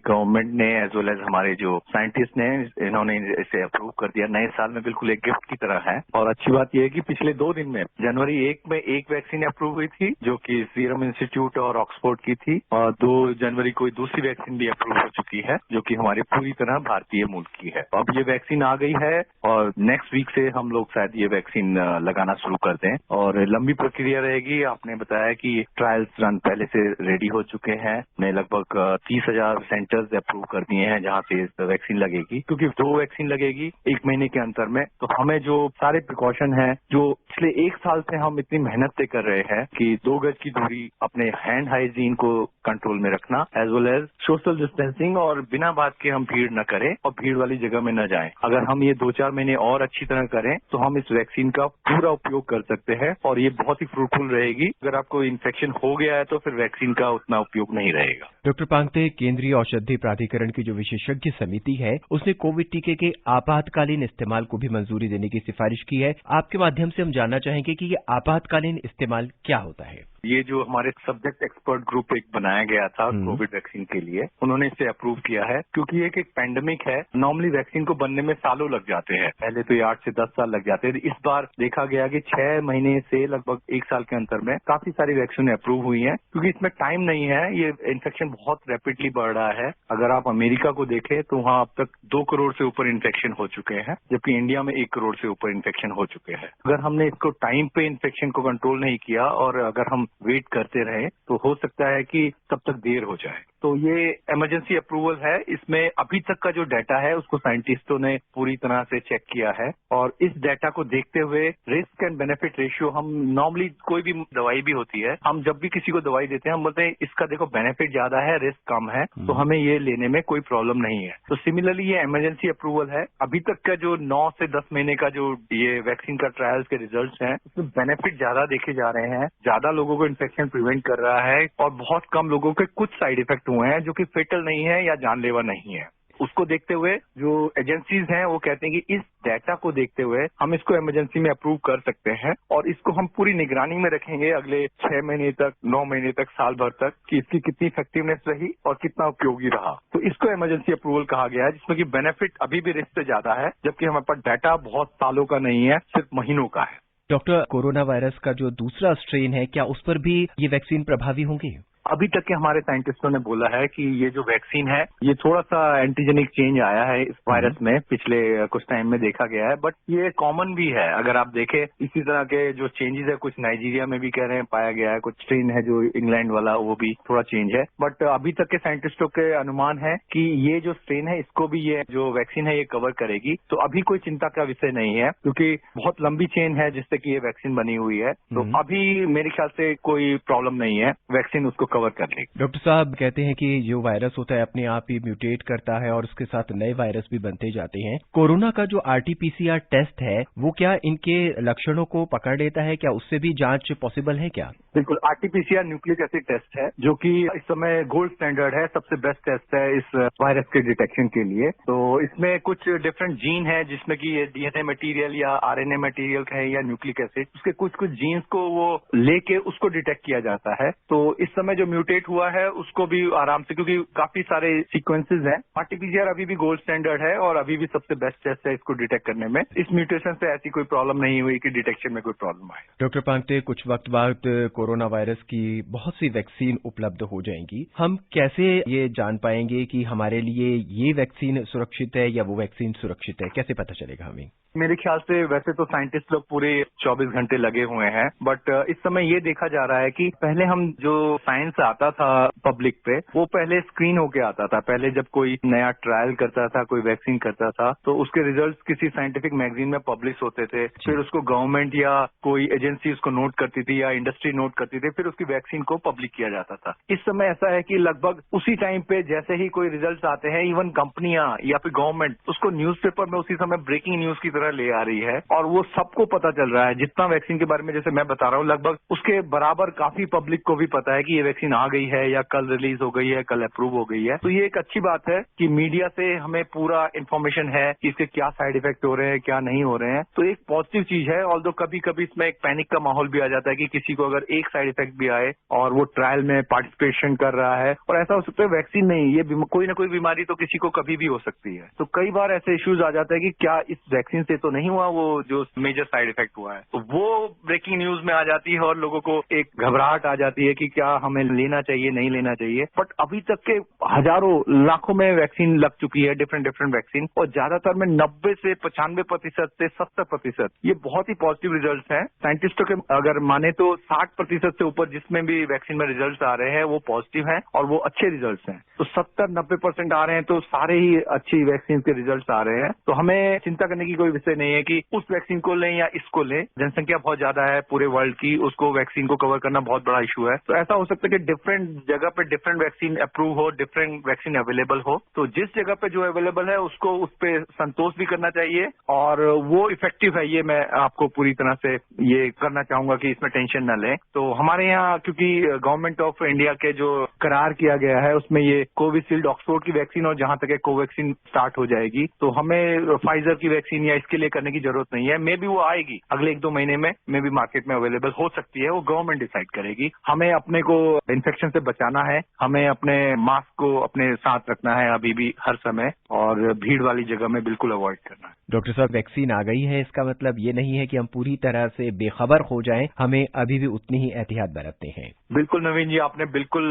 गवर्नमेंट ने एज वेल एज हमारे जो साइंटिस्ट ने इन्होंने इसे अप्रूव कर दिया। नए साल में बिल्कुल एक गिफ्ट की तरह है। और अच्छी बात यह है कि पिछले 2 दिन में जनवरी 1 में एक वैक्सीन अप्रूव हुई थी जो कि सीरम इंस्टीट्यूट और ऑक्सफोर्ड की थी, और 2 जनवरी को दूसरी वैक्सीन भी अप्रूव हो चुकी है जो कि हमारी पूरी तरह भारतीय मूल की है। अब ये वैक्सीन आ गई है और नेक्स्ट वीक से हम लोग शायद ये वैक्सीन लगाना शुरू कर दें, और लंबी प्रक्रिया रहेगी। आपने बताया कि ट्रायल्स रन पहले से रेडी हो चुके हैं। ने लगभग 30,000 सेंटर्स अप्रूव कर दिए हैं जहां से वैक्सीन लगेगी, क्योंकि 2 वैक्सीन लगेगी 1 महीने के अंतर में। तो हमें जो सारे प्रिकॉशन हैं जो पिछले 1 साल से हम इतनी मेहनत से कर रहे हैं कि 2 गज की दूरी, अपने हैंड हाइजीन को कंट्रोल में रखना, as well as social distancing, और बिना बात के हम भीड़ न करें और भीड़ वाली जगह में न जाएं। अगर हम ये 2-4 महीने और अच्छी तरह करें तो हम इस वैक्सीन का पूरा उपयोग कर सकते हैं और ये बहुत ही फ्रूटफुल रहेगी। अगर आपको इन्फेक्शन हो गया है तो फिर वैक्सीन का उतना उपयोग नहीं रहेगा। डॉक्टर पांगते, केंद्रीय औषधि प्राधिकरण की जो विशेषज्ञ समिति है उसने कोविड टीके के आपातकालीन इस्तेमाल को भी मंजूरी देने की सिफारिश की है। आपके माध्यम से हम जानना चाहेंगे कि ये आपातकालीन इस्तेमाल क्या होता है? ये जो हमारे सब्जेक्ट एक्सपर्ट ग्रुप एक बनाया गया था कोविड वैक्सीन के लिए, उन्होंने इसे अप्रूव किया है क्योंकि ये एक पैंडेमिक है। नॉर्मली वैक्सीन को बनने में सालों लग जाते हैं, पहले तो ये 8 से 10 साल लग जाते हैं। इस बार देखा गया कि 6 महीने से लगभग 1 साल के अंतर में काफी सारी वैक्सीन अप्रूव हुई हैं, क्योंकि इसमें टाइम नहीं है। ये इन्फेक्शन बहुत रैपिडली बढ़ रहा है। अगर आप अमेरिका को देखें तो वहां अब तक 2 करोड़ से ऊपर इन्फेक्शन हो चुके हैं, जबकि इंडिया में 1 करोड़ से ऊपर इन्फेक्शन हो चुके हैं। अगर हमने इसको टाइम पे इन्फेक्शन को कंट्रोल नहीं किया और अगर हम वेट करते रहे तो हो सकता है कि तब तक देर हो जाए। तो ये इमरजेंसी अप्रूवल है। इसमें अभी तक का जो डाटा है उसको साइंटिस्टों ने पूरी तरह से चेक किया है, और इस डाटा को देखते हुए रिस्क एंड बेनिफिट रेशियो, हम नॉर्मली कोई भी दवाई भी होती है, हम जब भी किसी को दवाई देते हैं हम बोलते हैं इसका देखो बेनिफिट ज्यादा है, रिस्क कम है, तो हमें ये लेने में कोई प्रॉब्लम नहीं है। तो सिमिलरली ये इमरजेंसी अप्रूवल है। अभी तक का जो 9 से 10 महीने का जो ये वैक्सीन का ट्रायल्स के रिजल्ट हैं उसमें बेनिफिट ज्यादा देखे जा रहे हैं, ज्यादा लोगों को इन्फेक्शन प्रिवेंट कर रहा है, और बहुत कम लोगों के कुछ साइड इफेक्ट हुए हैं जो कि फेटल नहीं है या जानलेवा नहीं है। उसको देखते हुए जो एजेंसीज हैं वो कहते हैं कि इस डाटा को देखते हुए हम इसको इमरजेंसी में अप्रूव कर सकते हैं, और इसको हम पूरी निगरानी में रखेंगे अगले 6 महीने तक, 9 महीने तक, साल भर तक, कि इसकी कितनी इफेक्टिवनेस रही और कितना उपयोगी रहा। तो इसको इमरजेंसी अप्रूवल कहा गया है, जिसमें कि बेनिफिट अभी भी रिस्क से ज्यादा है, जबकि हमारे पास डाटा बहुत सालों का नहीं है, सिर्फ महीनों का है। डॉक्टर, कोरोना वायरस का जो दूसरा स्ट्रेन है, क्या उस पर भी ये वैक्सीन प्रभावी होंगी? अभी तक के हमारे साइंटिस्टों ने बोला है कि ये जो वैक्सीन है ये थोड़ा सा एंटीजेनिक चेंज आया है इस वायरस में, पिछले कुछ टाइम में देखा गया है, बट ये कॉमन भी है। अगर आप देखें इसी तरह के जो चेंजेस है, कुछ नाइजीरिया में भी कह रहे हैं पाया गया है, कुछ स्ट्रेन है जो इंग्लैंड वाला वो भी थोड़ा चेंज है। बट अभी तक के साइंटिस्टों के अनुमान है कि ये जो स्ट्रेन है इसको भी ये जो वैक्सीन है ये कवर करेगी। तो अभी कोई चिंता का विषय नहीं है, क्योंकि बहुत लंबी चेन है जिससे कि ये वैक्सीन बनी हुई है। तो अभी मेरे ख्याल से कोई प्रॉब्लम नहीं है, वैक्सीन उसको कवर कर लेगी। डॉक्टर साहब कहते हैं कि जो वायरस होता है अपने आप ही म्यूटेट करता है और उसके साथ नए वायरस भी बनते जाते हैं। कोरोना का जो RT-PCR टेस्ट है वो क्या इनके लक्षणों को पकड़ लेता है? क्या उससे भी जांच पॉसिबल है क्या? बिल्कुल, RT-PCR न्यूक्लिक एसिड टेस्ट है जो कि इस समय गोल्ड स्टैंडर्ड है, सबसे बेस्ट टेस्ट है इस वायरस के डिटेक्शन के लिए। तो इसमें कुछ डिफरेंट जीन है जिसमें कि ये DNA मटेरियल या RNA मटेरियल है या न्यूक्लिक एसिड, उसके कुछ कुछ जीन्स को वो लेके उसको डिटेक्ट किया जाता है। तो इस समय जो म्यूटेट हुआ है उसको भी आराम से, क्योंकि काफी सारे सीक्वेंसेज हैं, RT-PCR अभी भी गोल्ड स्टैंडर्ड है और अभी भी सबसे बेस्ट टेस्ट है इसको डिटेक्ट करने में। इस म्यूटेशन से ऐसी कोई प्रॉब्लम नहीं हुई कि डिटेक्शन में कोई प्रॉब्लम आए। डॉक्टर पांगते, कुछ वक्त बाद कोरोना वायरस की बहुत सी वैक्सीन उपलब्ध हो जाएंगी। हम कैसे ये जान पाएंगे कि हमारे लिए ये वैक्सीन सुरक्षित है या वो वैक्सीन सुरक्षित है? कैसे पता चलेगा हमें? मेरे ख्याल से वैसे तो साइंटिस्ट लोग पूरे 24 घंटे लगे हुए हैं, बट इस समय ये देखा जा रहा है कि पहले हम जो साइंस आता था पब्लिक पे, वो पहले स्क्रीन होके आता था। पहले जब कोई नया ट्रायल करता था, कोई वैक्सीन करता था, तो उसके रिजल्ट्स किसी साइंटिफिक मैगजीन में पब्लिश होते थे। फिर उसको गवर्नमेंट या कोई एजेंसी उसको नोट करती थी या इंडस्ट्री नोट करती थी, फिर उसकी वैक्सीन को पब्लिक किया जाता था। इस समय ऐसा है कि लगभग उसी टाइम पे जैसे ही कोई रिजल्ट आते हैं, इवन कंपनियां या फिर गवर्नमेंट उसको न्यूज़पेपर में उसी समय ब्रेकिंग न्यूज की ले आ रही है और वो सबको पता चल रहा है। जितना वैक्सीन के बारे में जैसे मैं बता रहा हूँ, लगभग उसके बराबर काफी पब्लिक को भी पता है कि ये वैक्सीन आ गई है या कल रिलीज हो गई है, कल अप्रूव हो गई है। तो ये एक अच्छी बात है कि मीडिया से हमें पूरा इन्फॉर्मेशन है कि इसके क्या साइड इफेक्ट हो रहे हैं, क्या नहीं हो रहे हैं। तो एक पॉजिटिव चीज है। ऑल्दो कभी कभी इसमें एक पैनिक का माहौल भी आ जाता है कि किसी को अगर एक साइड इफेक्ट भी आए और वो ट्रायल में पार्टिसिपेशन कर रहा है, और ऐसा हो सकता है वैक्सीन नहीं, ये कोई ना कोई बीमारी तो किसी को कभी भी हो सकती है। तो कई बार ऐसे इश्यूज आ जाते हैं कि क्या इस वैक्सीन से तो नहीं हुआ वो जो मेजर साइड इफेक्ट हुआ है, तो वो ब्रेकिंग न्यूज में आ जाती है और लोगों को एक घबराहट आ जाती है कि क्या हमें लेना चाहिए, नहीं लेना चाहिए। बट अभी तक के हजारों लाखों में वैक्सीन लग चुकी है, डिफरेंट वैक्सीन, और ज्यादातर में 90 से 95% से 70%, ये बहुत ही पॉजिटिव रिजल्ट हैं। साइंटिस्टों के अगर माने तो 60% से ऊपर जिसमें भी वैक्सीन में रिजल्ट आ रहे हैं वो पॉजिटिव हैं और वो अच्छे रिजल्ट हैं। तो 70-90% आ रहे हैं तो सारे ही अच्छी वैक्सीन के रिजल्ट आ रहे हैं। तो हमें चिंता करने की कोई विषय नहीं है कि उस वैक्सीन को लें या इसको लें। जनसंख्या बहुत ज्यादा है पूरे वर्ल्ड की, उसको वैक्सीन को कवर करना बहुत बड़ा इशू है। तो ऐसा हो सकता है कि डिफरेंट जगह पे डिफरेंट वैक्सीन अप्रूव हो, डिफरेंट वैक्सीन अवेलेबल हो। तो जिस जगह पे जो अवेलेबल है उसको उस पर संतोष भी करना चाहिए और वो इफेक्टिव है, ये मैं आपको पूरी तरह से ये करना चाहूंगा कि इसमें टेंशन न लें। तो हमारे यहाँ क्योंकि गवर्नमेंट ऑफ इंडिया के जो करार किया गया है उसमें ये कोविशील्ड, ऑक्सफोर्ड की वैक्सीन और जहां तक है कोवैक्सीन स्टार्ट हो जाएगी। तो हमें फाइजर की वैक्सीन या इसके लिए करने की जरूरत नहीं है। मे बी वो आएगी अगले 1-2 महीने में, मे बी मार्केट में अवेलेबल हो सकती है, वो गवर्नमेंट डिसाइड करेगी। हमें अपने को इन्फेक्शन से बचाना है, हमें अपने मास्क को अपने साथ रखना है अभी भी हर समय, और भीड़ वाली जगह में बिल्कुल अवॉइड करना है। डॉक्टर साहब, वैक्सीन आ गई है, इसका मतलब ये नहीं है कि हम पूरी तरह से बेखबर हो जाएं, हमें अभी भी उतनी ही एहतियात बरतते हैं। बिल्कुल नवीन जी, आपने बिल्कुल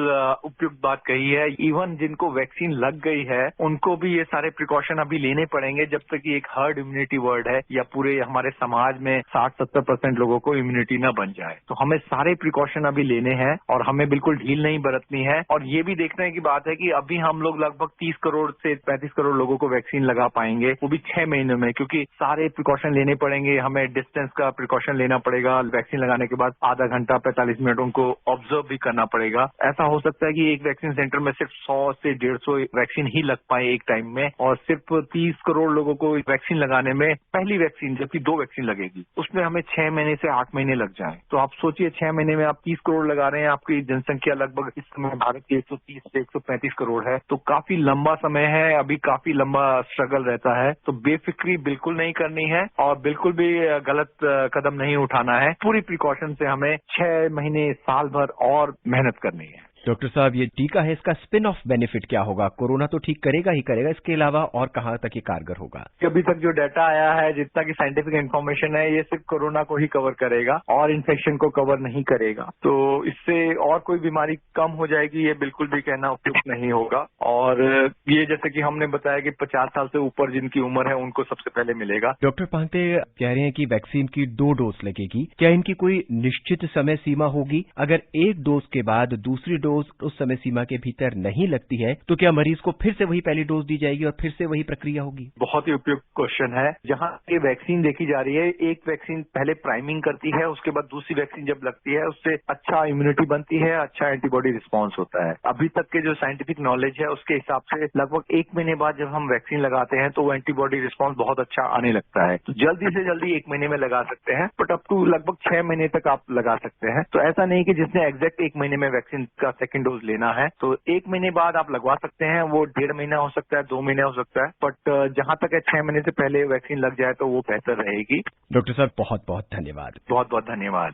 उपयुक्त बात कही है। इवन जिनको वैक्सीन लग गई है उनको भी ये सारे प्रिकॉशन अभी लेने पड़ेंगे जब तक कि एक हर्ड इम्यूनिटी वर्ड है या पूरे हमारे समाज में 60-70% लोगों को इम्यूनिटी न बन जाए। तो हमें सारे प्रिकॉशन अभी लेने हैं और हमें बिल्कुल ढील नहीं बरतनी है। और ये भी देखने की बात है कि अभी हम लोग लगभग 30 करोड़ से 35 करोड़ लोगों को वैक्सीन लगा पाएंगे, वो भी 6 महीने में, क्योंकि सारे प्रिकॉशन लेने पड़ेंगे। हमें डिस्टेंस का प्रिकॉशन लेना पड़ेगा, वैक्सीन लगाने के बाद आधा घंटा 45 मिनट उनको ऑब्जर्व भी करना पड़ेगा। ऐसा हो सकता है कि एक वैक्सीन सेंटर में सिर्फ 100 से 150 वैक्सीन ही लग पाए एक टाइम में, और सिर्फ 30 करोड़ लोगों को वैक्सीन लगाने में पहली वैक्सीन जबकि 2 वैक्सीन लगेगी, उसमें हमें 6 महीने से 8 महीने लग जाए। तो आप सोचिए 6 महीने में आप 30 करोड़ लगा रहे हैं, आपकी जनसंख्या लगभग इस समय भारत की 130 से 135 करोड़ है। तो काफी लंबा समय है, अभी काफी लंबा स्ट्रगल रहता है। तो बेफिक्री बिल्कुल नहीं करनी है और बिल्कुल भी गलत कदम नहीं उठाना है। पूरी प्रिकॉशन से हमें 6 महीने, साल भर और मेहनत करनी है। डॉक्टर साहब, ये टीका है, इसका स्पिन ऑफ बेनिफिट क्या होगा? कोरोना तो ठीक करेगा ही करेगा, इसके अलावा और कहाँ तक ये कारगर होगा? अभी तक जो डाटा आया है, जितना की साइंटिफिक इन्फॉर्मेशन है, ये सिर्फ कोरोना को ही कवर करेगा और इन्फेक्शन को कवर नहीं करेगा। तो इससे और कोई बीमारी कम हो जाएगी, ये बिल्कुल भी कहना उपयुक्त नहीं होगा। और ये जैसे कि हमने बताया कि 50 साल से ऊपर जिनकी उम्र है उनको सबसे पहले मिलेगा। डॉक्टर पांगते कह रहे हैं कि वैक्सीन की 2 डोज लगेगी, क्या इनकी कोई निश्चित समय सीमा होगी? अगर एक डोज के बाद दूसरी डोज डोज उस समय सीमा के भीतर नहीं लगती है तो क्या मरीज को फिर से वही पहली डोज दी जाएगी और फिर से वही प्रक्रिया होगी? बहुत ही उपयुक्त क्वेश्चन है। जहां ये वैक्सीन देखी जा रही है, एक वैक्सीन पहले प्राइमिंग करती है, उसके बाद दूसरी वैक्सीन जब लगती है उससे अच्छा इम्यूनिटी बनती है, अच्छा एंटीबॉडी रिस्पॉन्स होता है। अभी तक के जो साइंटिफिक नॉलेज है उसके हिसाब से लगभग 1 महीने बाद जब हम वैक्सीन लगाते हैं तो वो एंटीबॉडी रिस्पॉन्स बहुत अच्छा आने लगता है। तो जल्दी से जल्दी 1 महीने में लगा सकते हैं, बट अप टू लगभग 6 महीने तक आप लगा सकते हैं। तो ऐसा नहीं कि जिसने एग्जैक्ट 1 महीने में वैक्सीन का सेकेंड डोज लेना है तो 1 महीने बाद आप लगवा सकते हैं। वो 1.5 महीना हो सकता है, 2 महीने हो सकता है, बट जहां तक है 6 महीने से पहले वैक्सीन लग जाए तो वो बेहतर रहेगी। डॉक्टर साहब बहुत बहुत धन्यवाद। बहुत बहुत धन्यवाद।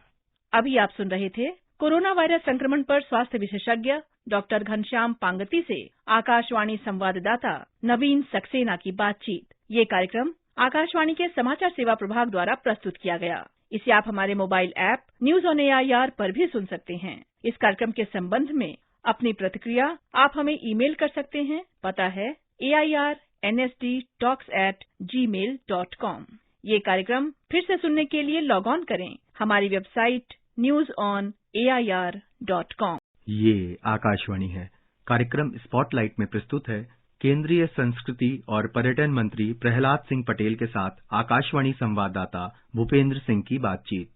अभी आप सुन रहे थे कोरोना वायरस संक्रमण पर स्वास्थ्य विशेषज्ञ डॉक्टर घनश्याम पांगती से आकाशवाणी संवाददाता नवीन सक्सेना की बातचीत। ये कार्यक्रम आकाशवाणी के समाचार सेवा प्रभाग द्वारा प्रस्तुत किया गया। इसे आप हमारे mobile app news on AIR पर भी सुन सकते हैं। इस कार्यक्रम के संबंध में अपनी प्रतिक्रिया आप हमें ईमेल कर सकते हैं। पता है AIRNSDtalks@gmail.com। ये कार्यक्रम फिर से सुनने के लिए लॉग ऑन करें हमारी वेबसाइट newsonair.com। ये आकाशवाणी है। कार्यक्रम स्पॉटलाइट में प्रस्तुत है केंद्रीय संस्कृति और पर्यटन मंत्री प्रहलाद सिंह पटेल के साथ आकाशवाणी संवाददाता भूपेंद्र सिंह की बातचीत।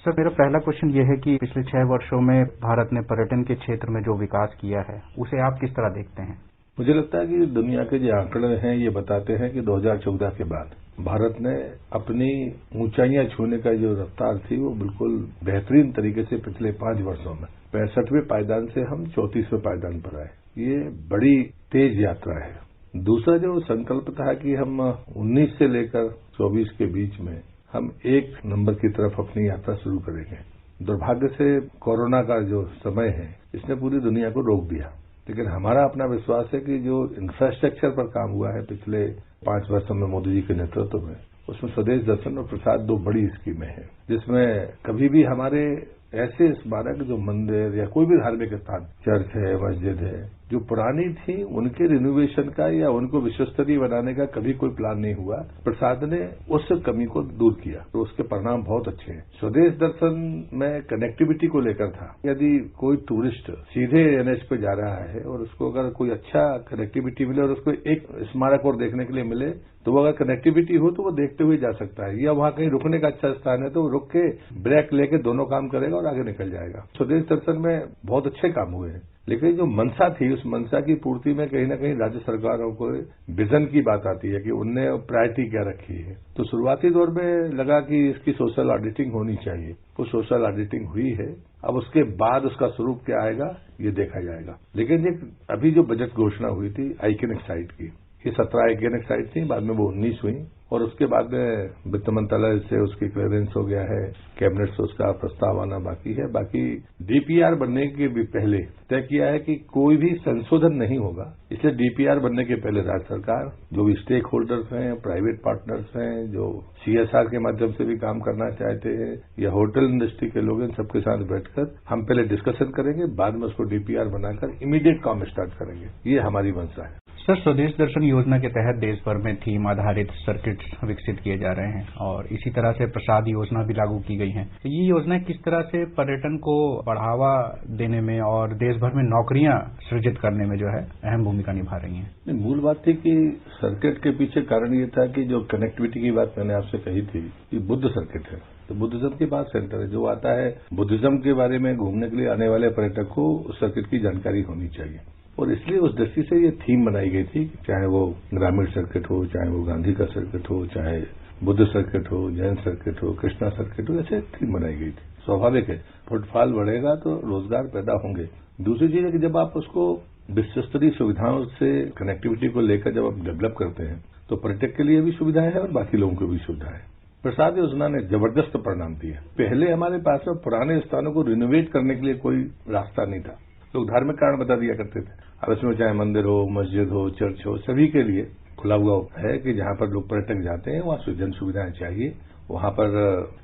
सर, मेरा पहला क्वेश्चन ये है कि पिछले 6 वर्षों में भारत ने पर्यटन के क्षेत्र में जो विकास किया है उसे आप किस तरह देखते हैं? मुझे लगता है कि दुनिया के जो आंकड़े हैं ये बताते हैं कि 2014 के बाद भारत ने अपनी ऊंचाइयां छूने का जो रफ्तार थी वो बिल्कुल बेहतरीन तरीके से पिछले 5 वर्षों में 65वें पायदान से हम 34वें पायदान पर आए। ये बड़ी तेज यात्रा है। दूसरा जो संकल्प था कि हम 19 से लेकर 24 के बीच में हम 1 नंबर की तरफ अपनी यात्रा शुरू करेंगे। दुर्भाग्य से कोरोना का जो समय है इसने पूरी दुनिया को रोक दिया, लेकिन हमारा अपना विश्वास है कि जो इंफ्रास्ट्रक्चर पर काम हुआ है पिछले 5 वर्षों में मोदी जी के नेतृत्व में, उसमें स्वदेश दर्शन और प्रसाद 2 बड़ी स्कीमें हैं, जिसमें कभी भी हमारे ऐसे स्मारक जो मंदिर या कोई भी धार्मिक स्थान, चर्च है, मस्जिद है, जो पुरानी थी उनके रिनोवेशन का या उनको विश्वस्तरीय बनाने का कभी कोई प्लान नहीं हुआ। प्रसाद ने उस कमी को दूर किया तो उसके परिणाम बहुत अच्छे हैं। स्वदेश दर्शन में कनेक्टिविटी को लेकर था। यदि कोई टूरिस्ट सीधे NH पे जा रहा है और उसको अगर कोई अच्छा कनेक्टिविटी मिले और उसको एक स्मारक और देखने के लिए मिले तो वो अगर कनेक्टिविटी हो तो वो देखते हुए जा सकता है, या वहां कहीं रुकने का अच्छा स्थान है तो वो रुक के ब्रेक लेके दोनों काम करेगा और आगे निकल जाएगा। स्वदेश दर्शन में बहुत अच्छे काम हुए हैं, लेकिन जो मंशा थी उस मंशा की पूर्ति में कहीं ना कहीं राज्य सरकारों को विजन की बात आती है कि उनने प्रायोरिटी क्या रखी है। तो शुरुआती दौर में लगा कि इसकी सोशल ऑडिटिंग होनी चाहिए, वो सोशल ऑडिटिंग हुई है। अब उसके बाद उसका स्वरूप क्या आएगा ये देखा जाएगा। लेकिन अभी जो बजट घोषणा हुई थी आइकॉनिक साइट की, ये 17 आइकॉनिक साइट थी, बाद में वो 19 हुई और उसके बाद में वित्त मंत्रालय से उसकी क्लियरेंस हो गया है, कैबिनेट से उसका प्रस्ताव आना बाकी है। बाकी DPR बनने के भी पहले तय किया है कि कोई भी संशोधन नहीं होगा, इसलिए DPR बनने के पहले राज्य सरकार, जो भी स्टेक होल्डर्स हैं, प्राइवेट पार्टनर्स हैं, जो CSR के माध्यम से भी काम करना चाहते हैं या होटल इंडस्ट्री के लोग, इन सबके साथ बैठकर हम पहले डिस्कशन करेंगे, बाद में उसको DPR बनाकर इमीडिएट काम स्टार्ट करेंगे। ये हमारी मंशा है। सर, स्वदेश दर्शन योजना के तहत देश भर में थीम आधारित सर्किट विकसित किए जा रहे हैं और इसी तरह से प्रसाद योजना भी लागू की गई है। तो ये योजना किस तरह से पर्यटन को बढ़ावा देने में और देश भर में नौकरियां सृजित करने में जो है अहम भूमिका निभा रही हैं? मूल बात थी कि सर्किट के पीछे कारण ये था कि जो कनेक्टिविटी की बात मैंने आपसे कही थी कि बुद्ध सर्किट है, तो बुद्धिज्म के पास सेंटर है। जो आता है बुद्धिज्म के बारे में घूमने के लिए आने वाले पर्यटक को उस सर्किट की जानकारी होनी चाहिए और इसलिए उस दृष्टि से ये थीम बनाई गई थी, चाहे वो ग्रामीण सर्किट हो, चाहे वो गांधी का सर्किट हो, चाहे बुद्ध सर्किट हो, जैन सर्किट हो, कृष्णा सर्किट हो, ऐसे थीम बनाई गई थी। स्वाभाविक है, फुटफॉल बढ़ेगा तो रोजगार पैदा होंगे। दूसरी चीज है कि जब आप उसको विश्वस्तरीय सुविधाओं से कनेक्टिविटी को लेकर जब आप डेवलप करते हैं तो पर्यटक के लिए भी सुविधाएं हैं और बाकी लोगों को भी सुविधा है। प्रसाद योजना ने जबरदस्त परिणाम दिए। पहले हमारे पास में पुराने स्थानों को रिनोवेट करने के लिए कोई रास्ता नहीं था, लोग धार्मिक कारण बता दिया करते थे। अब इसमें चाहे मंदिर हो, मस्जिद हो, चर्च हो, सभी के लिए खुला हुआ है कि जहां पर लोग पर्यटक जाते हैं वहां जन सुविधाएं चाहिए। वहां पर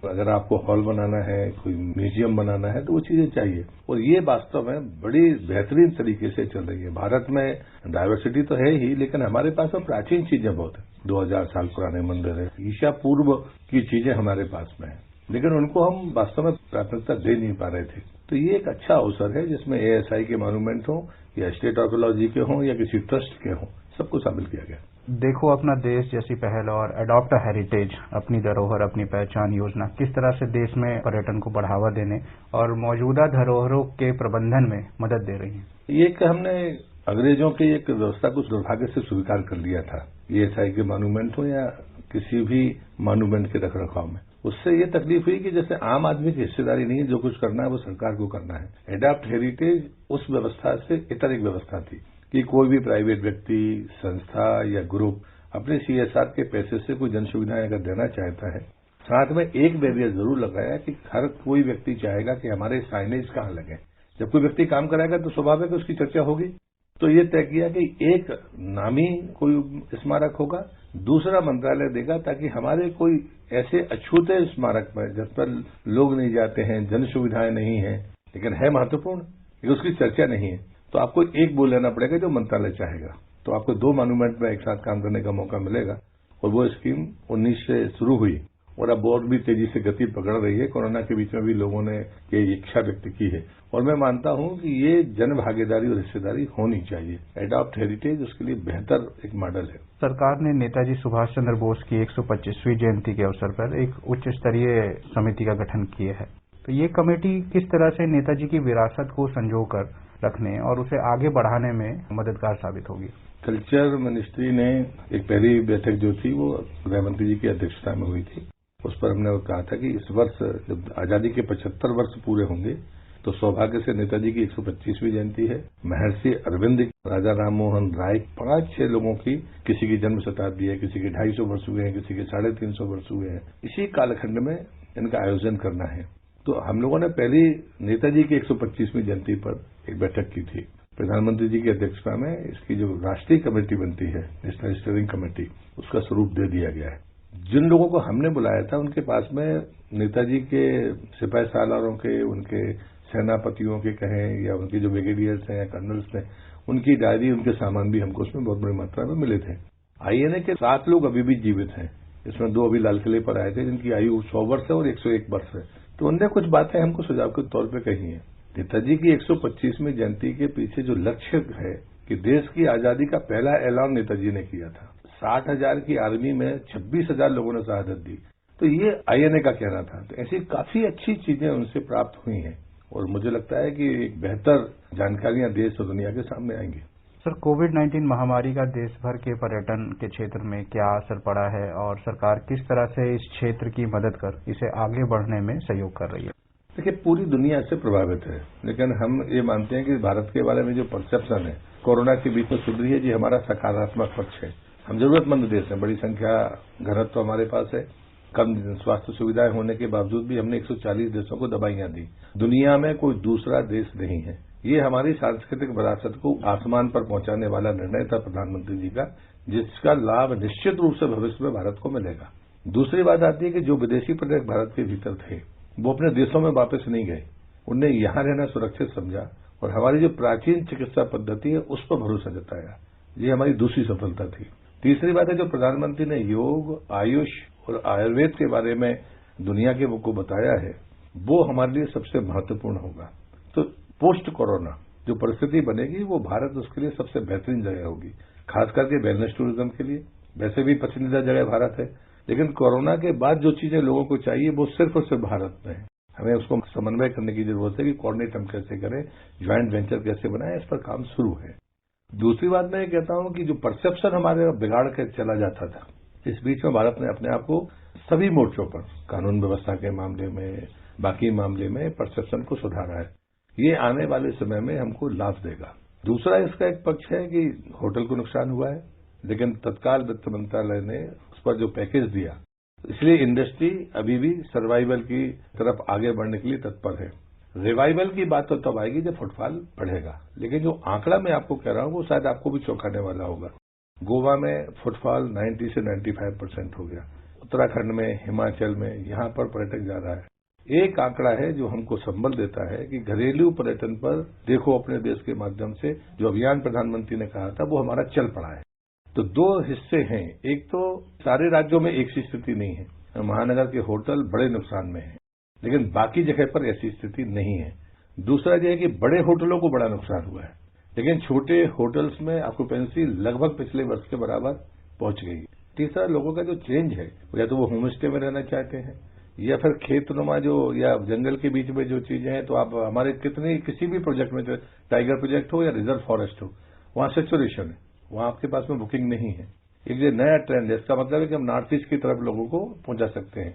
अगर आपको हॉल बनाना है, कोई म्यूजियम बनाना है तो वो चीजें चाहिए और ये वास्तव में बड़ी बेहतरीन तरीके से चल रही है। भारत में डायवर्सिटी तो है ही, लेकिन हमारे पास में प्राचीन चीजें बहुत है। 2000 साल पुराने मंदिर है, ईसा पूर्व की चीजें हमारे पास में है। लेकिन उनको हम वास्तव में प्राथमिकता दे नहीं पा रहे थे। तो ये एक अच्छा अवसर है जिसमें ASI के मॉन्यूमेंट हों या स्टेट आर्कियोलॉजी के हों या किसी ट्रस्ट के हों, सबको शामिल किया गया। देखो अपना देश जैसी पहल और अडॉप्ट हेरिटेज, अपनी धरोहर अपनी पहचान योजना किस तरह से देश में पर्यटन को बढ़ावा देने और मौजूदा धरोहरों के प्रबंधन में मदद दे रही है। ये कि हमने अंग्रेजों की एक व्यवस्था को दुर्भाग्य से स्वीकार कर लिया था, ASI के मॉन्यूमेंट हो या किसी भी मॉन्यूमेंट के रखरखाव में। उससे ये तकलीफ हुई कि जैसे आम आदमी की हिस्सेदारी नहीं है, जो कुछ करना है वो सरकार को करना है। अडॉप्ट हेरिटेज उस व्यवस्था से इतर एक व्यवस्था थी कि कोई भी प्राइवेट व्यक्ति, संस्था या ग्रुप अपने CSR के पैसे से कोई जन सुविधाएं अगर देना चाहता है, साथ में एक बैरियर जरूर लगाया कि हर कोई व्यक्ति चाहेगा कि हमारे साइनेज कहाँ लगे। जब कोई व्यक्ति काम कराएगा तो स्वाभाविक है उसकी चर्चा होगी। तो ये तय किया कि एक नामी कोई स्मारक होगा, दूसरा मंत्रालय देगा, ताकि हमारे कोई ऐसे अछूते स्मारक पर जिस पर लोग नहीं जाते हैं, जन सुविधाएं नहीं है, लेकिन है महत्वपूर्ण, लेकिन उसकी चर्चा नहीं है, तो आपको एक बोल लेना पड़ेगा जो मंत्रालय चाहेगा। तो आपको 2 मॉन्यूमेंट में एक साथ काम करने का मौका मिलेगा। और वो स्कीम 19 से शुरू हुई और अब और भी तेजी से गति पकड़ रही है। कोरोना के बीच में भी लोगों ने ये इच्छा व्यक्त की है और मैं मानता हूं कि ये जन भागीदारी और हिस्सेदारी होनी चाहिए। अडॉप्ट हेरिटेज उसके लिए बेहतर एक मॉडल है। सरकार ने नेताजी सुभाष चंद्र बोस की 125वीं जयंती के अवसर पर एक उच्च स्तरीय समिति का गठन किया है। तो ये कमेटी किस तरह से नेताजी की विरासत को संजो कर रखने और उसे आगे बढ़ाने में मददगार साबित होगी? कल्चर मिनिस्ट्री ने एक पहली बैठक जो थी वो गृह मंत्री जी की अध्यक्षता में हुई थी। उस पर हमने कहा था कि इस वर्ष जब आजादी के 75 वर्ष पूरे होंगे तो सौभाग्य से नेताजी की 125वीं जयंती है। महर्षि अरविंद, राजा राम मोहन राय, 5-6 लोगों की, किसी की जन्म शताब्दी है, किसी के 250 वर्ष हुए हैं, किसी के 350 वर्ष हुए हैं। इसी कालखंड में इनका आयोजन करना है। तो हम लोगों ने पहली नेताजी की 125वीं जयंती पर एक बैठक की थी। प्रधानमंत्री जी की अध्यक्षता में इसकी जो राष्ट्रीय कमेटी बनती है, नेशनल स्टीयरिंग कमेटी, उसका स्वरूप दे दिया गया है। जिन लोगों को हमने बुलाया था उनके पास में नेताजी के सिपाही सालारों के, उनके सेनापतियों के कहें या उनके जो ब्रिगेडियर्स हैं या कर्नल्स हैं, उनकी डायरी, उनके सामान भी हमको उसमें बहुत बड़ी मात्रा में मिले थे। INA के 7 लोग अभी भी जीवित हैं। इसमें 2 अभी लाल किले पर आए थे जिनकी आयु 100 वर्ष है और 101 वर्ष है। तो उनने कुछ बातें हमको सुझाव के तौर पर कही हैं। नेताजी की 125वीं जयंती के पीछे जो लक्ष्य है कि देश की आजादी का पहला ऐलान नेताजी ने किया था। 60,000 की आर्मी में 26,000 लोगों ने शहादत दी। तो ये INA का कहना था। तो ऐसी काफी अच्छी चीजें उनसे प्राप्त हुई हैं और मुझे लगता है कि एक बेहतर जानकारियां देश और दुनिया के सामने आएंगी। सर, कोविड-19 महामारी का देश भर के पर्यटन के क्षेत्र में क्या असर पड़ा है और सरकार किस तरह से इस क्षेत्र की मदद कर इसे आगे बढ़ने में सहयोग कर रही है? देखिए, पूरी दुनिया इससे प्रभावित है, लेकिन हम ये मानते हैं कि भारत के बारे में जो परसेप्शन है कोरोना के बीच में सुधरी है, ये हमारा सकारात्मक पक्ष है। हम जरूरतमंद देश हैं, बड़ी संख्या घनत्व हमारे पास है, कम स्वास्थ्य सुविधाएं होने के बावजूद भी हमने 140 देशों को दवाइयां दी। दुनिया में कोई दूसरा देश नहीं है। ये हमारी सांस्कृतिक विरासत को आसमान पर पहुंचाने वाला निर्णय था प्रधानमंत्री जी का, जिसका लाभ निश्चित रूप से भविष्य में भारत को मिलेगा। दूसरी बात आती है कि जो विदेशी पर्यटक भारत के भीतर थे वो अपने देशों में वापस नहीं गए, उन्हें यहां रहना सुरक्षित समझा और हमारी जो प्राचीन चिकित्सा पद्धति है उस पर भरोसा जताया। ये हमारी दूसरी सफलता थी। तीसरी बात है, जो प्रधानमंत्री ने योग, आयुष और आयुर्वेद के बारे में दुनिया के को बताया है, वो हमारे लिए सबसे महत्वपूर्ण होगा। तो पोस्ट कोरोना जो परिस्थिति बनेगी वो भारत उसके लिए सबसे बेहतरीन जगह होगी, खास करके वेलनेस टूरिज्म के लिए। वैसे भी पसंदीदा जगह भारत है, लेकिन कोरोना के बाद जो चीजें लोगों को चाहिए वो सिर्फ और सिर्फ भारत में है। हमें उसको समन्वय करने की जरूरत है कि कोऑर्डिनेट हम कैसे करें, ज्वाइंट वेंचर कैसे बनाएं, इस पर काम शुरू है। दूसरी बात मैं ये कहता हूं कि जो परसेप्शन हमारे बिगाड़ के चला जाता था, इस बीच में भारत ने अपने आप को सभी मोर्चों पर, कानून व्यवस्था के मामले में, बाकी मामले में परसेप्शन को सुधारा है। ये आने वाले समय में हमको लाभ देगा। दूसरा इसका एक पक्ष है कि होटल को नुकसान हुआ है, लेकिन तत्काल वित्त मंत्रालय ने उस पर जो पैकेज दिया, इसलिए इंडस्ट्री अभी भी सर्वाइवल की तरफ आगे बढ़ने के लिए तत्पर है। रिवाइवल की बात तो तब आएगी जब फुटफॉल बढ़ेगा, लेकिन जो आंकड़ा मैं आपको कह रहा हूं वो शायद आपको भी चौंकाने वाला होगा। गोवा में फुटफॉल 90 से 95% हो गया। उत्तराखंड में, हिमाचल में, यहां पर पर्यटक जा रहा है। एक आंकड़ा है जो हमको संबल देता है कि घरेलू पर्यटन पर देखो अपने देश के माध्यम से जो अभियान प्रधानमंत्री ने कहा था वो हमारा चल पड़ा है। तो 2 हिस्से हैं। एक तो सारे राज्यों में एक सी स्थिति नहीं है। महानगर के होटल बड़े नुकसान में हैं, लेकिन बाकी जगह पर ऐसी स्थिति नहीं है। दूसरा यह है कि बड़े होटलों को बड़ा नुकसान हुआ है, लेकिन छोटे होटल्स में ऑक्यूपेंसी लगभग पिछले वर्ष के बराबर पहुंच गई। तीसरा, लोगों का जो चेंज है, या तो वो होम स्टे में रहना चाहते हैं या फिर खेतनुमा जो या जंगल के बीच में जो चीजें हैं। तो आप हमारे किसी भी प्रोजेक्ट में, टाइगर प्रोजेक्ट हो या रिजर्व फॉरेस्ट हो, वहां सेचुरेशन है, वहां आपके पास में बुकिंग नहीं है। एक ये नया ट्रेंड है, इसका मतलब है कि हम नॉर्थ ईस्ट की तरफ लोगों को पहुंचा सकते हैं।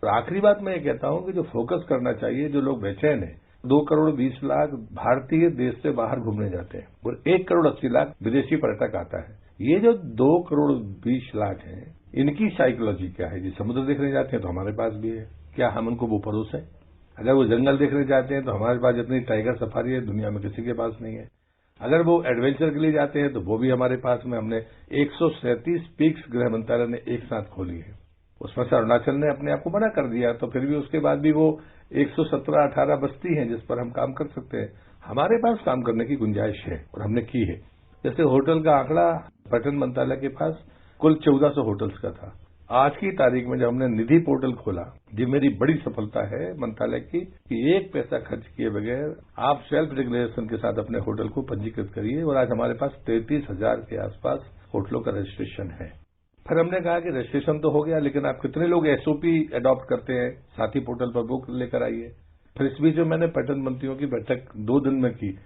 और आखिरी बात मैं ये कहता हूं कि जो फोकस करना चाहिए, जो लोग बेचैन है, 2 करोड़ 20 लाख भारतीय देश से बाहर घूमने जाते हैं और 1 करोड़ 80 लाख विदेशी पर्यटक आता है। ये जो 2 करोड़ 20 लाख हैं, इनकी साइकोलॉजी क्या है? जी, समुद्र देखने जाते हैं तो हमारे पास भी है, क्या हम उनको वो परोस है? अगर वो जंगल देखने जाते हैं तो हमारे पास जितनी टाइगर सफारी है दुनिया में किसी के पास नहीं है। अगर वो एडवेंचर के लिए जाते हैं तो वो भी हमारे पास में, हमने 137 पीक्स गृह मंत्रालय ने एक साथ खोली है। उसमें से अरुणाचल ने अपने आप को मना कर दिया, तो फिर भी उसके बाद भी वो 117-18 बस्ती हैं जिस पर हम काम कर सकते हैं। हमारे पास काम करने की गुंजाइश है और हमने की है। जैसे होटल का आंकड़ा पर्यटन मंत्रालय के पास कुल 1400 होटल्स का था। आज की तारीख में जब हमने निधि पोर्टल खोला, ये मेरी बड़ी सफलता है मंत्रालय की कि 1 पैसा खर्च किए बगैर आप सेल्फ रेगुलेशन के साथ अपने होटल को पंजीकृत करिए। और आज हमारे पास 33,000 के आसपास होटलों का रजिस्ट्रेशन है। फिर हमने कहा कि रजिस्ट्रेशन तो हो गया, लेकिन आप कितने लोग एसओपी अडॉप्ट करते हैं, साथी पोर्टल पर बुक लेकर आइए। फिर इस बीच मैंने पर्यटन मंत्रियों की बैठक 2 दिन में की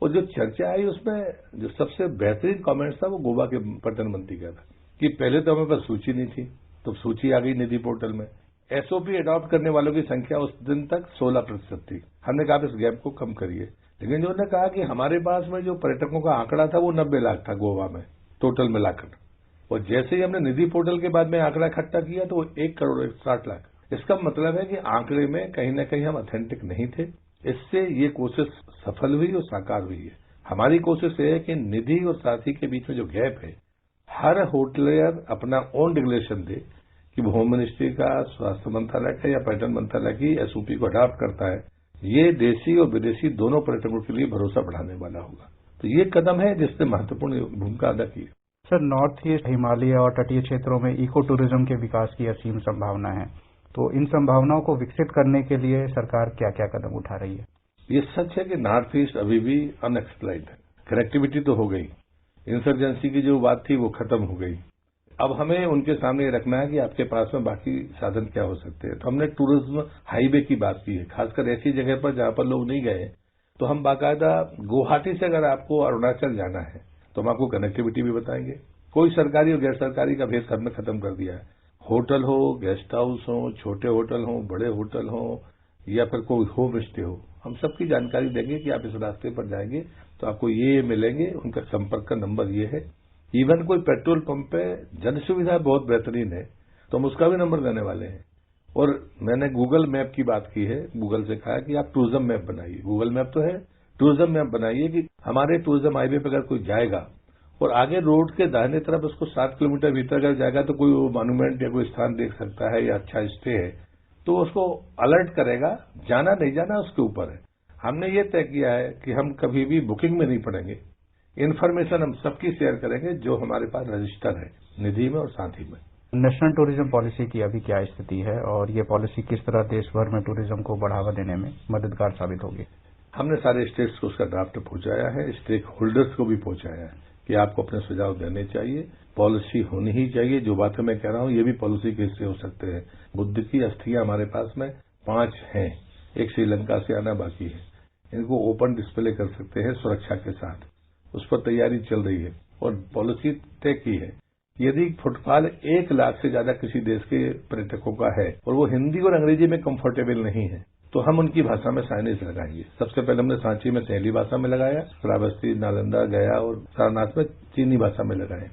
और जो चर्चा आई उसमें जो सबसे बेहतरीन कमेंट्स था वो गोवा के पर्यटन मंत्री का था कि पहले तो हमें पास सूची नहीं थी, तो सूची आ गई निधि पोर्टल में। एसओपी अडॉप्ट करने वालों की संख्या उस दिन तक 16% थी। हमने कहा इस गैप को कम करिए, लेकिन जो उन्होंने कहा कि हमारे पास में जो पर्यटकों का आंकड़ा था वो 90 लाख था गोवा में टोटल मिलाकर, और जैसे ही हमने निधि पोर्टल के बाद में आंकड़ा इकट्ठा किया तो वो 1 करोड़ 60 लाख। इसका मतलब है कि आंकड़े में कहीं न कहीं हम ऑथेंटिक नहीं थे। इससे ये कोशिश सफल हुई और साकार हुई है। हमारी कोशिश ये है कि निधि और साथी के बीच में जो गैप है, हर होटलियर अपना ओन रेगुलेशन दे कि वो होम मिनिस्ट्री का, स्वास्थ्य मंत्रालय का या पर्यटन मंत्रालय की एसओपी को अडॉप्ट करता है। ये देशी और विदेशी दोनों पर्यटकों के लिए भरोसा बढ़ाने वाला होगा। तो ये कदम है जिसने महत्वपूर्ण भूमिका अदा की। सर, नॉर्थ ईस्ट, हिमालय और तटीय क्षेत्रों में इको टूरिज्म के विकास की असीम संभावना है, तो इन संभावनाओं को विकसित करने के लिए सरकार क्या क्या कदम उठा रही है? ये सच है कि नॉर्थ ईस्ट अभी भी अनएक्सप्लॉइट है। कनेक्टिविटी तो हो गई, इंसर्जेंसी की जो बात थी वो खत्म हो गई। अब हमें उनके सामने रखना है कि आपके पास में बाकी साधन क्या हो सकते हैं। तो हमने टूरिज्म हाईवे की बात की है, खासकर ऐसी जगह पर जहां पर लोग नहीं गए। तो हम बाकायदा गुवाहाटी से अगर आपको अरुणाचल जाना है तो हम आपको कनेक्टिविटी भी बताएंगे। कोई सरकारी और गैर सरकारी का भेद हमने खत्म कर दिया है। होटल हो, गेस्ट हाउस हो, छोटे होटल हो, बड़े होटल हो या फिर कोई होम स्टे हो, हम सबकी जानकारी देंगे कि आप इस रास्ते पर जाएंगे तो आपको ये मिलेंगे। उनका संपर्क का नंबर ये है। इवन कोई पेट्रोल पंप पे जन सुविधा बहुत बेहतरीन है तो हम उसका भी नंबर देने वाले हैं। और मैंने गूगल मैप की बात की है, गूगल से कहा कि आप टूरिज्म मैप बनाइए। गूगल मैप तो है, टूरिज्म मैप बनाइए कि हमारे टूरिज्म हाईवे पर अगर कोई जाएगा और आगे रोड के दाहिने तरफ उसको 7 किलोमीटर भीतर अगर जाएगा तो कोई मॉन्यूमेंट या कोई स्थान देख सकता है या अच्छा स्टे है तो उसको अलर्ट करेगा। जाना नहीं जाना उसके ऊपर है। हमने ये तय किया है कि हम कभी भी बुकिंग में नहीं पड़ेंगे। इन्फॉर्मेशन हम सबकी शेयर करेंगे जो हमारे पास रजिस्टर है निधि में और साथी में। नेशनल टूरिज्म पॉलिसी की अभी क्या स्थिति है और ये पॉलिसी किस तरह देश भर में टूरिज्म को बढ़ावा देने में मददगार साबित होगी? हमने सारे स्टेट्स को उसका ड्राफ्ट पहुंचाया है, स्टेक होल्डर्स को भी पहुंचाया है कि आपको अपने सुझाव देने चाहिए। पॉलिसी होनी ही चाहिए। जो बातें मैं कह रहा हूं ये भी पॉलिसी के हिस्से हो सकते हैं। बुद्ध की अस्थियां हमारे पास में 5 हैं, एक श्रीलंका से आना बाकी है। इनको ओपन डिस्प्ले कर सकते हैं सुरक्षा के साथ, उस पर तैयारी चल रही है और पॉलिसी तय की है। यदि फुटफॉल 1 लाख से ज्यादा किसी देश के पर्यटकों का है और वो हिंदी और अंग्रेजी में कंफर्टेबल नहीं है तो हम उनकी भाषा में साइनेज लगाएंगे। सबसे पहले हमने सांची में सहेली भाषा में लगाया, श्रावस्ती, नालंदा, गया और सारनाथ में चीनी भाषा में लगाए।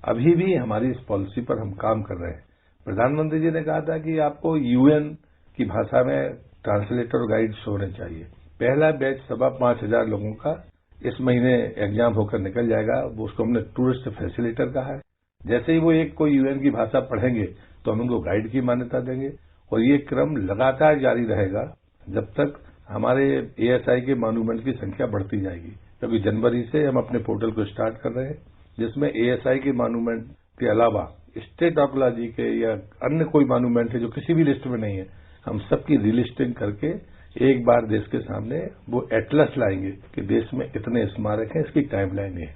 अभी भी हमारी इस पॉलिसी पर हम काम कर रहे हैं। प्रधानमंत्री जी ने कहा था कि आपको यूएन की भाषा में ट्रांसलेटर और गाइड्स होने चाहिए। पहला बैच 5,500 लोगों का इस महीने एग्जाम होकर निकल जाएगा। वो उसको हमने टूरिस्ट फैसिलिटेटर कहा है। जैसे ही वो एक कोई यूएन की भाषा पढ़ेंगे तो हम उनको गाइड की मान्यता देंगे और ये क्रम लगातार जारी रहेगा जब तक हमारे एएसआई के मॉन्यूमेंट की संख्या बढ़ती जाएगी। क्योंकि जनवरी से हम अपने पोर्टल को स्टार्ट कर रहे हैं जिसमें एएसआई के मॉन्यूमेंट के अलावा स्टेट आर्कोलॉजी के या अन्य कोई मॉन्यूमेंट है जो किसी भी लिस्ट में नहीं है, हम सबकी रिलिस्टिंग करके एक बार देश के सामने वो एटलस लाएंगे कि देश में इतने स्मारक हैं, इसकी टाइमलाइन है।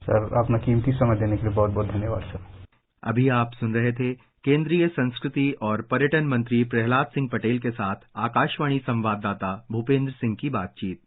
सर, अपना कीमती समय देने के लिए बहुत बहुत धन्यवाद सर। अभी आप सुन रहे थे केंद्रीय संस्कृति और पर्यटन मंत्री प्रहलाद सिंह पटेल के साथ आकाशवाणी संवाददाता भूपेंद्र सिंह की बातचीत।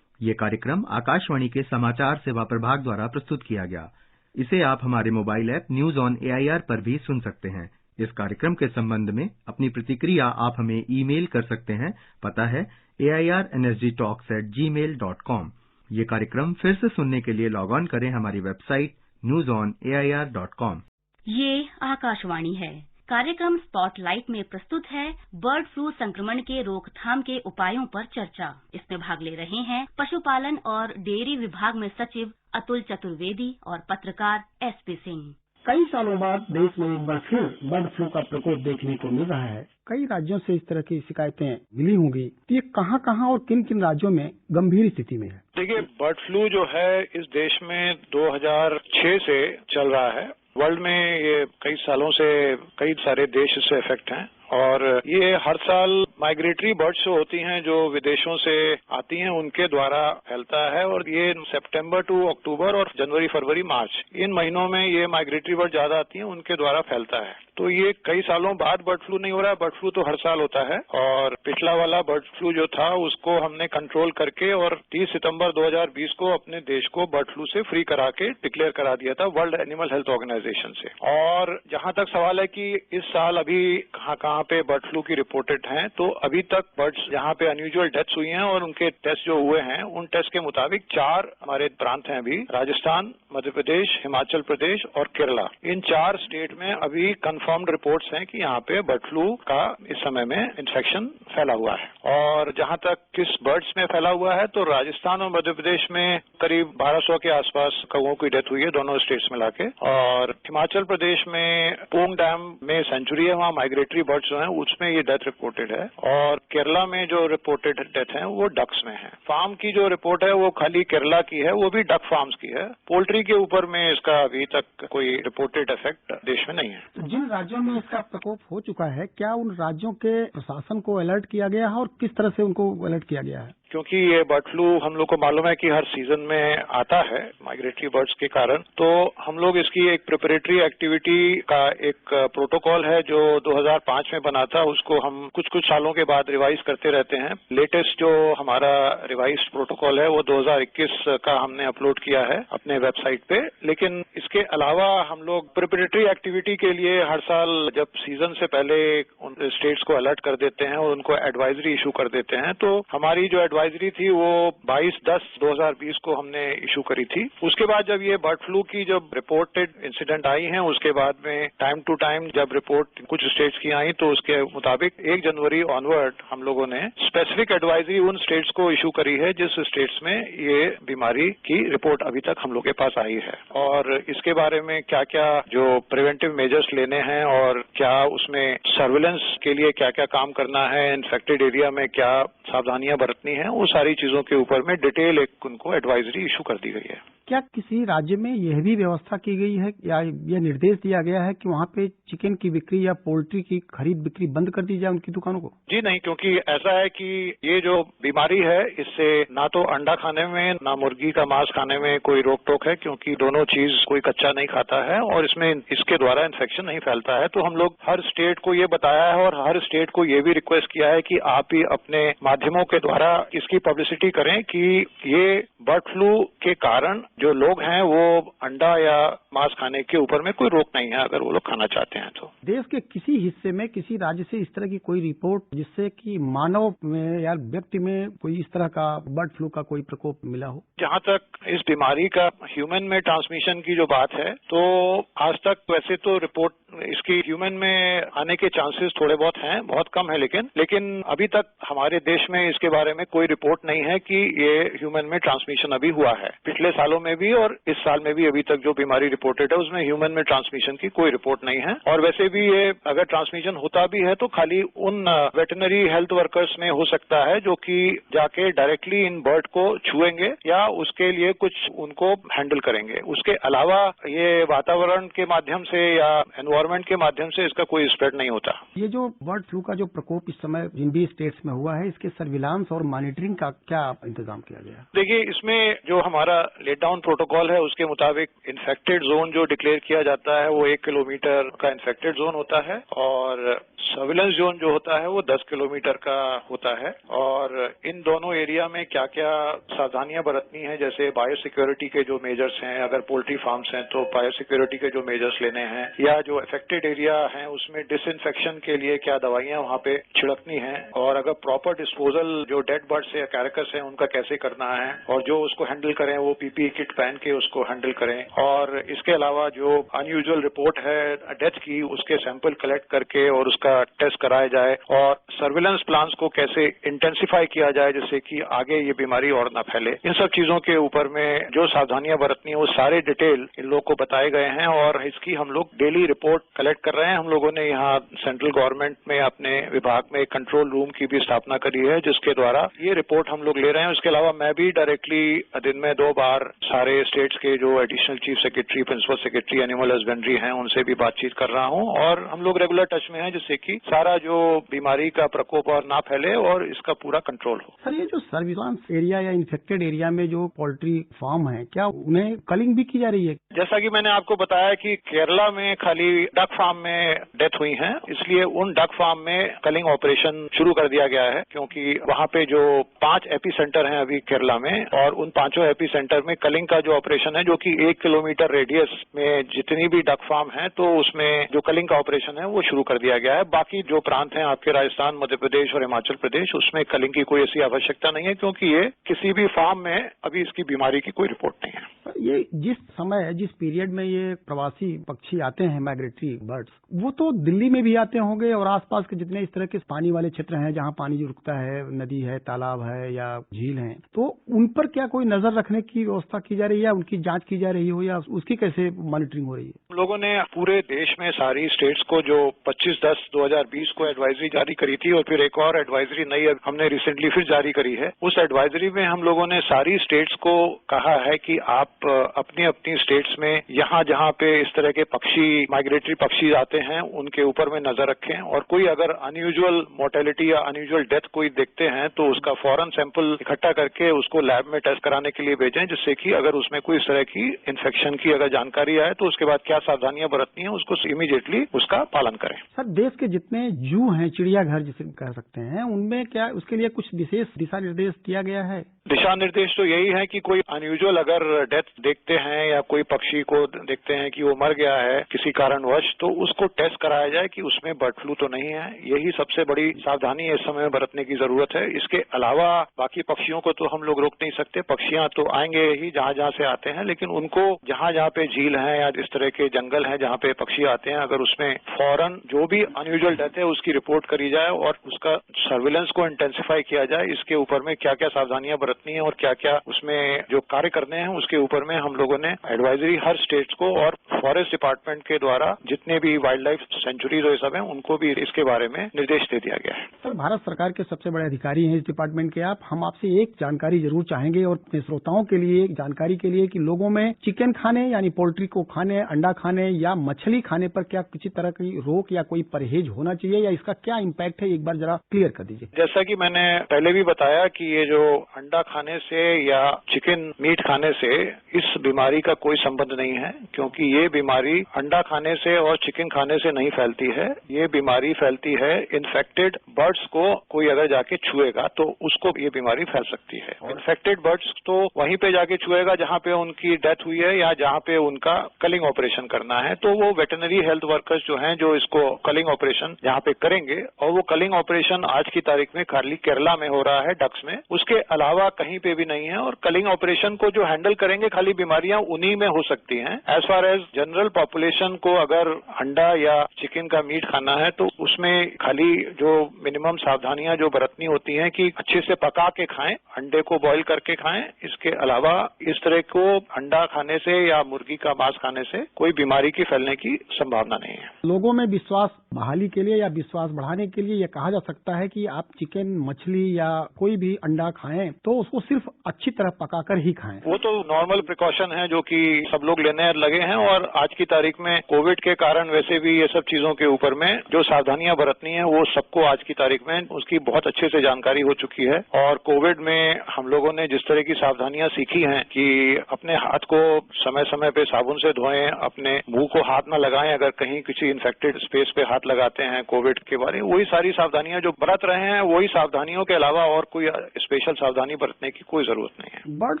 ये कार्यक्रम आकाशवाणी के समाचार सेवा प्रभाग द्वारा प्रस्तुत किया गया। इसे आप हमारे mobile app news on AIR पर भी सुन सकते हैं। इस कार्यक्रम के संबंध में अपनी प्रतिक्रिया आप हमें ईमेल कर सकते हैं। पता है airenergytalks@gmail.com। ये कार्यक्रम फिर से सुनने के लिए लॉग ऑन करें हमारी वेबसाइट newsonair.com। ये आकाशवाणी है। कार्यक्रम स्पॉटलाइट में प्रस्तुत है बर्ड फ्लू संक्रमण के रोकथाम के उपायों पर चर्चा। इसमें भाग ले रहे हैं पशुपालन और डेयरी विभाग में सचिव अतुल चतुर्वेदी और पत्रकार SP सिंह। कई सालों बाद देश में एक बार फिर बर्ड फ्लू का प्रकोप देखने को मिल रहा है। कई राज्यों से इस तरह की शिकायतें मिली होंगी, तो ये कहां और किन किन राज्यों में गंभीर स्थिति में है? देखिए, बर्ड फ्लू जो है इस देश में 2006 से चल रहा है। वर्ल्ड में ये कई सालों से कई सारे देश इससे इफेक्ट हैं और ये हर साल माइग्रेटरी बर्ड्स जो होती हैं जो विदेशों से आती हैं उनके द्वारा फैलता है और ये सितंबर टू अक्टूबर और जनवरी, फरवरी, मार्च इन महीनों में ये माइग्रेटरी बर्ड ज्यादा आती हैं, उनके द्वारा फैलता है। तो ये कई सालों बाद बर्ड फ्लू नहीं हो रहा है। बर्ड फ्लू तो हर साल होता है और पिछला वाला बर्ड फ्लू जो था उसको हमने कंट्रोल करके और 30 सितंबर 2020 को अपने देश को बर्ड फ्लू से फ्री करा के डिक्लेयर करा दिया था वर्ल्ड एनिमल हेल्थ ऑर्गेनाइजेशन से। और जहां तक सवाल है कि इस साल अभी कहाँ पे बर्ड फ्लू की रिपोर्टेड हैं, तो अभी तक बर्ड्स जहां पे अनयूजुअल डेथ्स हुई हैं और उनके टेस्ट जो हुए हैं उन टेस्ट के मुताबिक 4 हमारे प्रांत हैं अभी, राजस्थान, मध्य प्रदेश, हिमाचल प्रदेश और केरला। इन 4 स्टेट में अभी कंफर्म्ड रिपोर्ट्स हैं कि यहाँ पे बर्ड फ्लू का इस समय में इन्फेक्शन फैला हुआ है। और जहां तक किस बर्ड्स में फैला हुआ है, तो राजस्थान और मध्य प्रदेश में करीब 1200 के आसपास कौओं की डेथ हुई है दोनों स्टेट्स मिला के। और हिमाचल प्रदेश में पोंग डैम में सेंचुरी है, वहाँ माइग्रेटरी बर्ड्स जो है उसमें ये डेथ रिपोर्टेड है। और केरला में जो रिपोर्टेड डेथ है वो डक्स में है। फार्म की जो रिपोर्ट है वो खाली केरला की है, वो भी डक फार्म्स की है। पोल्ट्री के ऊपर में इसका अभी तक कोई रिपोर्टेड इफेक्ट देश में नहीं है। जिन राज्यों में इसका प्रकोप हो चुका है, क्या उन राज्यों के प्रशासन को अलर्ट किया गया है और किस तरह से उनको अलर्ट किया गया है? क्योंकि ये बर्ड फ्लू हम लोग को मालूम है कि हर सीजन में आता है माइग्रेटरी बर्ड्स के कारण, तो हम लोग इसकी एक प्रिपरेटरी एक्टिविटी का एक प्रोटोकॉल है जो 2005 में बना था, उसको हम कुछ सालों के बाद रिवाइज करते रहते हैं। लेटेस्ट जो हमारा रिवाइज प्रोटोकॉल है वो 2021 का हमने अपलोड किया है अपने वेबसाइट पे। लेकिन इसके अलावा हम लोग प्रिपरेटरी एक्टिविटी के लिए हर साल जब सीजन से पहले उन स्टेट्स को अलर्ट कर देते हैं और उनको एडवाइजरी इशू कर देते हैं। तो हमारी जो एडवाइजरी थी वो 22/10/2020 को हमने इशू करी थी। उसके बाद जब ये बर्ड फ्लू की जब रिपोर्टेड इंसिडेंट आई हैं, उसके बाद में टाइम टू टाइम जब रिपोर्ट कुछ स्टेट्स की आई तो उसके मुताबिक 1 जनवरी ऑनवर्ड हम लोगों ने स्पेसिफिक एडवाइजरी उन स्टेट्स को इशू करी है जिस स्टेट्स में ये बीमारी की रिपोर्ट अभी तक हम लोग के पास आई है। और इसके बारे में क्या क्या जो प्रिवेंटिव मेजर्स लेने हैं और क्या उसमें सर्विलेंस के लिए क्या क्या काम करना है, इन्फेक्टेड एरिया में क्या सावधानियां बरतनी है, वो सारी चीजों के ऊपर में डिटेल एक उनको एडवाइजरी इशू कर दी गई है। क्या किसी राज्य में यह भी व्यवस्था की गई है या यह निर्देश दिया गया है कि वहाँ पे चिकन की बिक्री या पोल्ट्री की खरीद बिक्री बंद कर दी जाए उनकी दुकानों को? जी नहीं, क्योंकि ऐसा है कि ये जो बीमारी है इससे ना तो अंडा खाने में ना मुर्गी का मांस खाने में कोई रोक टोक है, क्योंकि दोनों चीज कोई कच्चा नहीं खाता है और इसमें इसके द्वारा इन्फेक्शन नहीं फैलता है। तो हम लोग हर स्टेट को ये बताया है और हर स्टेट को ये भी रिक्वेस्ट किया है कि आप ही अपने माध्यमों के द्वारा इसकी पब्लिसिटी करें कि ये बर्ड फ्लू के कारण जो लोग हैं वो अंडा या मांस खाने के ऊपर में कोई रोक नहीं है अगर वो लोग खाना चाहते हैं तो। देश के किसी हिस्से में किसी राज्य से इस तरह की कोई रिपोर्ट जिससे कि मानव में या व्यक्ति में कोई इस तरह का बर्ड फ्लू का कोई प्रकोप मिला हो? जहां तक इस बीमारी का ह्यूमन में ट्रांसमिशन की जो बात है, तो आज तक वैसे तो रिपोर्ट इसकी ह्यूमन में आने के चांसेस थोड़े बहुत हैं, बहुत कम है, लेकिन अभी तक हमारे देश में इसके बारे में कोई रिपोर्ट नहीं है कि ये ह्यूमन में ट्रांसमिशन अभी हुआ है। पिछले सालों में भी और इस साल में भी अभी तक जो बीमारी रिपोर्टेड है उसमें ह्यूमन में ट्रांसमिशन की कोई रिपोर्ट नहीं है। और वैसे भी ये अगर ट्रांसमिशन होता भी है तो खाली उन वेटरनरी हेल्थ वर्कर्स में हो सकता है जो कि जाके डायरेक्टली इन बर्ड को छुएंगे या उसके लिए कुछ उनको हैंडल करेंगे। उसके अलावा ये वातावरण के माध्यम से या एनवायरमेंट के माध्यम से इसका कोई स्प्रेड नहीं होता। ये जो बर्ड फ्लू का जो प्रकोप इस समय जिन भी स्टेट्स में हुआ है, इसके सर्विलांस और मॉनिटरिंग का क्या इंतजाम किया गया? देखिए, इसमें जो हमारा लेट डाउन प्रोटोकॉल है उसके मुताबिक इन्फेक्टेड जोन जो डिक्लेयर किया जाता है वो 1 किलोमीटर का इन्फेक्टेड जोन होता है और सर्विलेंस जोन जो होता है वो 10 किलोमीटर का होता है। और इन दोनों एरिया में क्या क्या सावधानियां बरतनी है, जैसे बायोसिक्योरिटी के जो मेजर्स हैं, अगर पोल्ट्री फार्म्स हैं तो बायोसिक्योरिटी के जो मेजर्स लेने हैं, या जो अफेक्टेड एरिया है उसमें डिसइंफेक्शन के लिए क्या दवाइयां वहां पे छिड़कनी है, और अगर प्रॉपर डिस्पोजल जो डेड बर्ड्स है या कैरेकस है उनका कैसे करना है, और जो उसको हैंडल करें वो पीपीई किट पहन के उसको हैंडल करें। और इसके अलावा जो अनयूजुअल रिपोर्ट है डेथ की उसके सैंपल कलेक्ट करके और उसका टेस्ट कराया जाए, और सर्विलेंस प्लान्स को कैसे इंटेंसिफाई किया जाए जिससे कि आगे ये बीमारी और न फैले। इन सब चीजों के ऊपर में जो सावधानियां बरतनी है वो सारे डिटेल इन लोगों को बताए गए हैं और इसकी हम लोग डेली रिपोर्ट कलेक्ट कर रहे हैं। हम लोगों ने यहाँ सेंट्रल गवर्नमेंट में अपने विभाग में एक कंट्रोल रूम की भी स्थापना करी है जिसके द्वारा ये रिपोर्ट हम लोग ले रहे हैं। इसके अलावा मैं भी डायरेक्टली दिन में 2 बार सारे स्टेट्स के जो additional chief secretary, principal secretary animal husbandry हैं उनसे भी बातचीत कर रहा हूं और हम लोग रेगुलर टच में हैं जिससे कि सारा जो बीमारी का प्रकोप और ना फैले और इसका पूरा कंट्रोल हो। सर, ये जो सर्विलांस एरिया या इन्फेक्टेड एरिया में जो पोल्ट्री फार्म है, क्या उन्हें कलिंग भी की जा रही है? जैसा कि मैंने आपको बताया कि केरला में खाली डक फार्म में डेथ हुई है, इसलिए उन डक फार्म में कलिंग ऑपरेशन शुरू कर दिया गया है क्योंकि वहां पे जो 5 एपी सेंटर हैं अभी केरला में, और उन 5 एपी सेंटर में कलिंग का जो ऑपरेशन है जो कि 1 किलोमीटर रेडियस में जितनी भी डक फार्म है तो उसमें जो कलिंग का ऑपरेशन है वो शुरू कर दिया गया है। बाकी जो प्रांत हैं आपके राजस्थान, मध्य प्रदेश और हिमाचल प्रदेश, उसमें कलिंग की कोई ऐसी आवश्यकता नहीं है क्योंकि ये किसी भी फार्म में अभी इसकी बीमारी की कोई रिपोर्ट नहीं है। ये जिस समय जिस पीरियड में ये प्रवासी पक्षी आते हैं, माइग्रेटरी बर्ड्स, वो तो दिल्ली में भी आते होंगे और आसपास के जितने इस तरह के पानी वाले क्षेत्र हैं जहाँ पानी जो रुकता है, नदी है, तालाब है या झील है, तो उन पर क्या कोई नजर रखने की व्यवस्था की जा रही है, उनकी जांच की जा रही हो या उसकी कैसे मॉनिटरिंग हो रही है? हम लोगों ने पूरे देश में सारी स्टेट्स को जो 25/10/2020 को एडवाइजरी जारी करी थी और फिर एक और एडवाइजरी नई हमने रिसेंटली फिर जारी करी है। उस एडवाइजरी में हम लोगों ने सारी स्टेट्स को कहा है कि आप अपनी अपनी स्टेट्स में जहां जहां पे इस तरह के पक्षी, माइग्रेटरी पक्षी आते हैं उनके ऊपर में नजर रखें, और कोई अगर अनयूजुअल मोर्टेलिटी या अनयूजुअल डेथ कोई देखते हैं तो उसका फौरन सैंपल इकट्ठा करके उसको लैब में टेस्ट कराने के लिए भेजें, जिससे कि अगर उसमें कोई इस तरह की इन्फेक्शन की अगर जानकारी आए तो उसके बाद क्या सावधानियां बरतनी है उसको इमीडिएटली उसका पालन करें। सर, देश के जितने जू हैं, चिड़ियाघर जिसे कह सकते हैं, उनमें क्या उसके लिए कुछ विशेष दिशा निर्देश दिया गया है? दिशा निर्देश तो यही है कि कोई अनयूजुअल अगर डेथ देखते हैं या कोई पक्षी को देखते हैं कि वो मर गया है किसी कारणवश, तो उसको टेस्ट कराया जाए कि उसमें बर्ड फ्लू तो नहीं है। यही सबसे बड़ी सावधानी इस समय बरतने की जरूरत है। इसके अलावा बाकी पक्षियों को तो हम लोग रोक नहीं सकते, पक्षियां तो आएंगे ही जहां जहां से आते हैं, लेकिन उनको जहां जहां पे झील है या इस तरह के जंगल है जहां पे पक्षी आते हैं, अगर उसमें फौरन जो भी अनयूजुअल डेथ है उसकी रिपोर्ट करी जाए और उसका सर्विलेंस को इंटेंसिफाई किया जाए। इसके ऊपर में क्या क्या सावधानियां बरतनी है और क्या क्या उसमें जो कार्य करने हैं उसके ऊपर में हम लोगों ने एडवाइजरी हर स्टेट्स को और फॉरेस्ट डिपार्टमेंट के द्वारा जितने भी वाइल्ड लाइफ सेंचुरीज और सब हैं उनको भी इसके बारे में निर्देश दे दिया गया है। सर, भारत सरकार के सबसे बड़े अधिकारी हैं इस डिपार्टमेंट के आप, हम आपसे एक जानकारी जरूर चाहेंगे और अपने श्रोताओं के लिए एक जानकारी के लिए कि लोगों में चिकन खाने यानी पोल्ट्री को खाने, अंडा खाने या मछली खाने पर क्या किसी तरह की रोक या कोई परहेज होना चाहिए या इसका क्या इम्पैक्ट है, एक बार जरा क्लियर कर दीजिए। जैसा कि मैंने पहले भी बताया कि ये जो अंडा खाने से या चिकन मीट खाने से इस बीमारी का कोई संबंध नहीं है, क्योंकि ये बीमारी अंडा खाने से और चिकन खाने से नहीं फैलती है। ये बीमारी फैलती है इन्फेक्टेड बर्ड्स को कोई अगर जाके छुएगा तो उसको ये बीमारी फैल सकती है। इन्फेक्टेड बर्ड्स तो वहीं पे जाके छुएगा जहां पे उनकी डेथ हुई है या जहां पे उनका कलिंग ऑपरेशन करना है, तो वो वेटरनरी हेल्थ वर्कर्स जो हैं जो इसको कलिंग ऑपरेशन जहां पे करेंगे, और वो कलिंग ऑपरेशन आज की तारीख में खाली केरला में हो रहा है डक्स में, उसके अलावा कहीं पे भी नहीं है। और कलिंग ऑपरेशन को जो हैंडल करेंगे खाली बीमारियां उन्हीं में हो सकती हैं। As far as general population को अगर अंडा या चिकन का मीट खाना है तो उसमें खाली जो मिनिमम सावधानियां जो बरतनी होती हैं कि अच्छे से पका के खाएं, अंडे को बॉईल करके खाएं। इसके अलावा इस तरह को अंडा खाने से या मुर्गी का मांस खाने से कोई बीमारी की फैलने की संभावना नहीं है। लोगों में विश्वास बहाली के लिए या विश्वास बढ़ाने के लिए यह कहा जा सकता है कि आप चिकन, मछली या कोई भी अंडा खाएं तो उसको सिर्फ अच्छी तरह पकाकर ही खाएं। वो तो नॉर्मल प्रिकॉशन है जो कि सब लोग लेने लगे हैं और आज की तारीख में कोविड के कारण वैसे भी ये सब चीजों के ऊपर में जो सावधानियां बरतनी है वो सबको आज की तारीख में उसकी बहुत अच्छे से जानकारी हो चुकी है। और कोविड में हम लोगों ने जिस तरह की सावधानियां सीखी हैं कि अपने हाथ को समय समय पे साबुन से धोएं, अपने मुंह को हाथ न लगाएं अगर कहीं किसी इन्फेक्टेड स्पेस पे हाथ लगाते हैं कोविड के बारे में, वही सारी सावधानियां जो बरत रहे हैं वही सावधानियों के अलावा और कोई स्पेशल सावधानी बरतने की कोई जरूरत नहीं है। बर्ड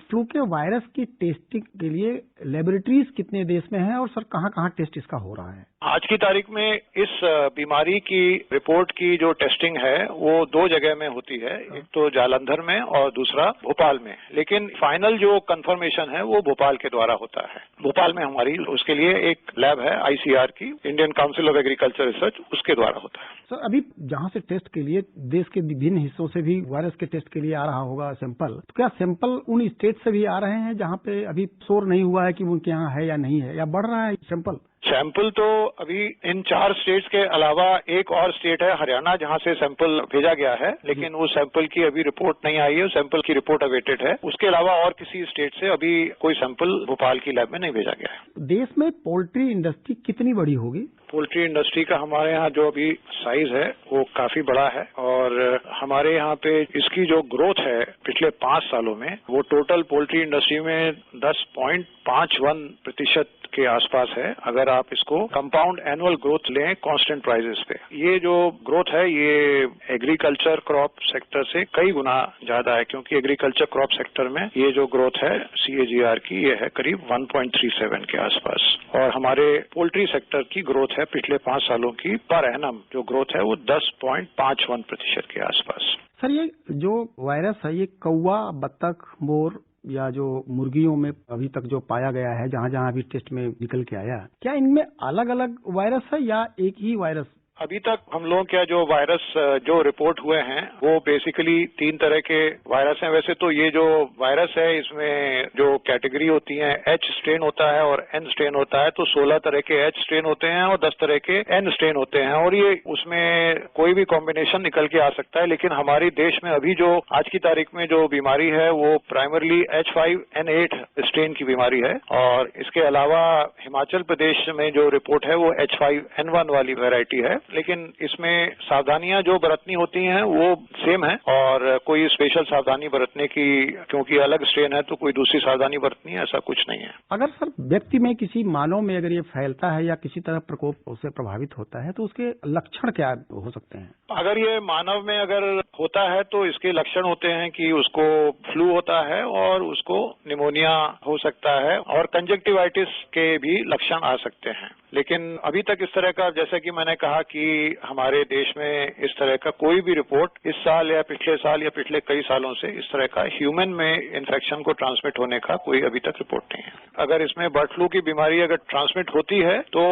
फ्लू के वायरस की टेस्टिंग के लिए लेबोरेटरीज कितने देश में हैं और सर कहाँ टेस्ट इसका हो रहा है? आज की तारीख में इस बीमारी की रिपोर्ट की जो टेस्टिंग है वो 2 जगह में होती है, एक तो जालंधर में और दूसरा भोपाल में। लेकिन फाइनल जो कंफर्मेशन है वो भोपाल के द्वारा होता है। भोपाल में हमारी उसके लिए एक लैब है ICR की, Indian council of agriculture research, उसके द्वारा होता है। सर अभी जहाँ से टेस्ट के लिए देश के विभिन्न हिस्सों से भी वायरस के टेस्ट के लिए आ रहा होगा सैंपल, तो क्या सैंपल उन स्टेट से भी आ रहे हैं जहाँ पे अभी शोर नहीं हुआ है कि उनके यहाँ है या नहीं है, या बढ़ रहा है सैंपल? सैंपल तो अभी इन 4 स्टेट्स के अलावा एक और स्टेट है हरियाणा जहां से सैंपल भेजा गया है, लेकिन उस सैंपल की अभी रिपोर्ट नहीं आई है, सैंपल की रिपोर्ट अवेटेड है। उसके अलावा और किसी स्टेट से अभी कोई सैंपल भोपाल की लैब में नहीं भेजा गया है। देश में पोल्ट्री इंडस्ट्री कितनी बड़ी होगी? पोल्ट्री इंडस्ट्री का हमारे यहाँ जो अभी साइज है वो काफी बड़ा है और हमारे यहाँ पे इसकी जो ग्रोथ है पिछले 5 सालों में वो टोटल पोल्ट्री इंडस्ट्री में 10.51% के आसपास है। अगर आप इसको कंपाउंड एनुअल ग्रोथ लें कांस्टेंट प्राइसेस पे, ये जो ग्रोथ है ये एग्रीकल्चर क्रॉप सेक्टर से कई गुना ज्यादा है, क्योंकि एग्रीकल्चर क्रॉप सेक्टर में ये जो ग्रोथ है CAGR की ये है करीब 1.37 के आसपास। और हमारे पोल्ट्री सेक्टर की ग्रोथ है पिछले 5 सालों की पर एनम जो ग्रोथ है वो 10.51% के आसपास। सर ये जो वायरस है ये कौवा, बत्तख, मोर या जो मुर्गियों में अभी तक जो पाया गया है, जहाँ जहाँ अभी टेस्ट में निकल के आया, क्या इनमें अलग अलग वायरस है या एक ही वायरस? अभी तक हम लोगों के जो वायरस जो रिपोर्ट हुए हैं वो बेसिकली 3 तरह के वायरस हैं। वैसे तो ये जो वायरस है इसमें जो कैटेगरी होती है H स्ट्रेन होता है और N स्ट्रेन होता है, तो 16 तरह के H स्ट्रेन होते हैं और 10 तरह के N स्ट्रेन होते हैं और ये उसमें कोई भी कॉम्बिनेशन निकल के आ सकता है। लेकिन हमारे देश में अभी जो आज की तारीख में जो बीमारी है वो प्राइमरली H5N8 स्ट्रेन की बीमारी है और इसके अलावा हिमाचल प्रदेश में जो रिपोर्ट है वो H5N1 वाली वैरायटी है। लेकिन इसमें सावधानियां जो बरतनी होती हैं वो सेम है और कोई स्पेशल सावधानी बरतने की, क्योंकि अलग स्ट्रेन है तो कोई दूसरी सावधानी बरतनी है, ऐसा कुछ नहीं है। अगर सर व्यक्ति में किसी मानव में अगर ये फैलता है या किसी तरह प्रकोप उससे प्रभावित होता है तो उसके लक्षण क्या हो सकते हैं? अगर ये मानव में अगर होता है तो इसके लक्षण होते हैं कि उसको फ्लू होता है और उसको निमोनिया हो सकता है और कंजक्टिवाइटिस के भी लक्षण आ सकते हैं। लेकिन अभी तक इस तरह का, जैसा कि मैंने कहा कि हमारे देश में इस तरह का कोई भी रिपोर्ट इस साल या पिछले साल या पिछले कई सालों से इस तरह का ह्यूमन में इन्फेक्शन को ट्रांसमिट होने का कोई अभी तक रिपोर्ट नहीं है। अगर इसमें बर्ड फ्लू की बीमारी अगर ट्रांसमिट होती है तो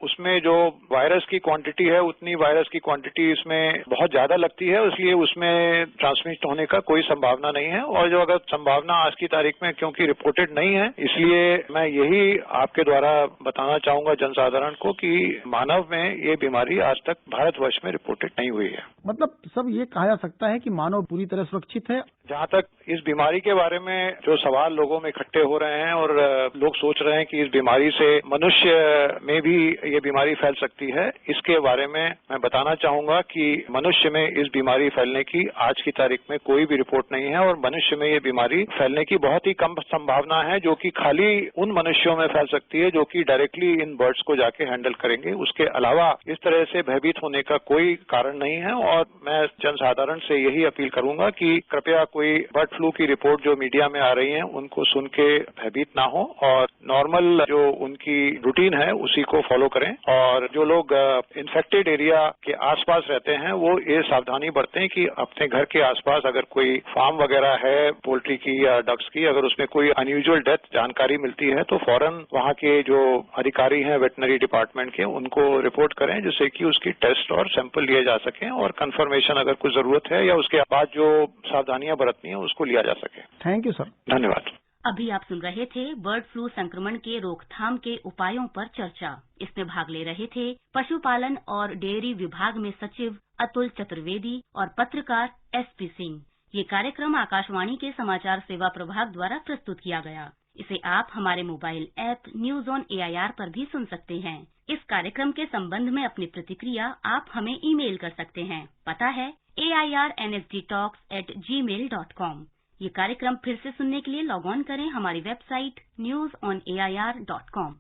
उसमें जो वायरस की क्वांटिटी है उतनी वायरस की क्वांटिटी इसमें बहुत ज्यादा लगती है, इसलिए उसमें ट्रांसमिट होने का कोई संभावना नहीं है। और जो अगर संभावना आज की तारीख में क्योंकि रिपोर्टेड नहीं है, इसलिए मैं यही आपके द्वारा बताना चाहूंगा जनसाधारण को कि मानव में ये बीमारी आज तक भारतवर्ष में रिपोर्टेड नहीं हुई है। मतलब सब ये कहा जा सकता है कि मानव पूरी तरह सुरक्षित है। जहाँ तक इस बीमारी के बारे में जो सवाल लोगों में इकट्ठे हो रहे हैं और लोग सोच रहे हैं कि इस बीमारी से मनुष्य में भी ये बीमारी फैल सकती है, इसके बारे में मैं बताना चाहूंगा कि मनुष्य में इस बीमारी फैलने की आज की तारीख में कोई भी रिपोर्ट नहीं है और मनुष्य में ये बीमारी फैलने की बहुत ही कम संभावना है, जो कि खाली उन मनुष्यों में फैल सकती है जो कि डायरेक्टली इन बर्ड्स उसको जाके हैंडल करेंगे। उसके अलावा इस तरह से भयभीत होने का कोई कारण नहीं है और मैं जनसाधारण से यही अपील करूंगा कि कृपया कोई बर्ड फ्लू की रिपोर्ट जो मीडिया में आ रही है उनको सुन के भयभीत ना हो और नॉर्मल जो उनकी रूटीन है उसी को फॉलो करें। और जो लोग इन्फेक्टेड एरिया के आसपास रहते हैं वो ये सावधानी बरतें कि अपने घर के आसपास अगर कोई फार्म वगैरह है पोल्ट्री की या डक्स की, अगर उसमें कोई अनयूजुअल डेथ जानकारी मिलती है तो फौरन वहां के जो अधिकारी हैं वेटनरी डिपार्टमेंट के उनको रिपोर्ट करें, जिससे कि उसकी टेस्ट और सैंपल लिए जा सकें और कंफर्मेशन अगर कुछ जरूरत है या उसके बाद जो सावधानियां बरतनी है उसको लिया जा सके। Thank you sir. धन्यवाद। अभी आप सुन रहे थे बर्ड फ्लू संक्रमण के रोकथाम के उपायों पर चर्चा। इसमें भाग ले रहे थे पशुपालन और डेयरी विभाग में सचिव अतुल चतुर्वेदी और पत्रकार एसपी सिंह। ये कार्यक्रम आकाशवाणी के समाचार सेवा प्रभाग द्वारा प्रस्तुत किया गया। इसे आप हमारे mobile app news on AIR पर भी सुन सकते हैं। इस कार्यक्रम के संबंध में अपनी प्रतिक्रिया आप हमें ईमेल कर सकते हैं। पता है airnsdtalks@gmail.com। ये कार्यक्रम फिर से सुनने के लिए लॉग ऑन करें हमारी वेबसाइट newsonair.com।